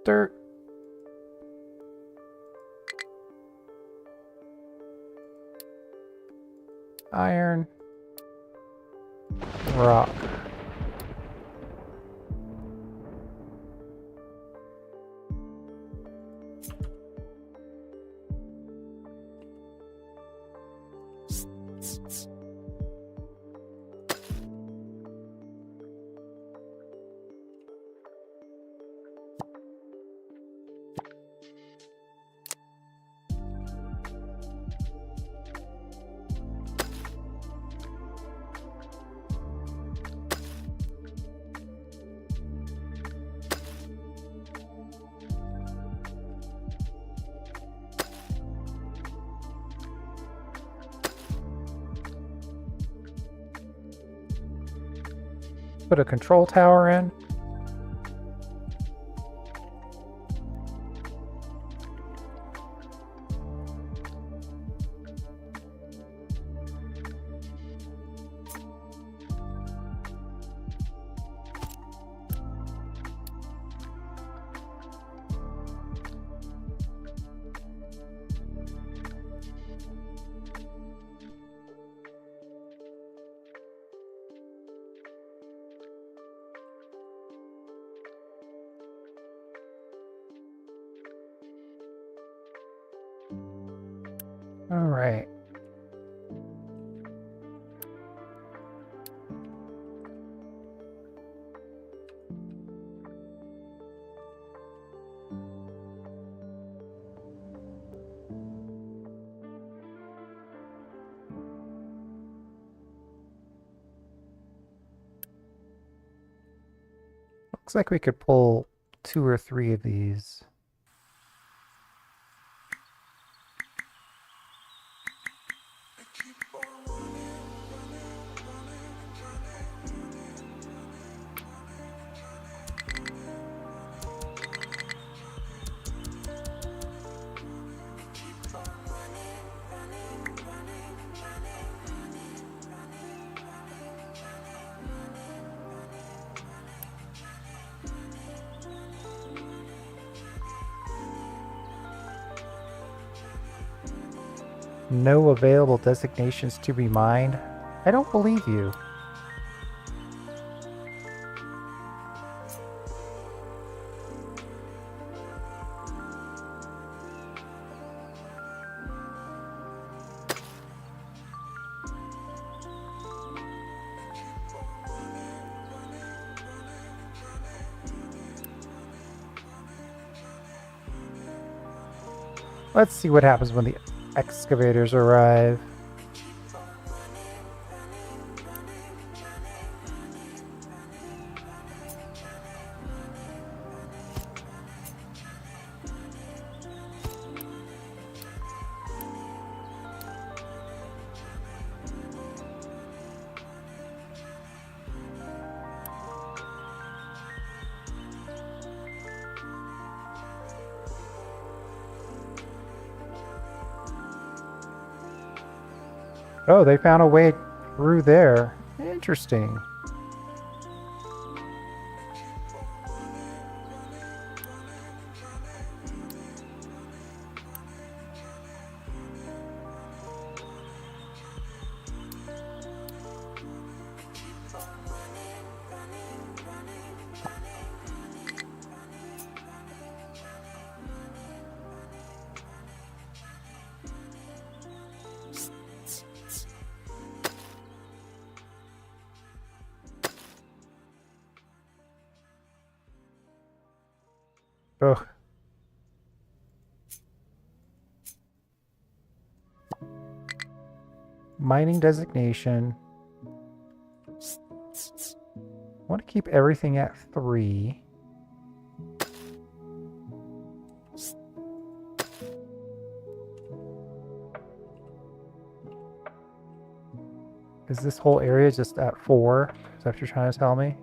A: Dirt. Iron. Rock. Put a control tower in. All right. Looks like we could pull 2 or 3 of these. No available designations to be mined. I don't believe you. Let's see what happens when the excavators arrive. Oh, they found a way through there. Interesting. Ugh. Mining designation. I want to keep everything at 3. Is this whole area just at 4? Is that what you're trying to tell me?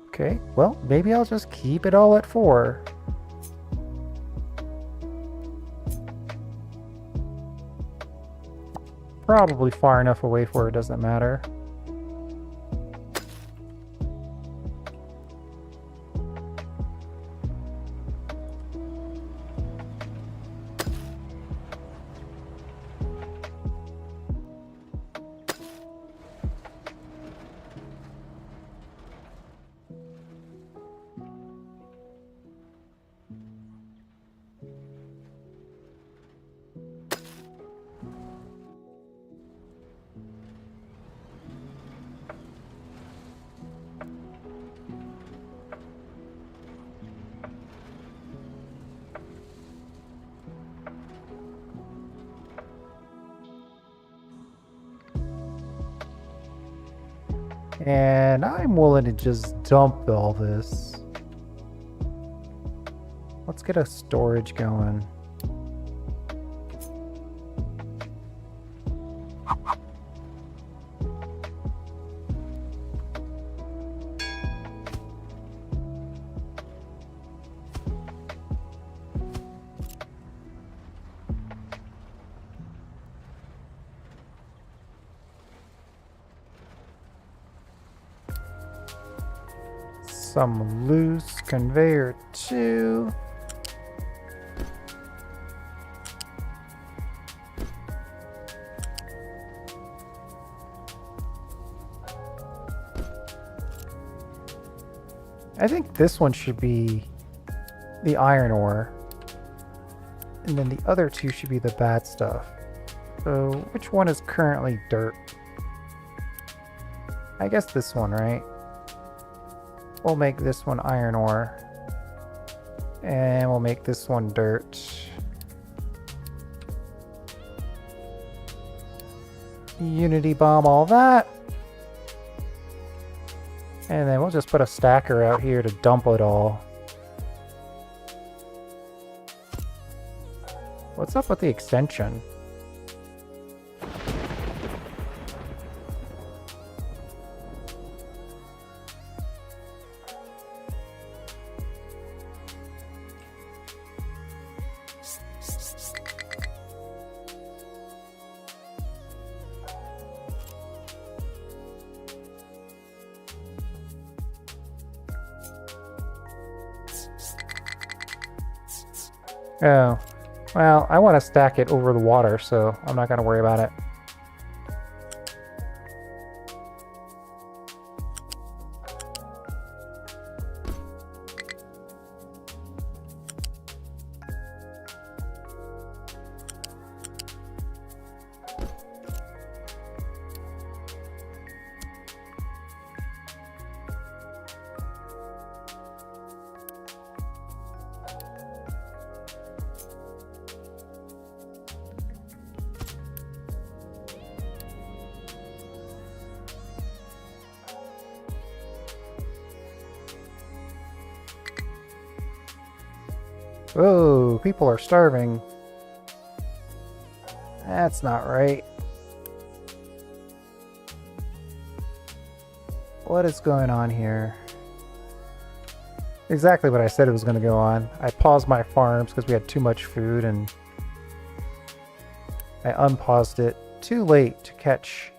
A: Okay, well, maybe I'll just keep it all at 4. Probably far enough away for it doesn't matter. And I'm willing to just dump all this. Let's get a storage going. Some loose conveyor too. I think this one should be the iron ore. And then the other two should be the bad stuff. So which one is currently dirt? I guess this one, right? We'll make this one iron ore. And we'll make this one dirt. Unity bomb all that. And then we'll just put a stacker out here to dump it all. What's up with the extension? Oh, well, I want to stack it over the water, so I'm not going to worry about it. Whoa, people are starving. That's not right. What is going on here? Exactly what I said it was going to go on. I paused my farms because we had too much food, and I unpaused it too late to catch.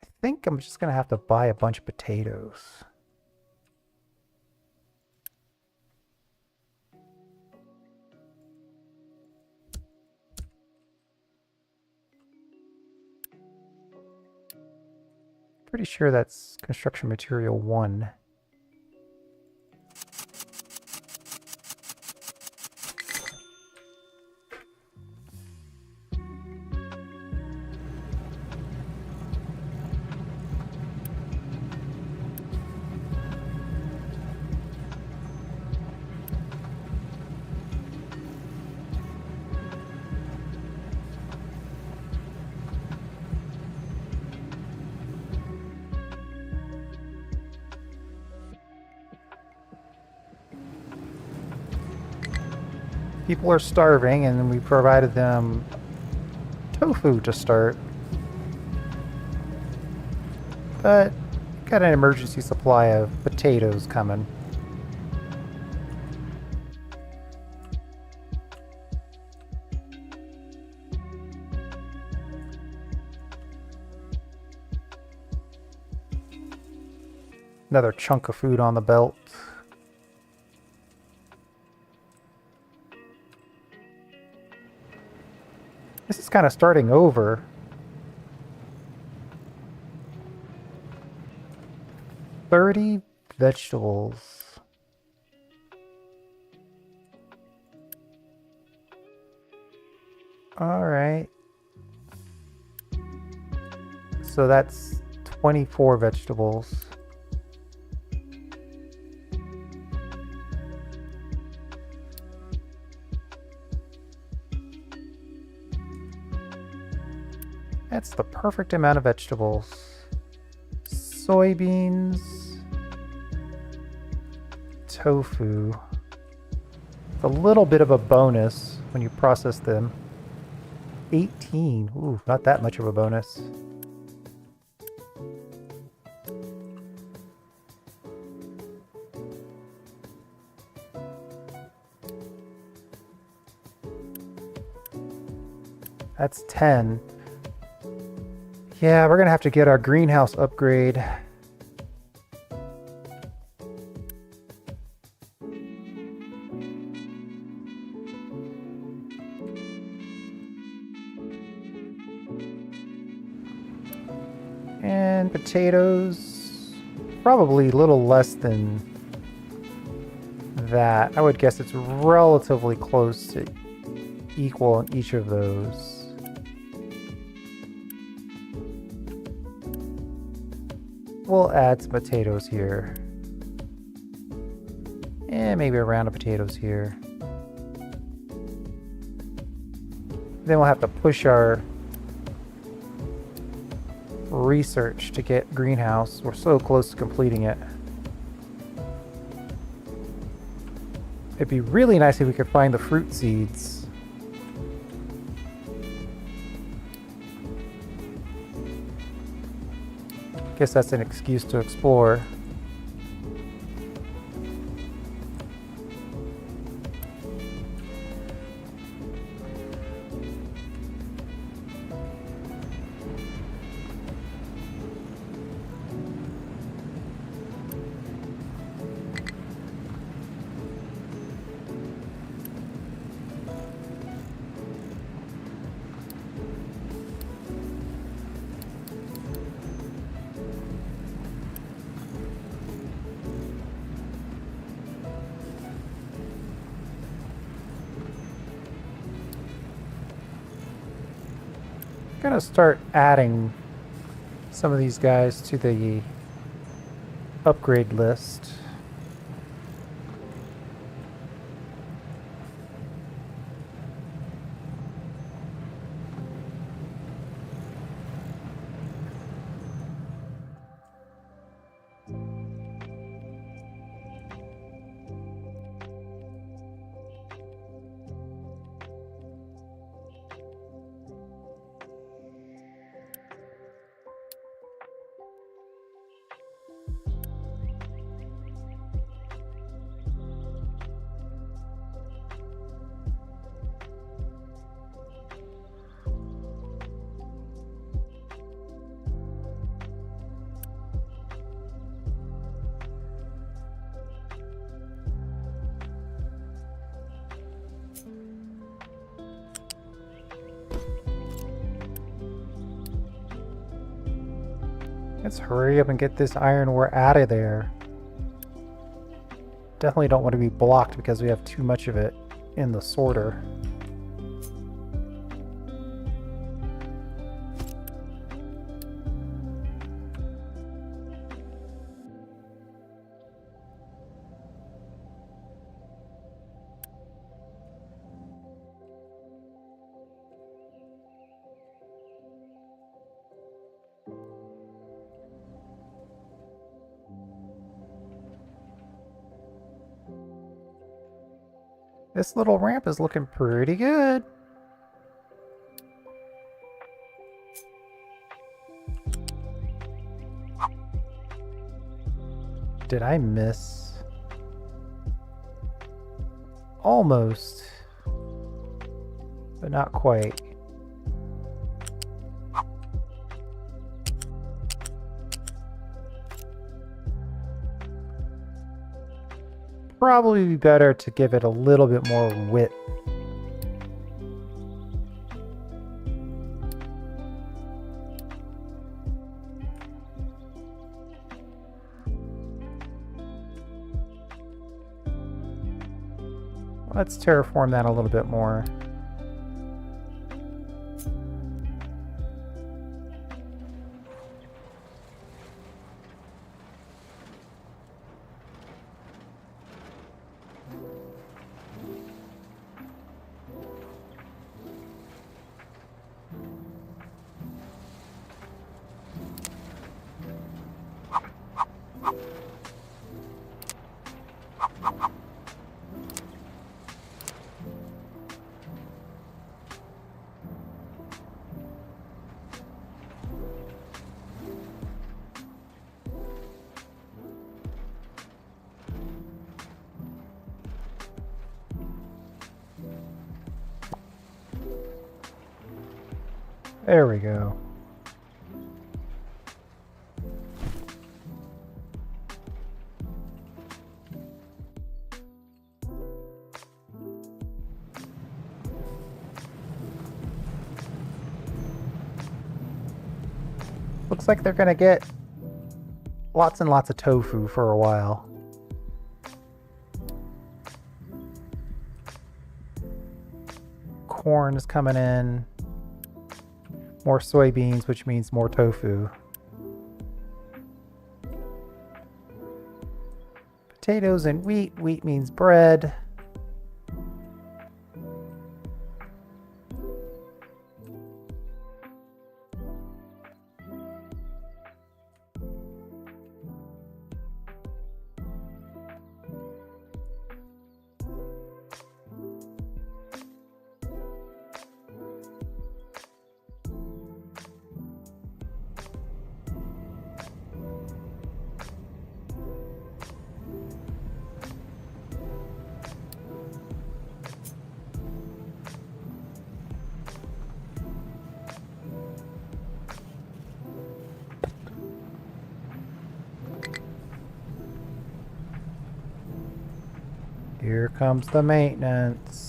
A: I think I'm just going to have to buy a bunch of potatoes. Pretty sure that's construction material 1. People are starving, and we provided them tofu to start. But got an emergency supply of potatoes coming. Another chunk of food on the belt. This is kind of starting over. $30 vegetables. All right. So that's 24 vegetables. That's the perfect amount of vegetables. Soybeans. Tofu. It's a little bit of a bonus when you process them. 18. Ooh, not that much of a bonus. That's 10. Yeah, we're gonna have to get our greenhouse upgrade. And potatoes, probably a little less than that. I would guess it's relatively close to equal on each of those. We'll add some potatoes here. And maybe a round of potatoes here. Then we'll have to push our research to get greenhouse. We're so close to completing it. It'd be really nice if we could find the fruit seeds. Guess that's an excuse to explore. Gonna start adding some of these guys to the upgrade list. Let's hurry up and get this iron ore out of there. Definitely don't want to be blocked because we have too much of it in the sorter. This little ramp is looking pretty good. Did I miss? Almost. But not quite. Probably be better to give it a little bit more width. Let's terraform that a little bit more. There we go. Looks like they're gonna get lots and lots of tofu for a while. Corn is coming in. More soybeans, which means more tofu. Potatoes and wheat. Wheat means bread. Here comes the maintenance.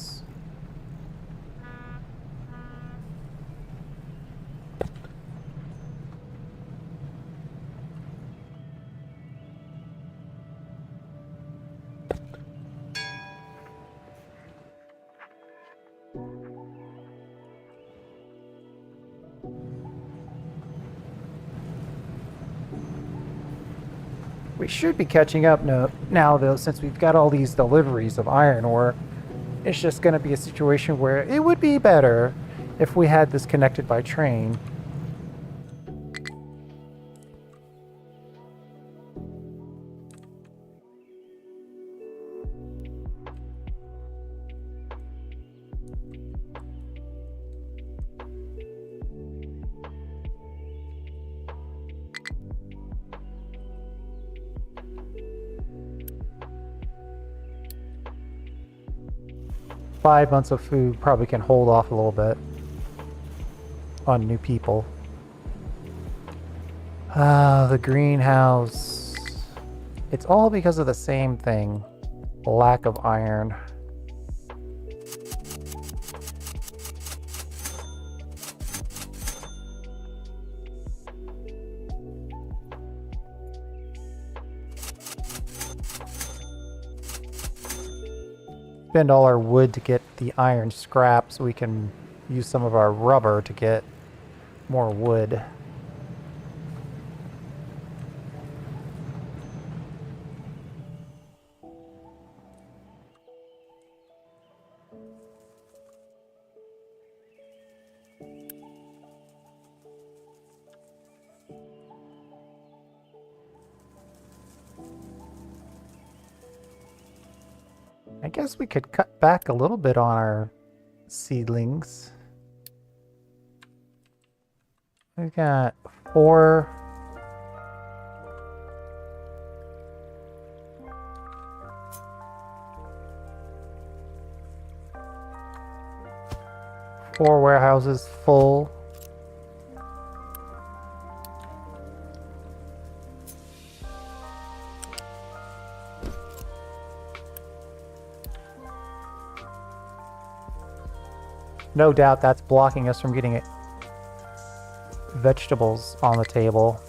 A: We should be catching up now, though, since we've got all these deliveries of iron ore. It's just going to be a situation where it would be better if we had this connected by train. Five months of food probably can hold off a little bit on new people. The greenhouse. It's all because of the same thing. Lack of iron. Spend all our wood to get the iron scrap so we can use some of our rubber to get more wood. I guess we could cut back a little bit on our seedlings. We've got 4. Four warehouses full. No doubt that's blocking us from getting vegetables on the table.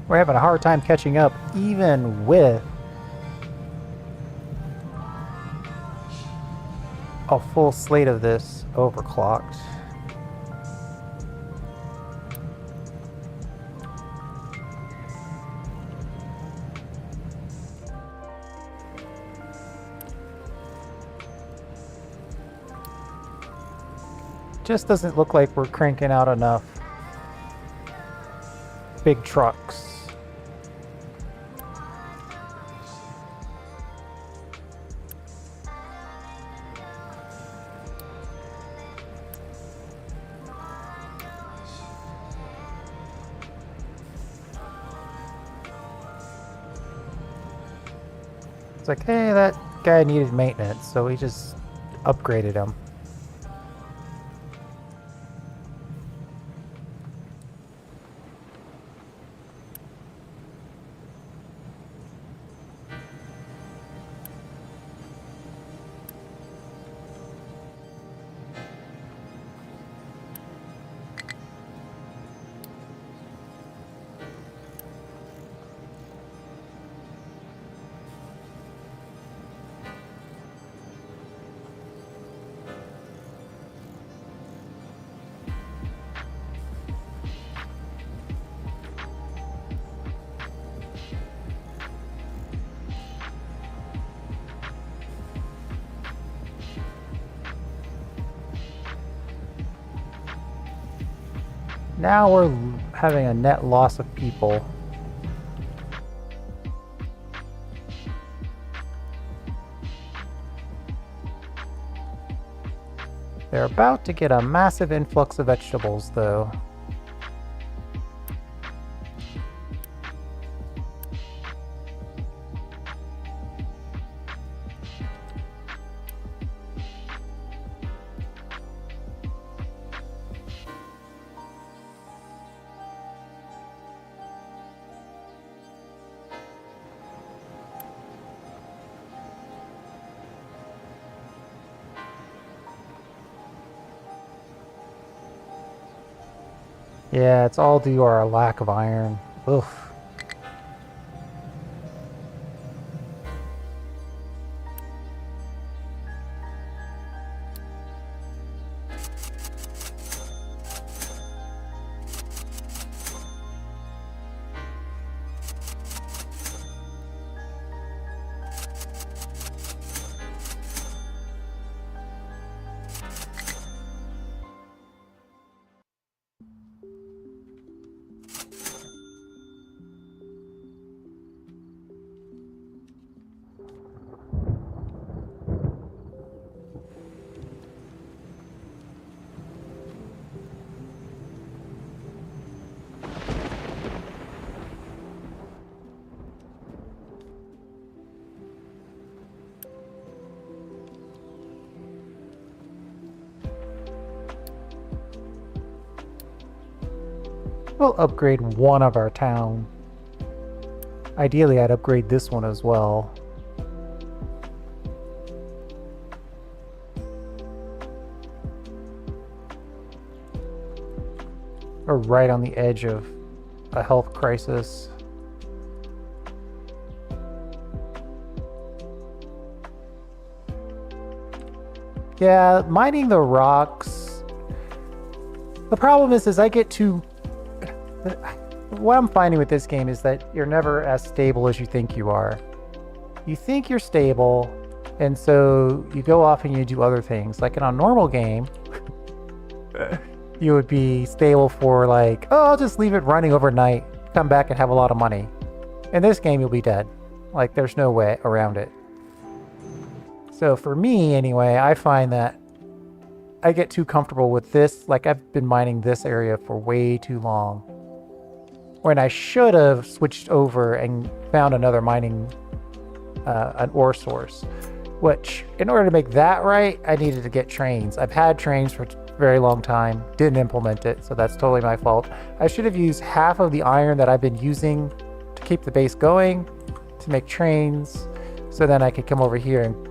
A: We're having a hard time catching up, even with a full slate of this overclocked. Just doesn't look like we're cranking out enough big trucks. It's like, hey, that guy needed maintenance, so we just upgraded him. Now we're having a net loss of people. They're about to get a massive influx of vegetables, though. Yeah, it's all due to our lack of iron. Oof. We'll upgrade one of our town. Ideally, I'd upgrade this one as well. We're right on the edge of a health crisis. Yeah, mining the rocks. The problem is I get too... What I'm finding with this game is that you're never as stable as you think you are. You think you're stable, and so you go off and you do other things. Like in a normal game, you would be stable for like, oh, I'll just leave it running overnight, come back and have a lot of money. In this game, you'll be dead. Like, there's no way around it. So for me, anyway, I find that I get too comfortable with this. Like, I've been mining this area for way too long, when I should have switched over and found another mining, an ore source. Which, in order to make that right, I needed to get trains. I've had trains for a very long time, didn't implement it, so that's totally my fault. I should have used half of the iron that I've been using to keep the base going to make trains, so then I could come over here and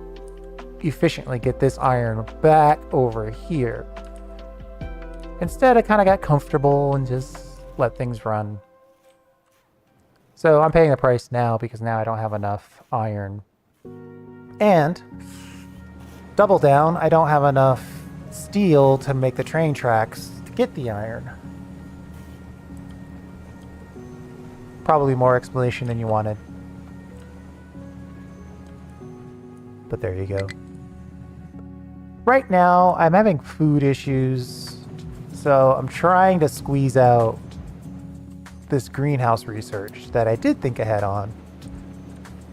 A: efficiently get this iron back over here. Instead, I kind of got comfortable and just let things run. So I'm paying the price now because now I don't have enough iron. And double down, I don't have enough steel to make the train tracks to get the iron. Probably more explanation than you wanted. But there you go. Right now, I'm having food issues, so I'm trying to squeeze out this greenhouse research that I did think ahead on.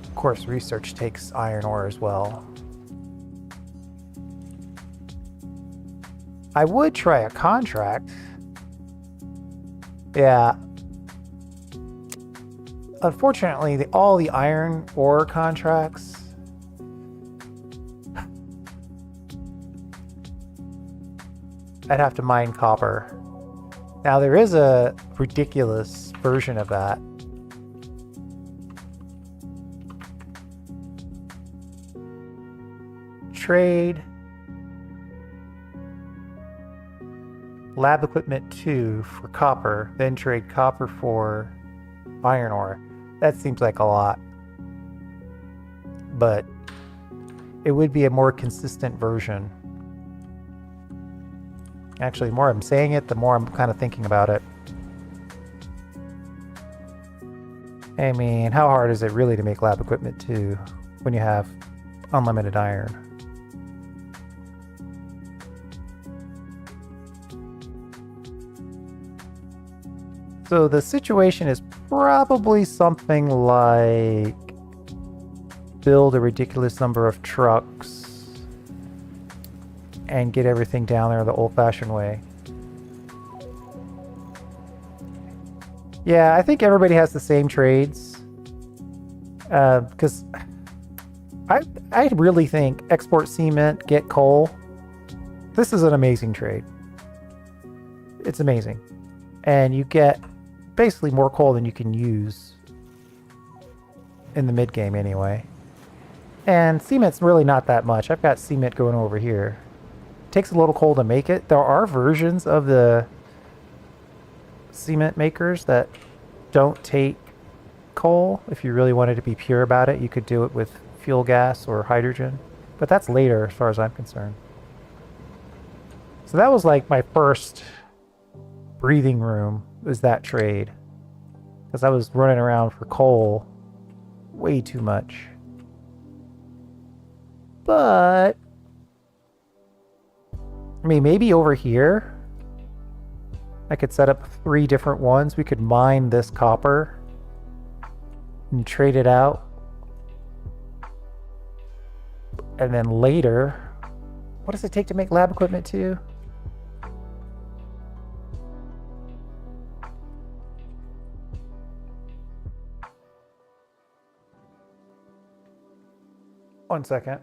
A: Of course, research takes iron ore as well. I would try a contract. Yeah. Unfortunately, all the iron ore contracts I'd have to mine copper. Now, there is a ridiculous version of that. Trade lab equipment 2 for copper, then trade copper for iron ore. That seems like a lot. But it would be a more consistent version. Actually, the more I'm saying it, the more I'm kind of thinking about it. I mean, how hard is it really to make lab equipment 2 when you have unlimited iron? So the situation is probably something like build a ridiculous number of trucks and get everything down there the old-fashioned way. Yeah, I think everybody has the same trades. Because I really think export cement, get coal. This is an amazing trade. It's amazing. And you get basically more coal than you can use in the mid-game anyway. And cement's really not that much. I've got cement going over here. Takes a little coal to make it. There are versions of the cement makers that don't take coal. If you really wanted to be pure about it, you could do it with fuel gas or hydrogen. But that's later as far as I'm concerned. So that was like my first breathing room, was that trade. Because I was running around for coal way too much. But I mean, maybe over here I could set up 3 different ones. We could mine this copper and trade it out. And then later, what does it take to make lab equipment 2? One second.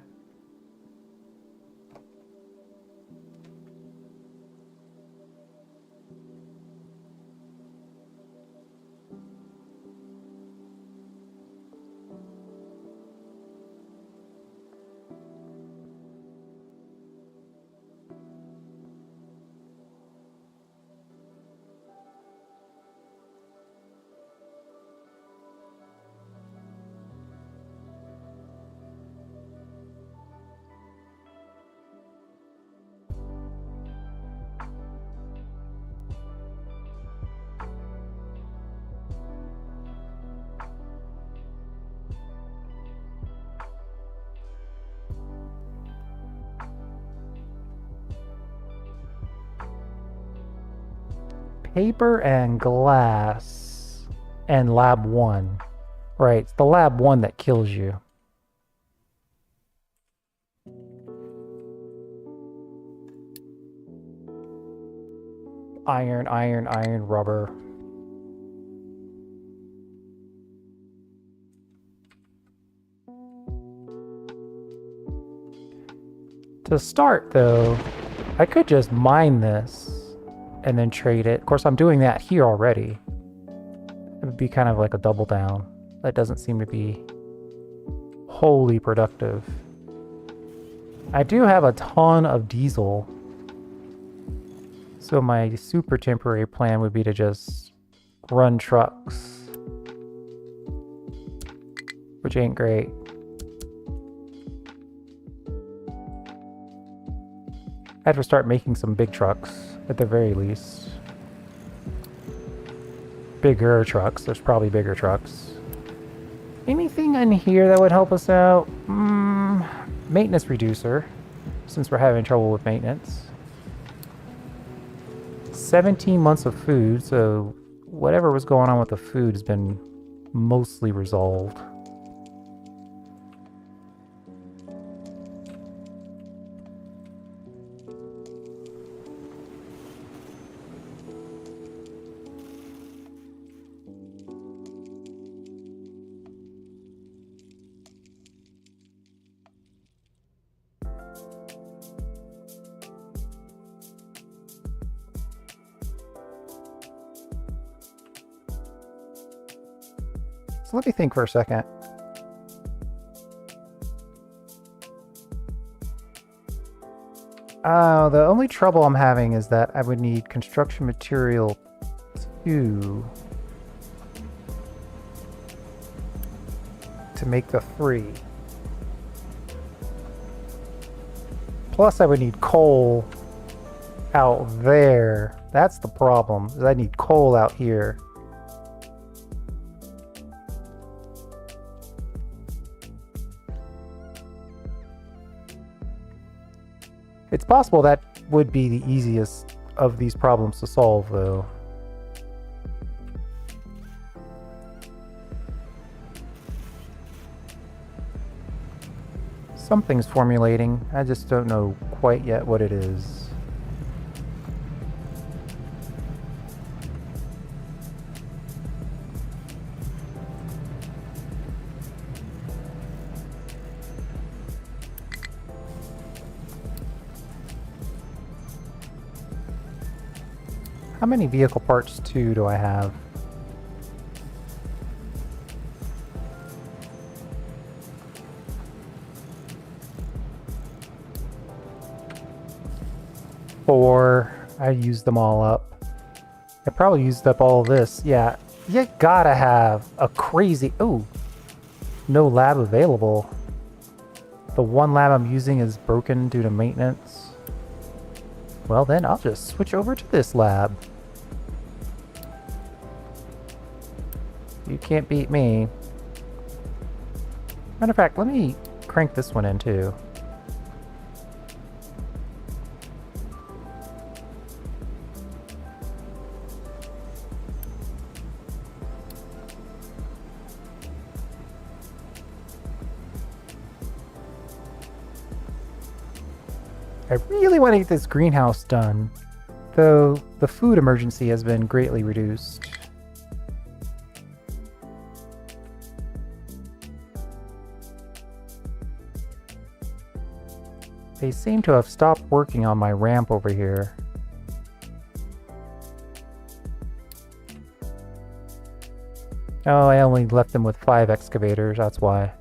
A: paper and glass and lab 1. Right, it's the lab 1 that kills you. Iron, iron, iron, rubber. To start, though, I could just mine this and then trade it. Of course, I'm doing that here already. It would be kind of like a double down. That doesn't seem to be wholly productive. I do have a ton of diesel. So my super temporary plan would be to just run trucks. Which ain't great. I have to start making some big trucks, at the very least. Bigger trucks. There's probably bigger trucks. Anything in here that would help us out? Maintenance reducer, since we're having trouble with maintenance. 17 months of food, so whatever was going on with the food has been mostly resolved. So let me think for a second. The only trouble I'm having is that I would need construction material 2 to make the 3. Plus I would need coal out there. That's the problem, is I need coal out here. It's possible that would be the easiest of these problems to solve, though. Something's formulating. I just don't know quite yet what it is. How many vehicle parts 2 do I have? Four. I used them all up. I probably used up all this. Yeah, you gotta have a crazy... Oh, no lab available. The one lab I'm using is broken due to maintenance. Well then, I'll just switch over to this lab. You can't beat me. Matter of fact, let me crank this one in too. I really want to get this greenhouse done, though the food emergency has been greatly reduced. They seem to have stopped working on my ramp over here. Oh, I only left them with 5 excavators, that's why.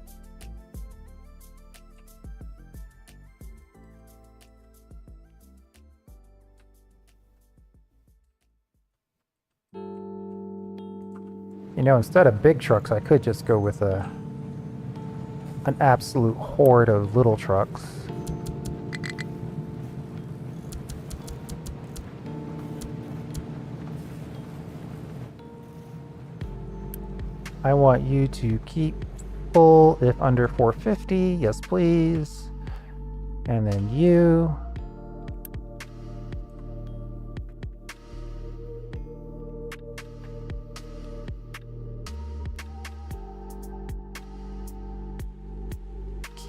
A: You know, instead of big trucks, I could just go with an absolute horde of little trucks. I want you to keep full if under 450. Yes, please. And then you.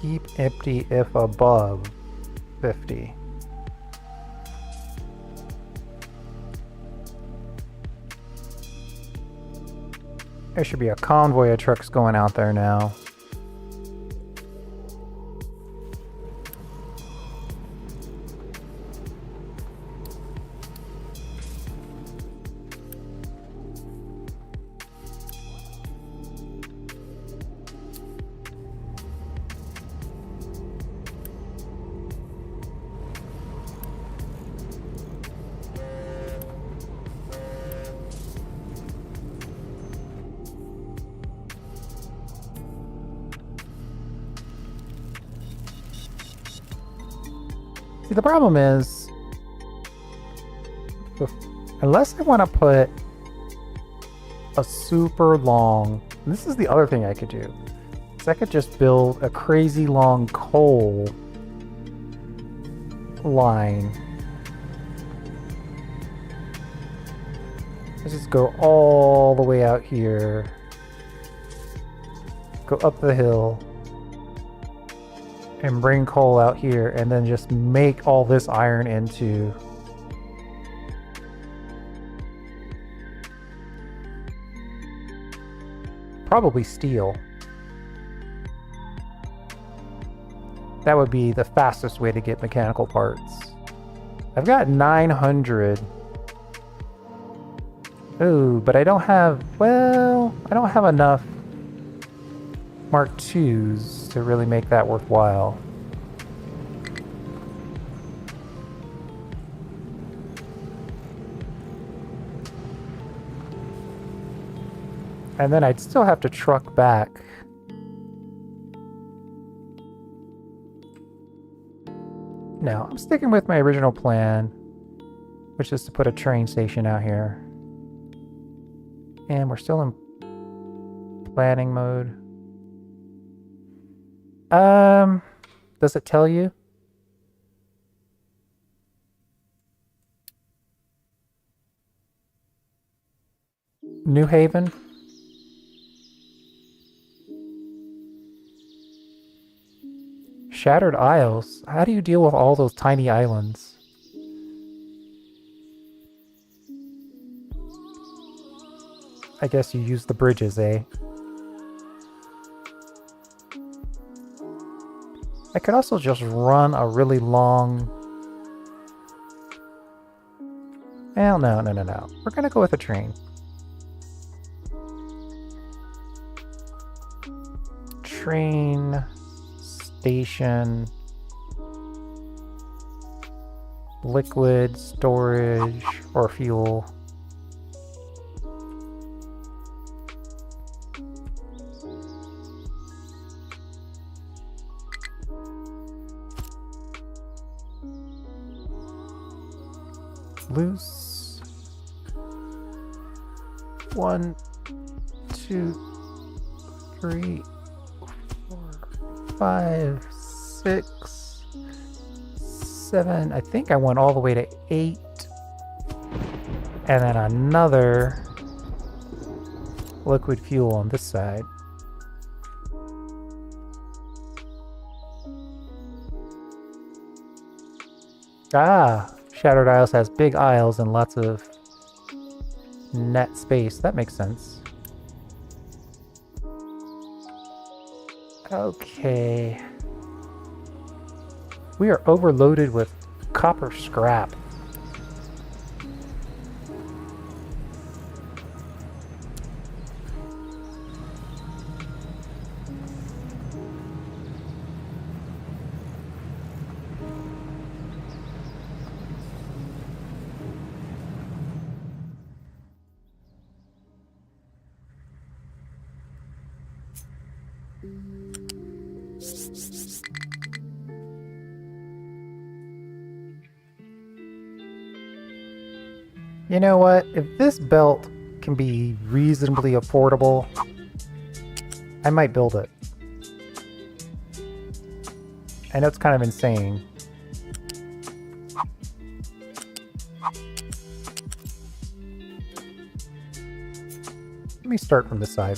A: Keep empty if above 50. There should be a convoy of trucks going out there now. See, the problem is, unless I want to put a super long, and this is the other thing I could do, is I could just build a crazy long coal line. Let's just go all the way out here, go up the hill, and bring coal out here, and then just make all this iron into probably steel. That would be the fastest way to get mechanical parts. I've got 900. Ooh, but I don't have, well, I don't have enough Mark IIs to really make that worthwhile. And then I'd still have to truck back. No, I'm sticking with my original plan, which is to put a train station out here. And we're still in planning mode. Does it tell you? New Haven? Shattered Isles? How do you deal with all those tiny islands? I guess you use the bridges, eh? I could also just run a really long... Well, no. We're gonna go with a train. Train... Station... Liquid, storage, or fuel. Loose. 1, 2, 3, 4, 5, 6, 7. I think I went all the way to 8. And then another liquid fuel on this side. Ah! Shattered Isles has big aisles and lots of net space. That makes sense. Okay. We are overloaded with copper scrap. You know what? If this belt can be reasonably affordable, I might build it. I know it's kind of insane. Let me start from this side.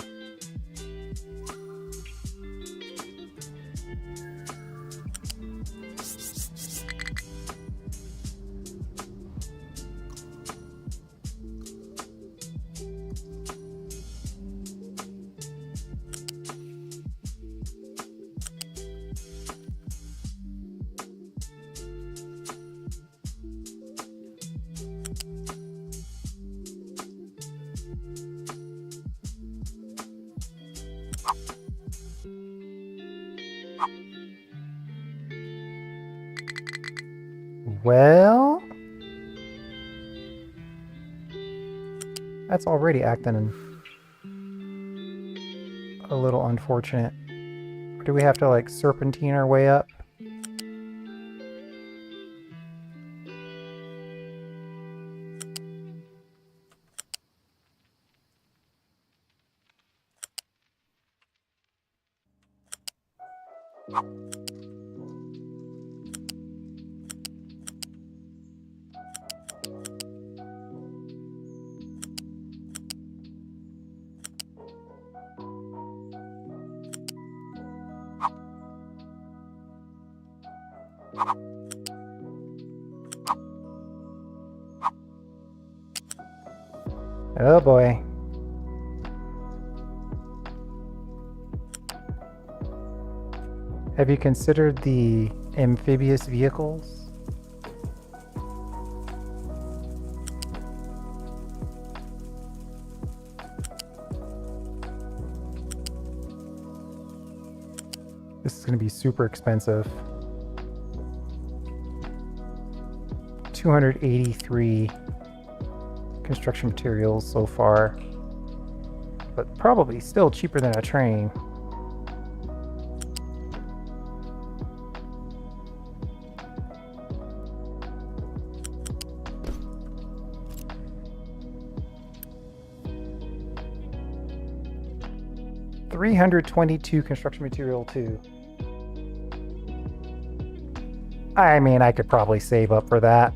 A: Well, that's already acting a little unfortunate. Or do we have to like serpentine our way up? Oh boy. Have you considered the amphibious vehicles? This is going to be super expensive. 283 construction materials so far, but probably still cheaper than a train. $322 construction material too. I mean, I could probably save up for that.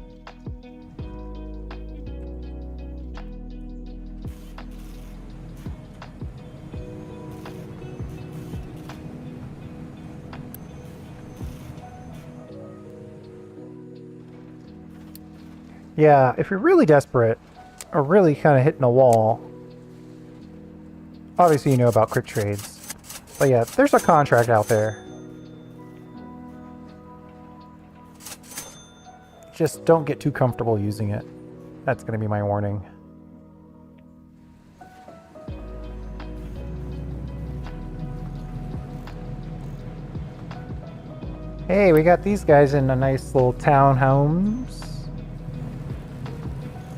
A: Yeah, if you're really desperate, or really kind of hitting a wall, obviously you know about quick trades. But yeah, there's a contract out there. Just don't get too comfortable using it. That's going to be my warning. Hey, we got these guys in a nice little townhomes.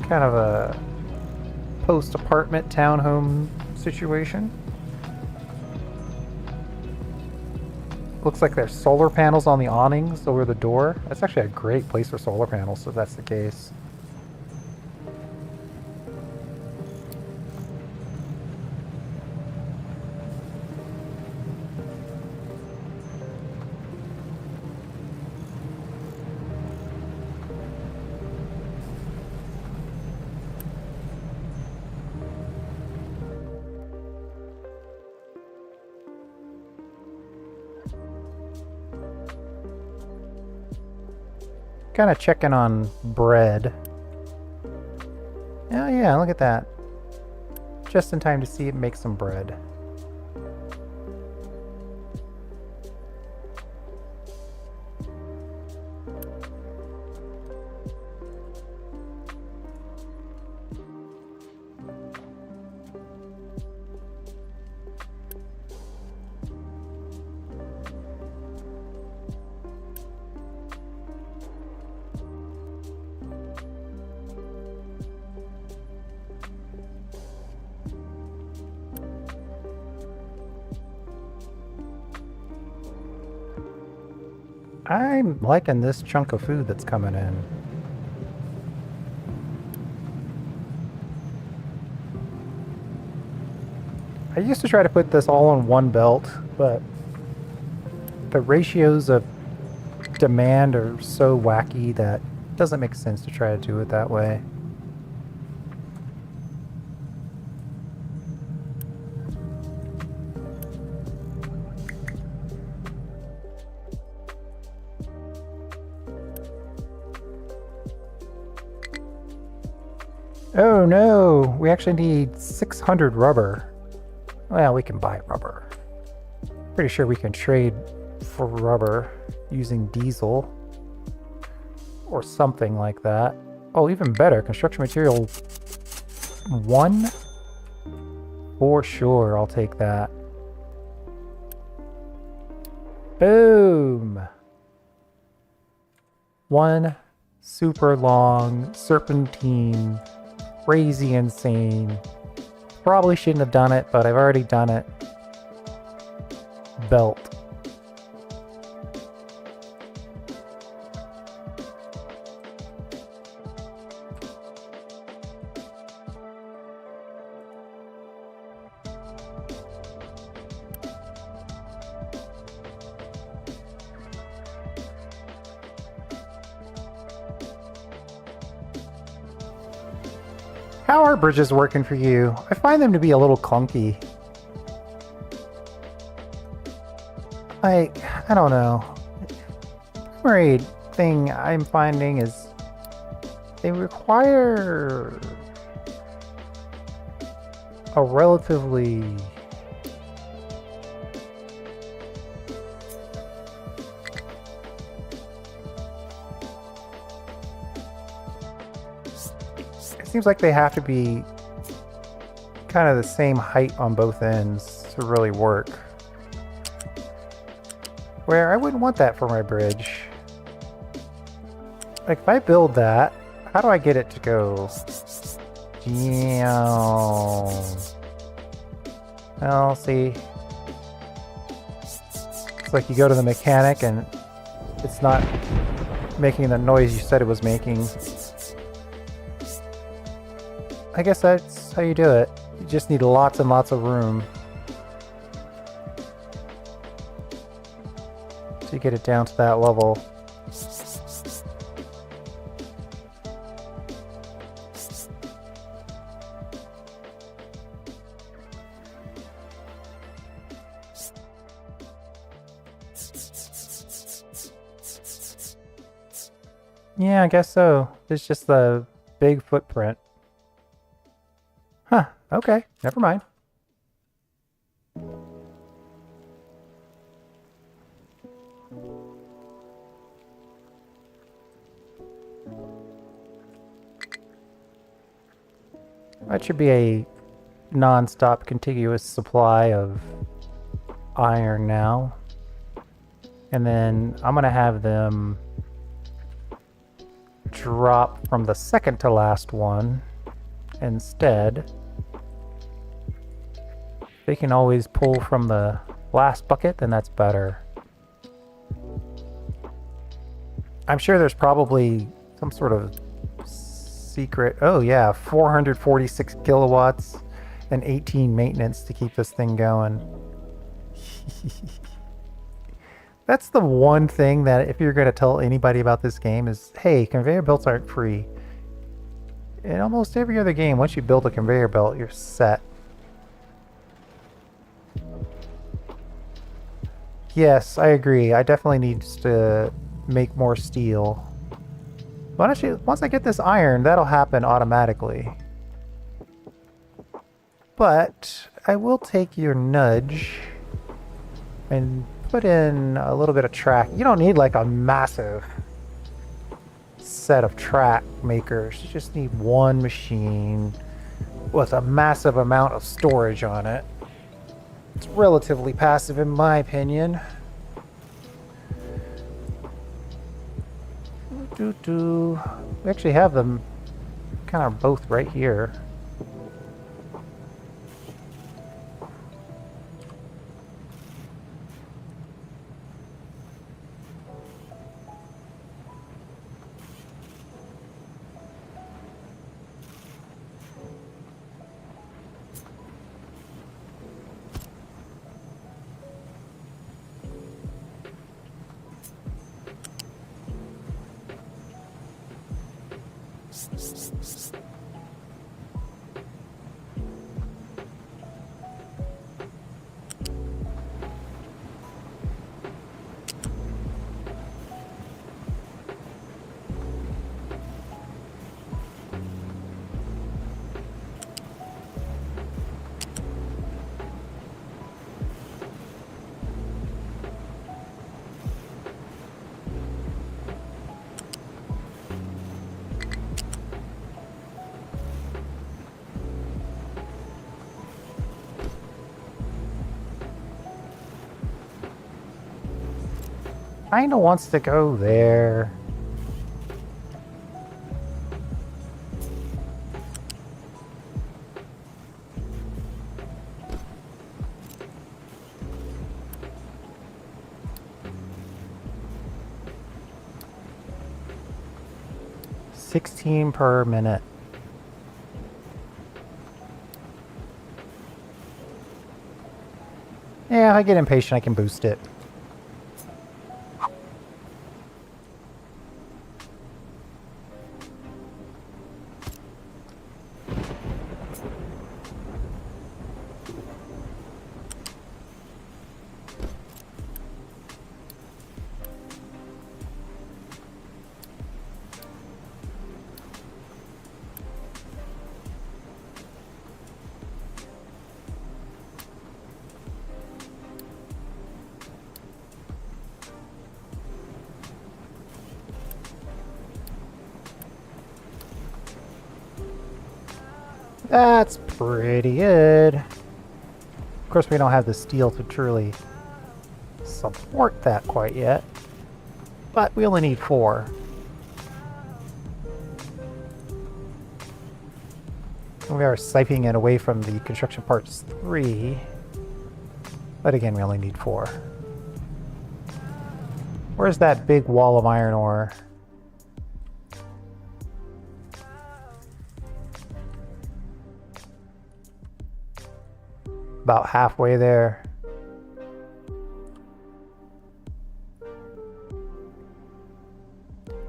A: Kind of a post-apartment townhome situation. Looks like there's solar panels on the awnings over the door. That's actually a great place for solar panels, if that's the case. Kind of checking on bread. Oh yeah, look at that. Just in time to see it make some bread. I'm liking this chunk of food that's coming in. I used to try to put this all on one belt, but the ratios of demand are so wacky that it doesn't make sense to try to do it that way. Oh no, we actually need 600 rubber. Well, we can buy rubber. Pretty sure we can trade for rubber using diesel or something like that. Oh, even better, construction material 1? For sure, I'll take that. Boom. One super long serpentine, crazy insane. Probably shouldn't have done it, but I've already done it. Belt. How are bridges working for you? I find them to be a little clunky. Like, I don't know. The primary thing I'm finding is they require a relatively seems like they have to be kind of the same height on both ends to really work. Where I wouldn't want that for my bridge. Like if I build that, how do I get it to go? Well, see. It's like you go to the mechanic and it's not making the noise you said it was making. I guess that's how you do it. You just need lots and lots of room to get it down to that level. Yeah, I guess so. It's just the big footprint. Huh, okay, never mind. That should be a non-stop contiguous supply of iron now. And then I'm gonna have them drop from the second to last one instead. They can always pull from the last bucket, then that's better. I'm sure there's probably some sort of secret... Oh yeah, 446 kilowatts and 18 maintenance to keep this thing going. That's the one thing that if you're going to tell anybody about this game is, hey, conveyor belts aren't free. In almost every other game, once you build a conveyor belt, you're set. Yes, I agree. I definitely need to make more steel. But actually, once I get this iron, that'll happen automatically. But I will take your nudge and put in a little bit of track. You don't need like a massive set of track makers. You just need one machine with a massive amount of storage on it. It's relatively passive in my opinion. We actually have them kind of both right here. Kinda wants to go there. $16 per minute. Yeah, if I get impatient, I can boost it. That's pretty good. Of course, we don't have the steel to truly support that quite yet. But we only need 4. And we are siphoning it away from the construction parts 3. But again, we only need 4. Where's that big wall of iron ore? About halfway there.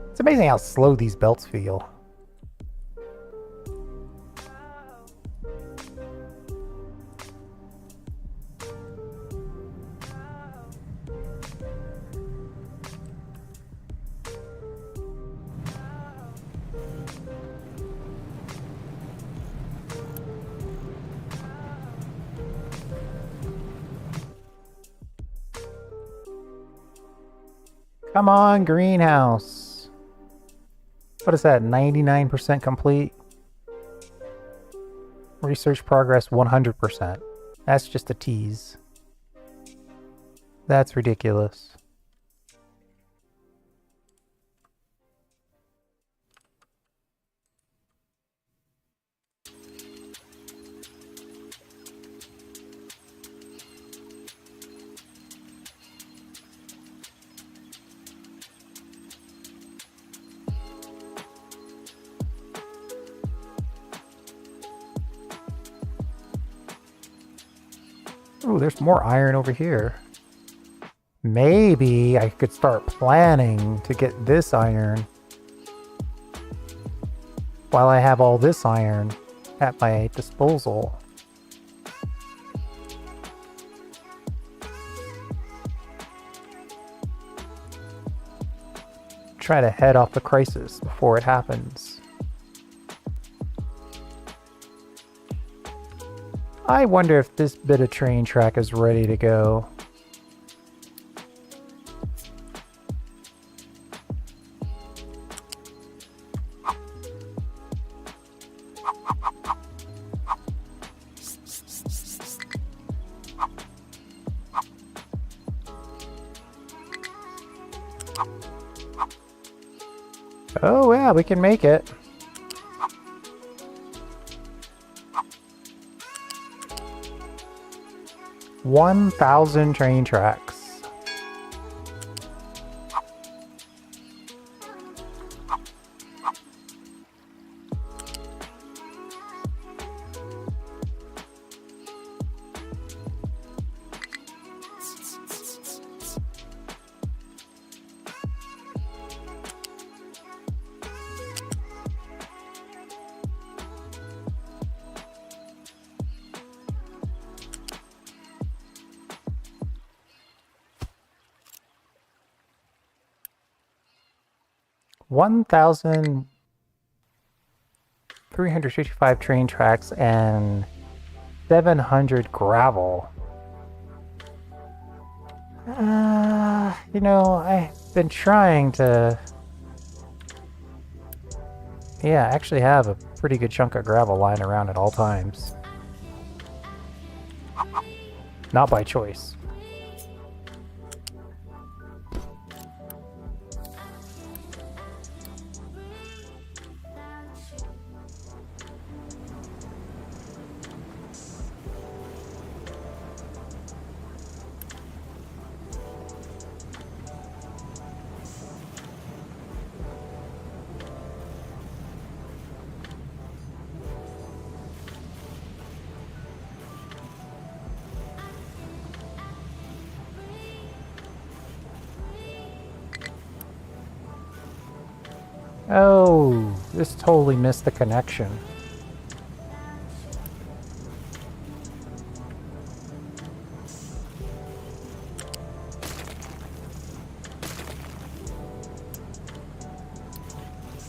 A: It's amazing how slow these belts feel. Come on, greenhouse. What is that, 99% complete? Research progress 100%. That's just a tease. That's ridiculous. Ooh, there's more iron over here. Maybe I could start planning to get this iron while I have all this iron at my disposal. Try to head off the crisis before it happens. I wonder if this bit of train track is ready to go. Oh yeah, we can make it. $1,000 train tracks. $1,355 train tracks and 700 gravel. You know, I've been trying to... Yeah, I actually have a pretty good chunk of gravel lying around at all times. Not by choice. Oh, this totally missed the connection.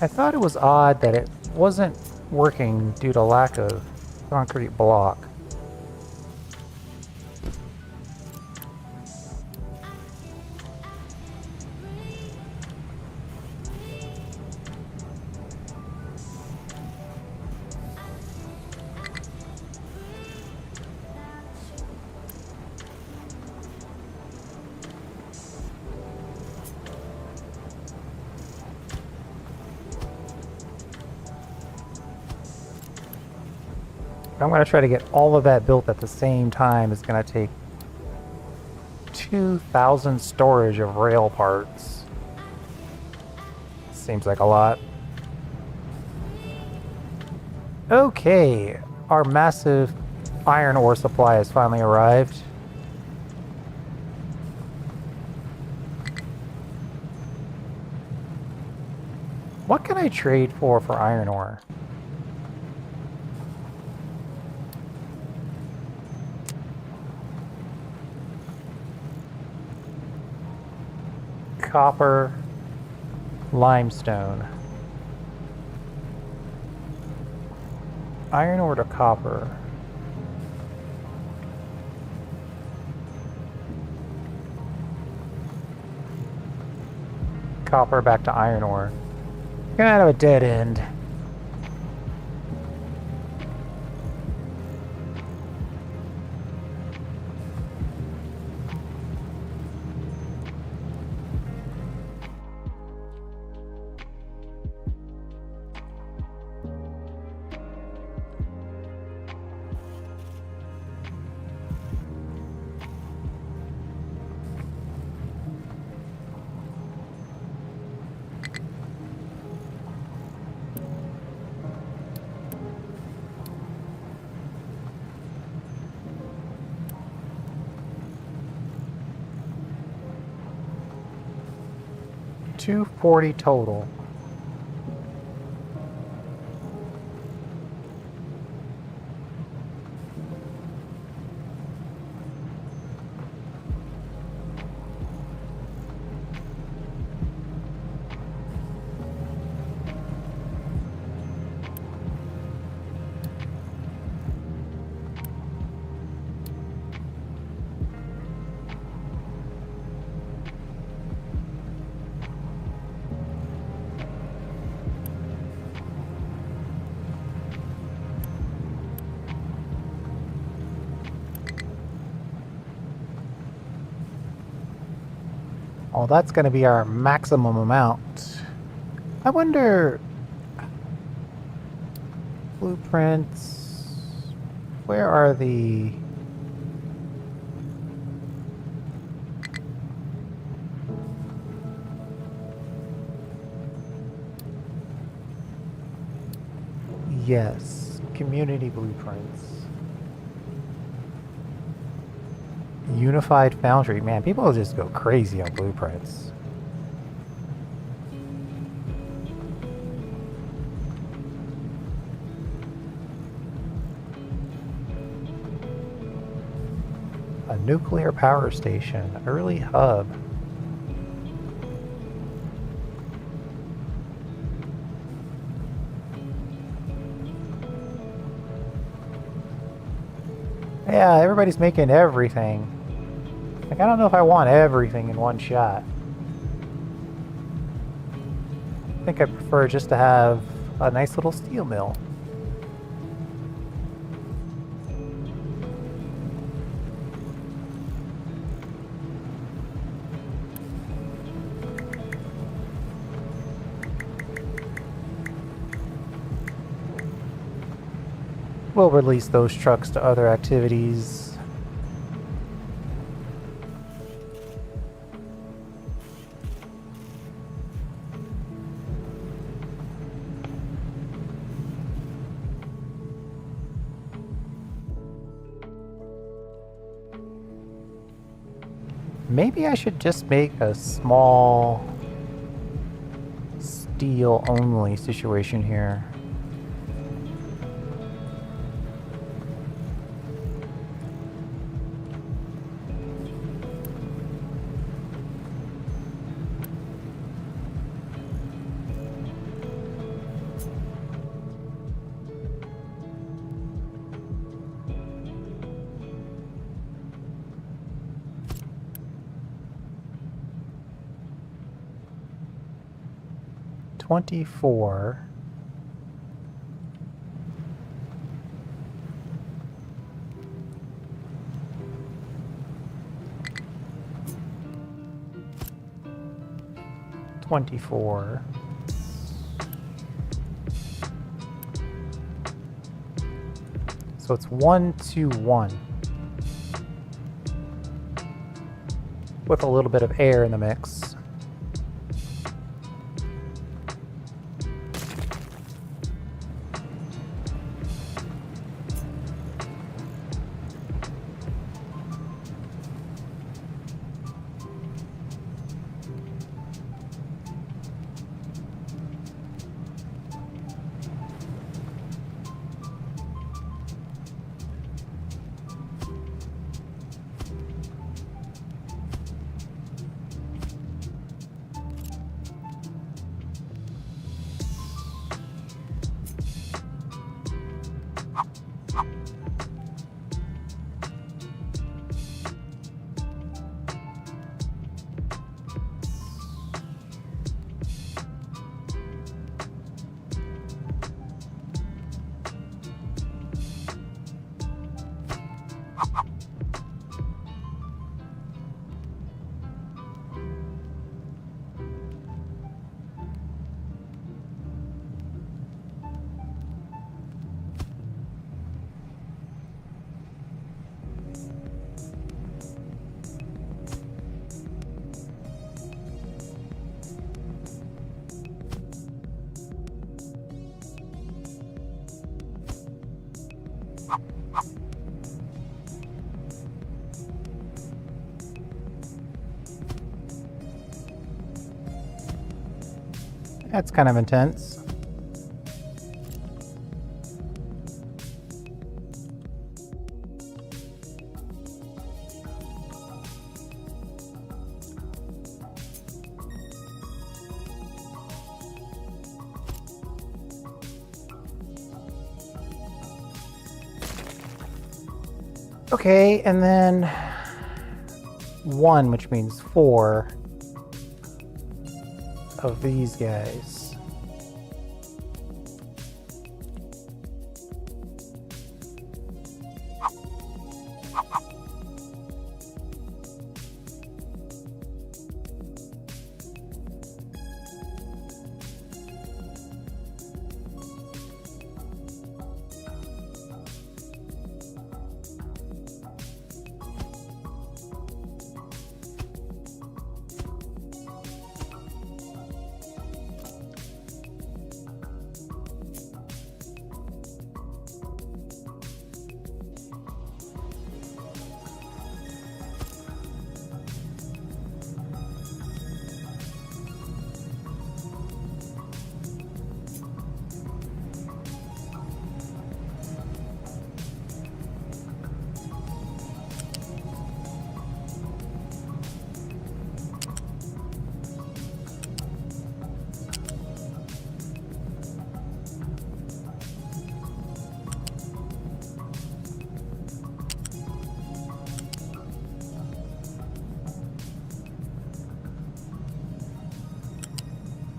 A: I thought it was odd that it wasn't working due to lack of concrete block. I'm going to try to get all of that built at the same time. It's going to take 2,000 storage of rail parts. Seems like a lot. Okay, our massive iron ore supply has finally arrived. What can I trade for iron ore? Copper, limestone. Iron ore to copper. Copper back to iron ore. Kind of a dead end. $240 total. Oh, that's going to be our maximum amount. I wonder... Blueprints... Where are the... Yes, community blueprints. Unified Foundry. Man, people just go crazy on blueprints. A nuclear power station. Early hub. Yeah, everybody's making everything. Like, I don't know if I want everything in one shot. I think I prefer just to have a nice little steel mill. We'll release those trucks to other activities. Maybe I should just make a small steel only situation here. $24. $24. So it's 1, 2, 1. With a little bit of air in the mix. That's kind of intense. Okay, and then 1, which means 4 of these guys.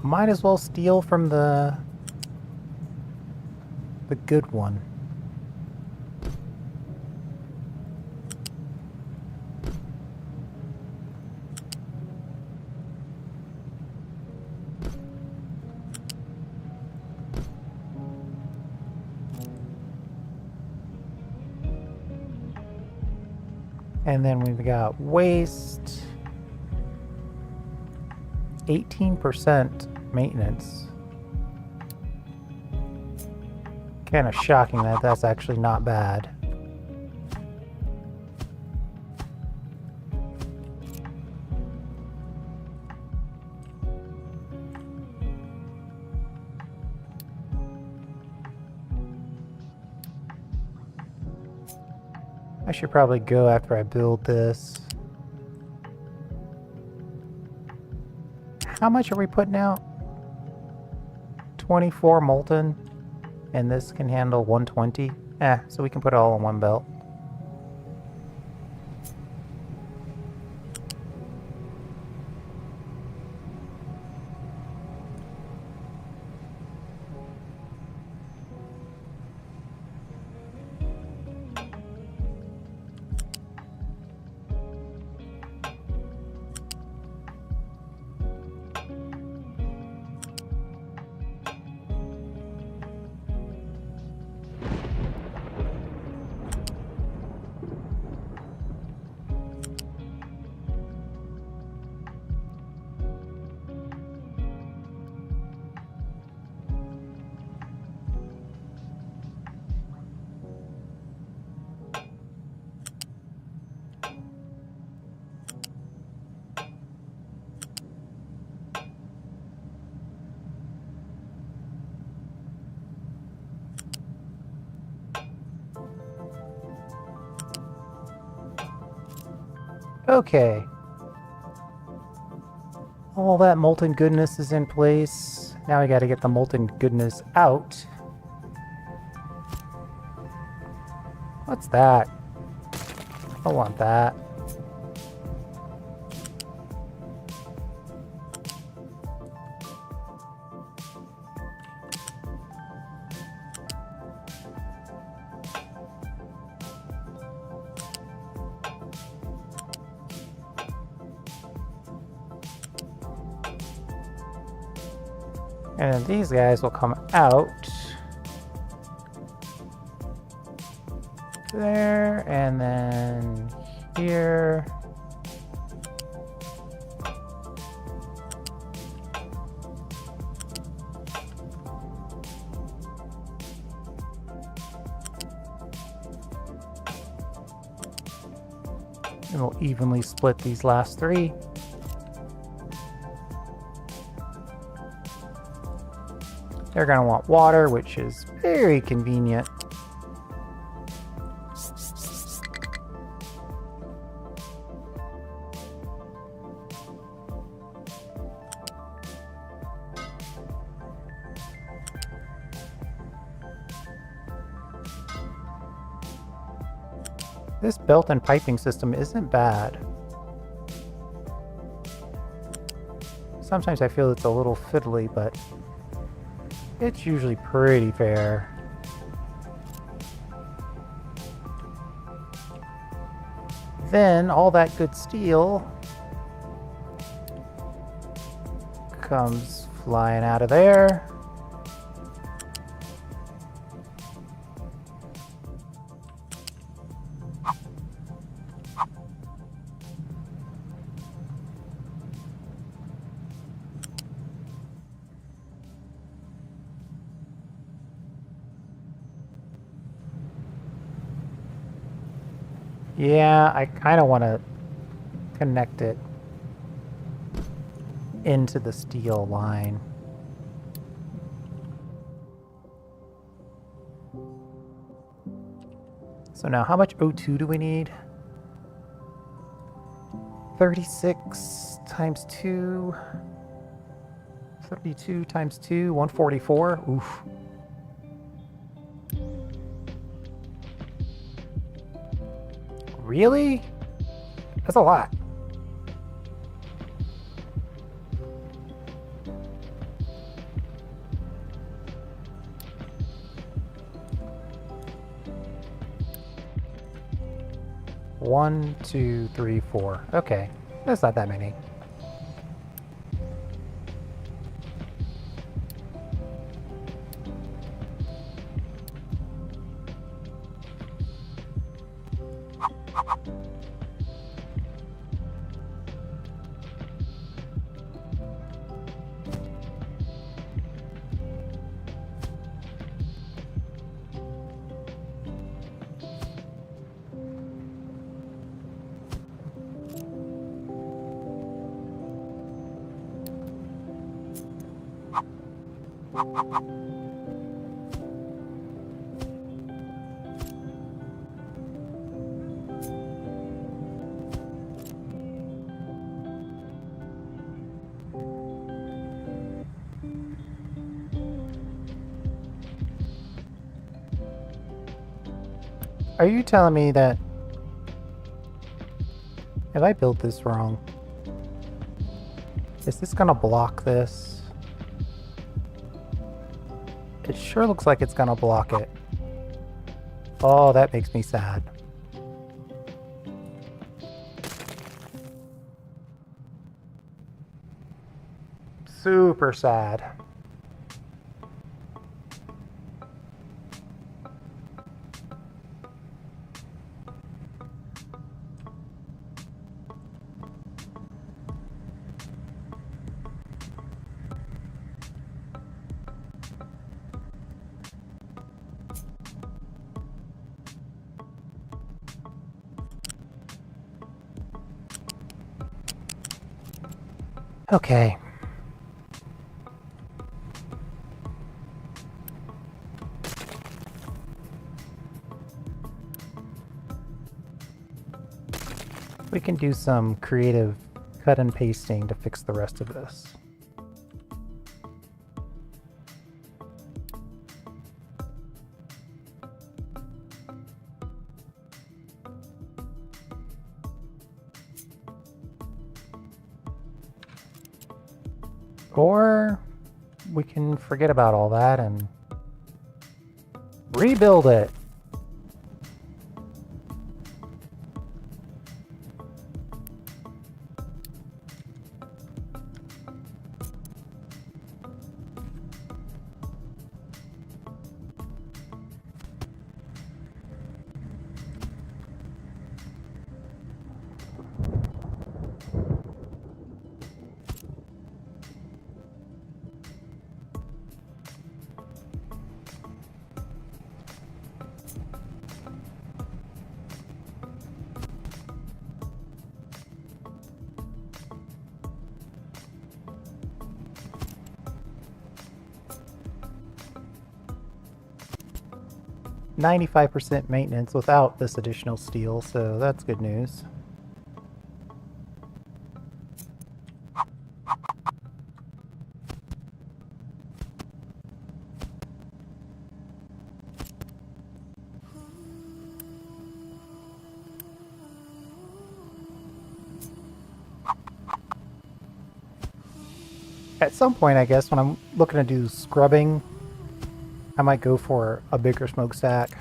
A: Might as well steal from the good one. And then we've got waste. 18% maintenance. Kind of shocking that that's actually not bad. I should probably go after I build this. How much are we putting out? 24 molten. And this can handle 120. So we can put it all in one belt. Okay. All that molten goodness is in place. Now we gotta get the molten goodness out. What's that? I don't want that. And then these guys will come out. There, and then here. And we'll evenly split these last three. They're going to want water, which is very convenient. This belt and piping system isn't bad. Sometimes I feel it's a little fiddly, but it's usually pretty fair. Then all that good steel comes flying out of there. Yeah, I kind of want to connect it into the steel line. So now how much O2 do we need? 36 times 2. 32 times 2, 144. Oof. Really? That's a lot. One, two, three, four. Okay, that's not that many. Are you telling me that... Have I built this wrong? Is this gonna block this? It sure looks like it's gonna block it. Oh, that makes me sad. Super sad. Okay. We can do some creative cut and pasting to fix the rest of this. Or we can forget about all that and rebuild it. %95 maintenance without this additional steel, so that's good news. At some point, I guess, when I'm looking to do scrubbing, I might go for a bigger smokestack.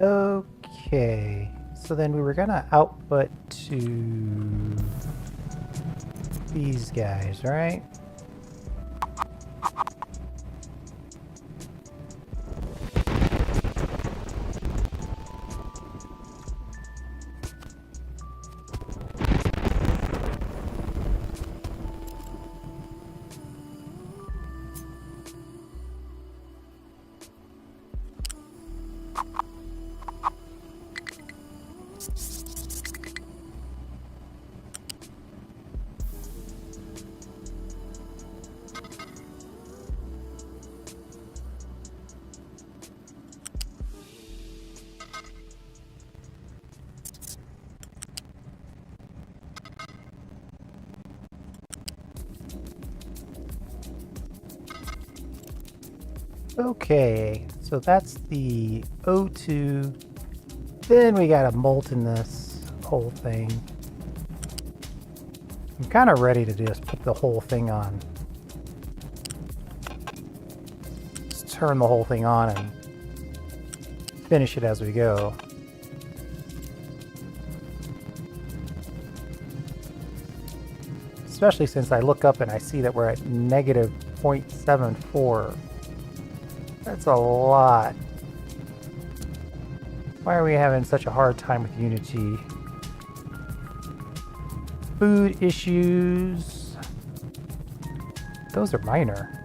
A: Okay, so then we were gonna output to these guys, right? Okay, so that's the O2. Then we gotta molten this whole thing. I'm kind of ready to just put the whole thing on. Just turn the whole thing on and finish it as we go. Especially since I look up and I see that we're at negative 0.74. That's a lot. Why are we having such a hard time with Unity? food issues. Those are minor.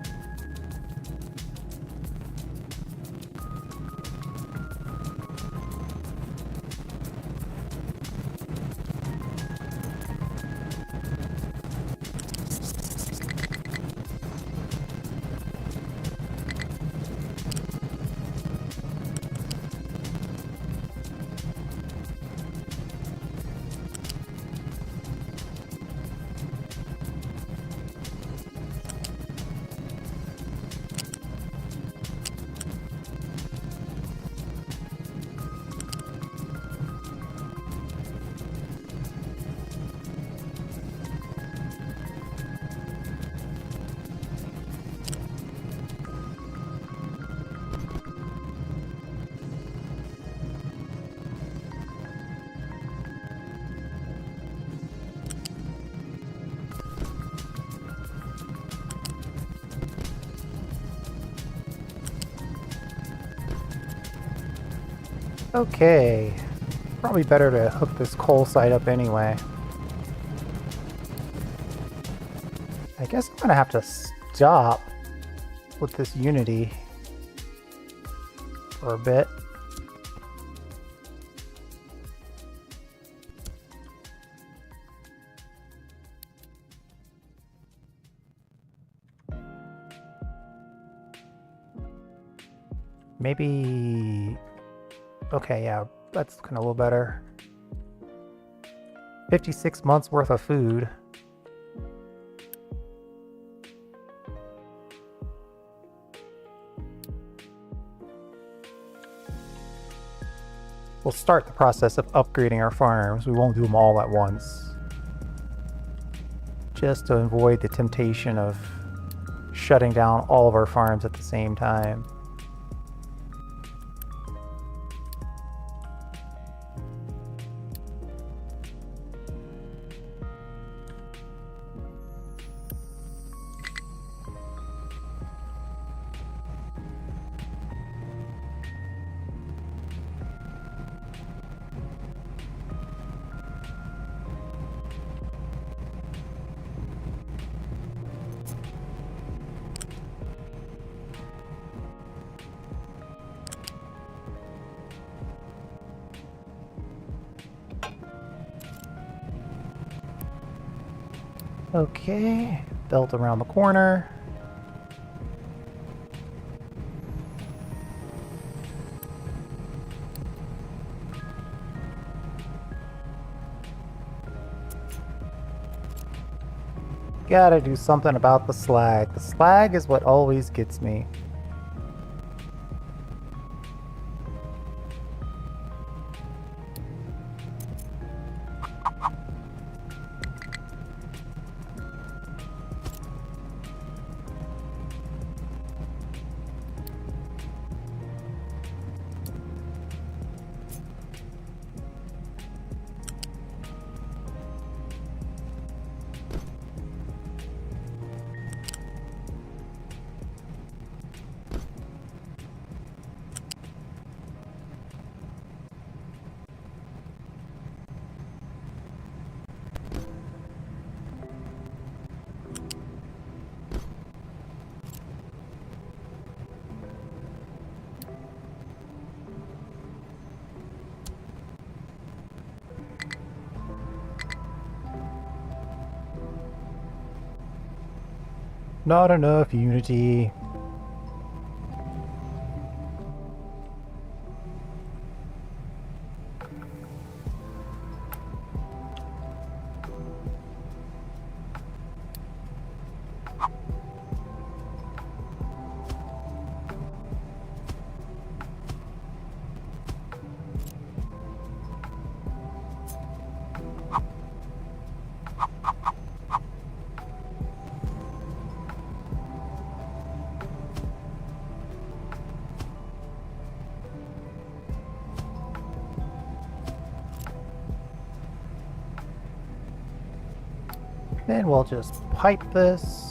A: Okay. Probably better to hook this coal site up anyway. I guess I'm gonna have to stop with this Unity for a bit. Maybe... Okay, yeah, that's looking a little better. 56 months worth of food. We'll start the process of upgrading our farms. We won't do them all at once. Just to avoid the temptation of shutting down all of our farms at the same time. Okay, belt around the corner. Gotta do something about the slag. The slag is what always gets me. Not enough Unity. Then we'll just pipe this.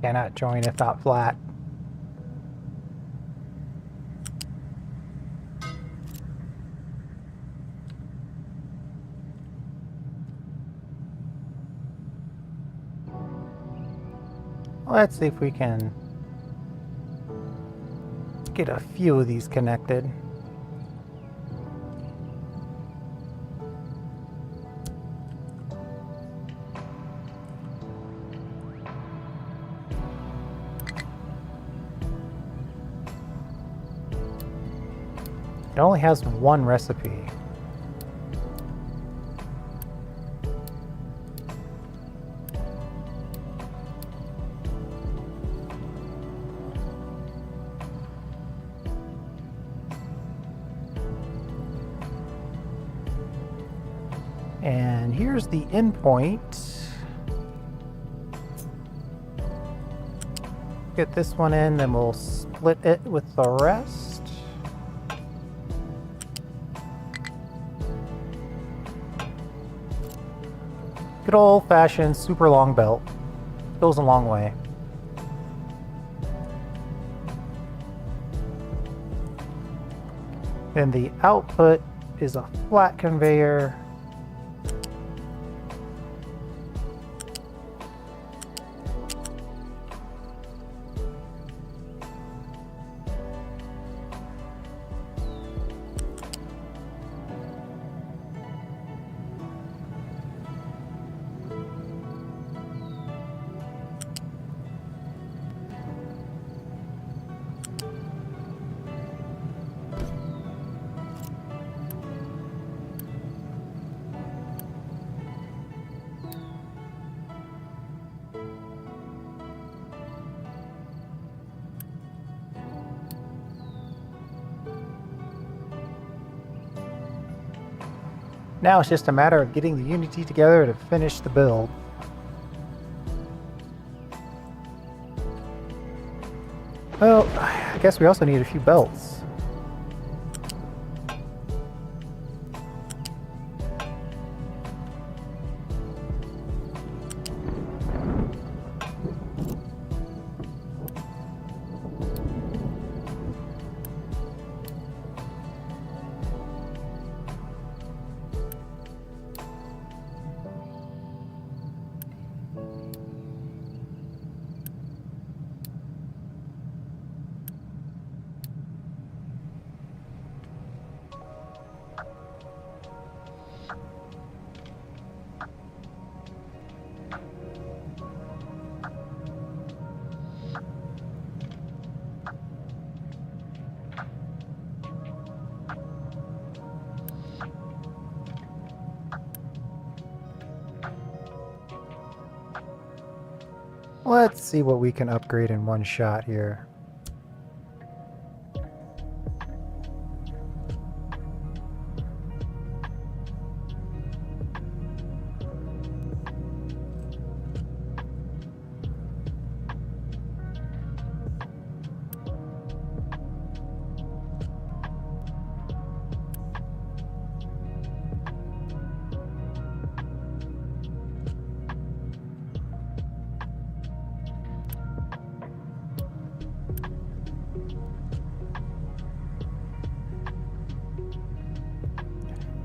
A: cannot join if not flat. Let's see if we can get a few of these connected. It only has one recipe. And here's the endpoint. Get this one in, then we'll split it with the rest. Good old-fashioned super long belt. Goes a long way. Then the output is a flat conveyor. Now it's just a matter of getting the Unity together to finish the build. Well, I guess we also need a few belts. Let's see what we can upgrade in one shot here.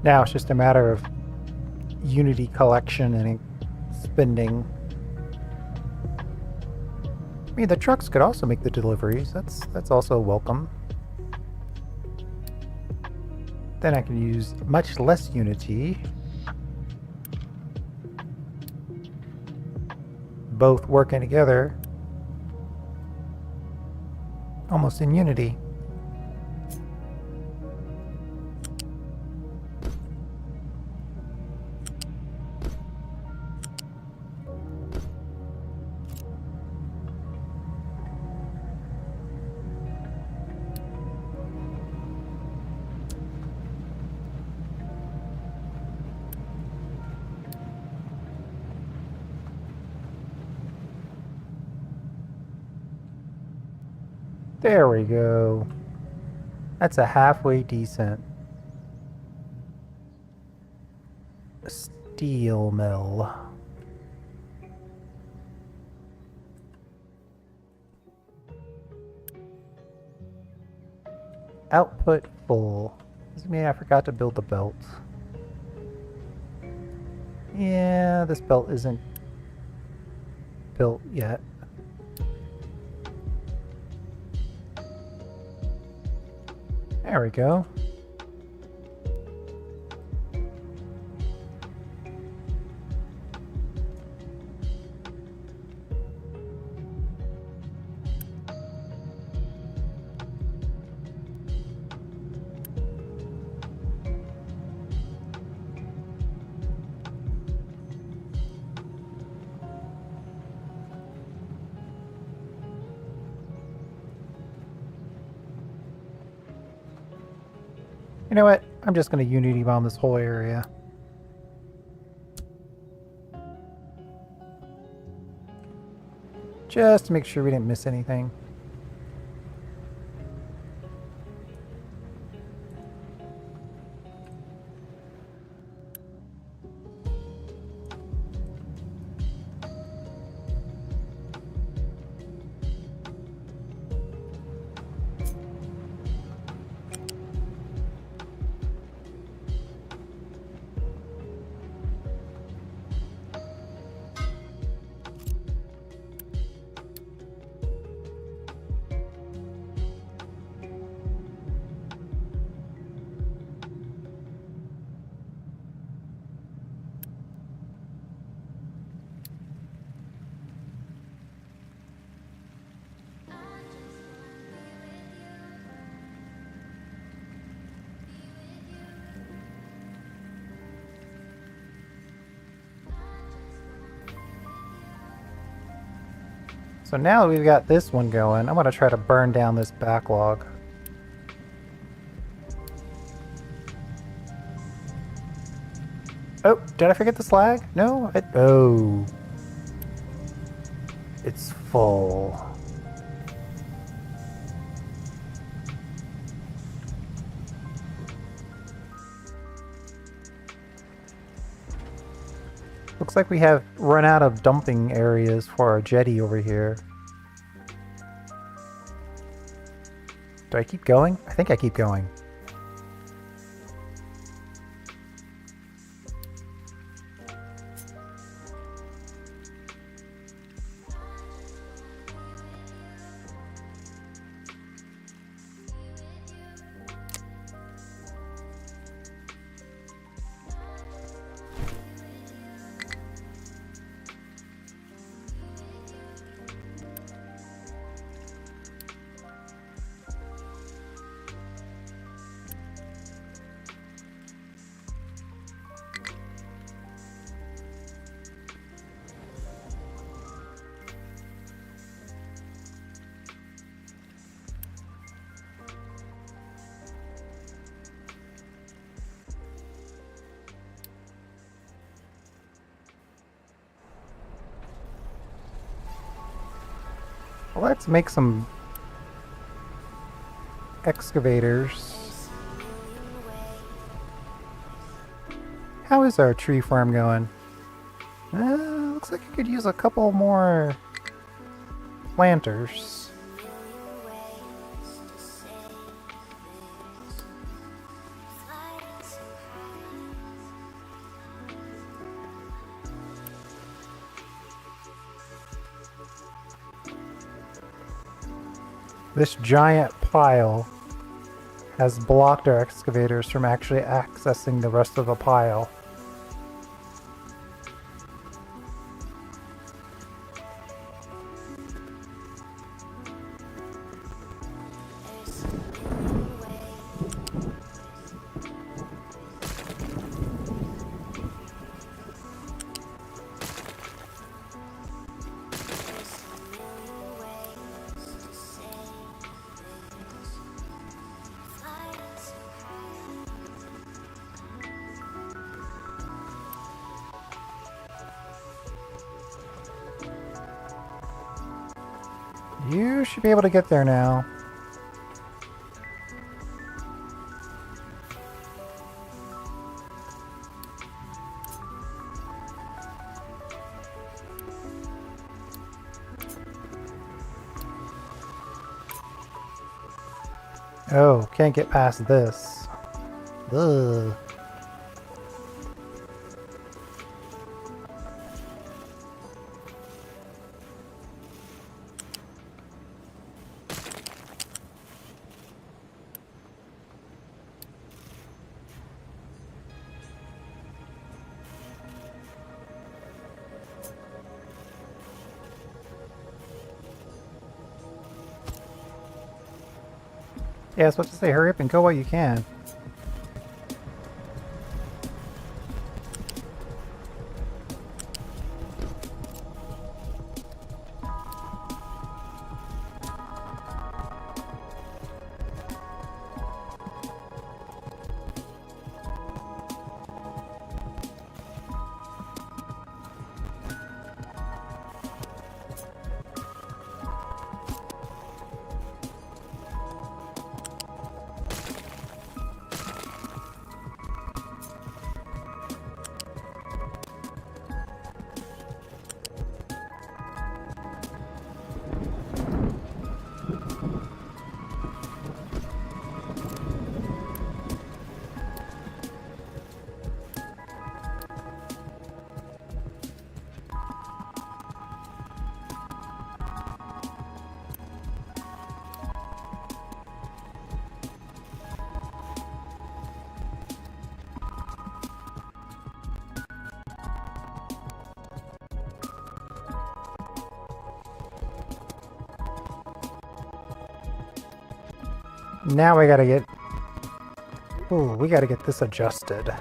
A: Now it's just a matter of Unity collection and spending. I mean, the trucks could also make the deliveries. That's also welcome. Then I can use much less Unity. Both working together. Almost in Unity. There we go. That's a halfway decent steel mill. Output full. Does it mean I forgot to build the belt? Yeah, this belt isn't built yet. There we go. You know what? I'm just going to Unity bomb this whole area. Just to make sure we didn't miss anything. So now that we've got this one going, I'm going to try to burn down this backlog. Oh, did I forget the slag? No? Oh. It's full. Looks like we have run out of dumping areas for our jetty over here. Do I keep going? I think I keep going. Well, let's make some excavators. How is our tree farm going? Looks like I could use a couple more planters. This giant pile has blocked our excavators from actually accessing the rest of the pile. You should be able to get there now. Oh, can't get past this. Ugh. Yeah, I was supposed to say hurry up and go while you can. Now we gotta get... Ooh, we gotta get this adjusted.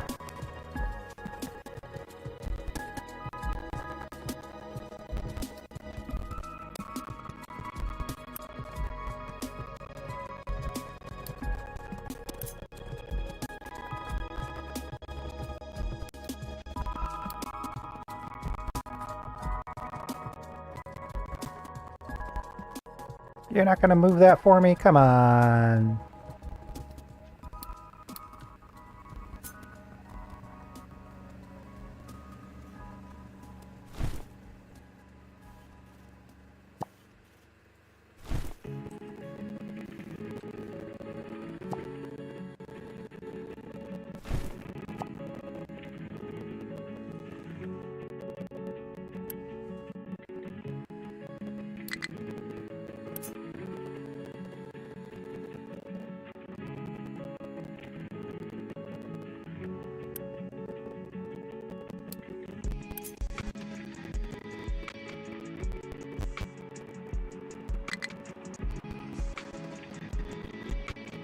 A: You're not gonna move that for me? Come on.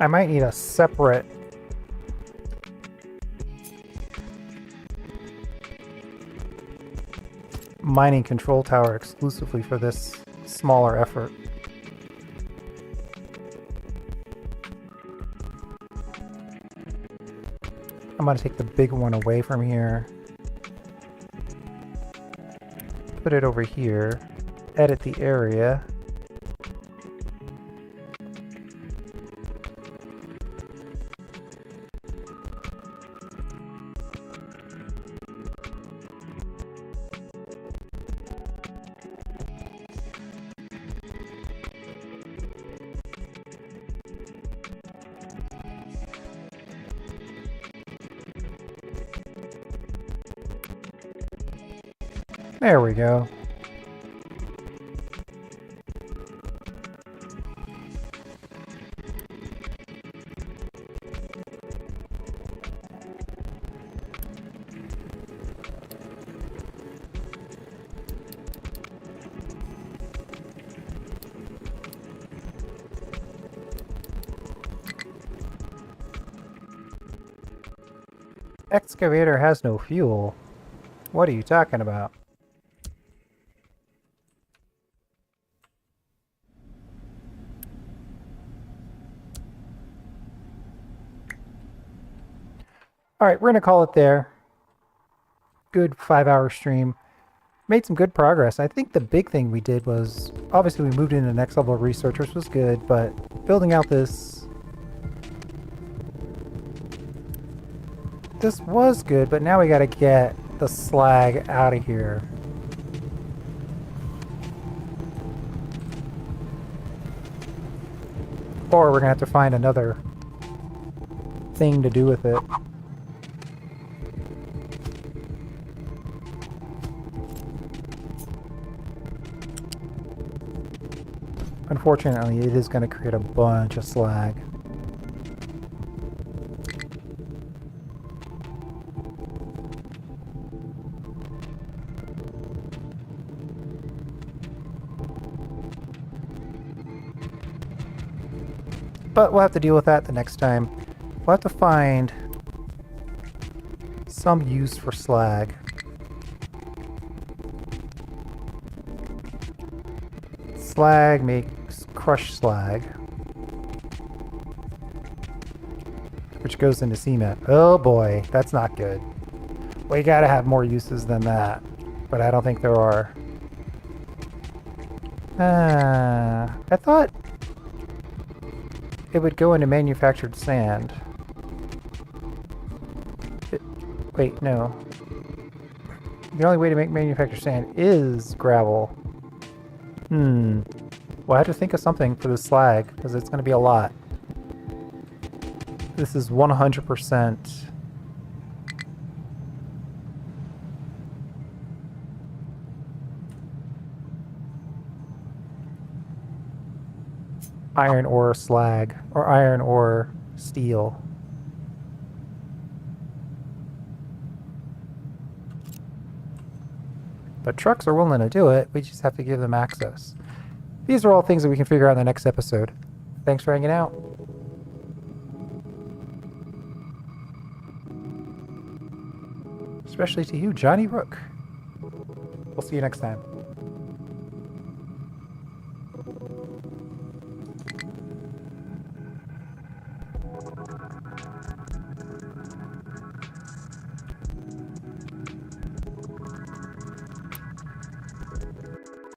A: I might need a separate mining control tower exclusively for this smaller effort. I'm gonna take the big one away from here. Put it over here. Edit the area. There we go. Excavator has no fuel. What are you talking about? Alright, we're going to call it there. Good 5-hour stream. Made some good progress. I think the big thing we did was, obviously we moved into the next level of research, which was good, but building out this was good, but now we got to get the slag out of here. Or we're gonna have to find another thing to do with it. Unfortunately, it is gonna create a bunch of slag. But we'll have to deal with that the next time. We'll have to find some use for slag. Slag makes crushed slag, which goes into cement. Oh boy, that's not good. We gotta have more uses than that, but I don't think there are. I thought it would go into manufactured sand. Wait, no. The only way to make manufactured sand is gravel. Well, I have to think of something for the slag, because it's going to be a lot. This is 100% iron ore slag, or iron ore steel. But trucks are willing to do it, we just have to give them access. These are all things that we can figure out in the next episode. Thanks for hanging out. Especially to you, Johnny Rook. We'll see you next time.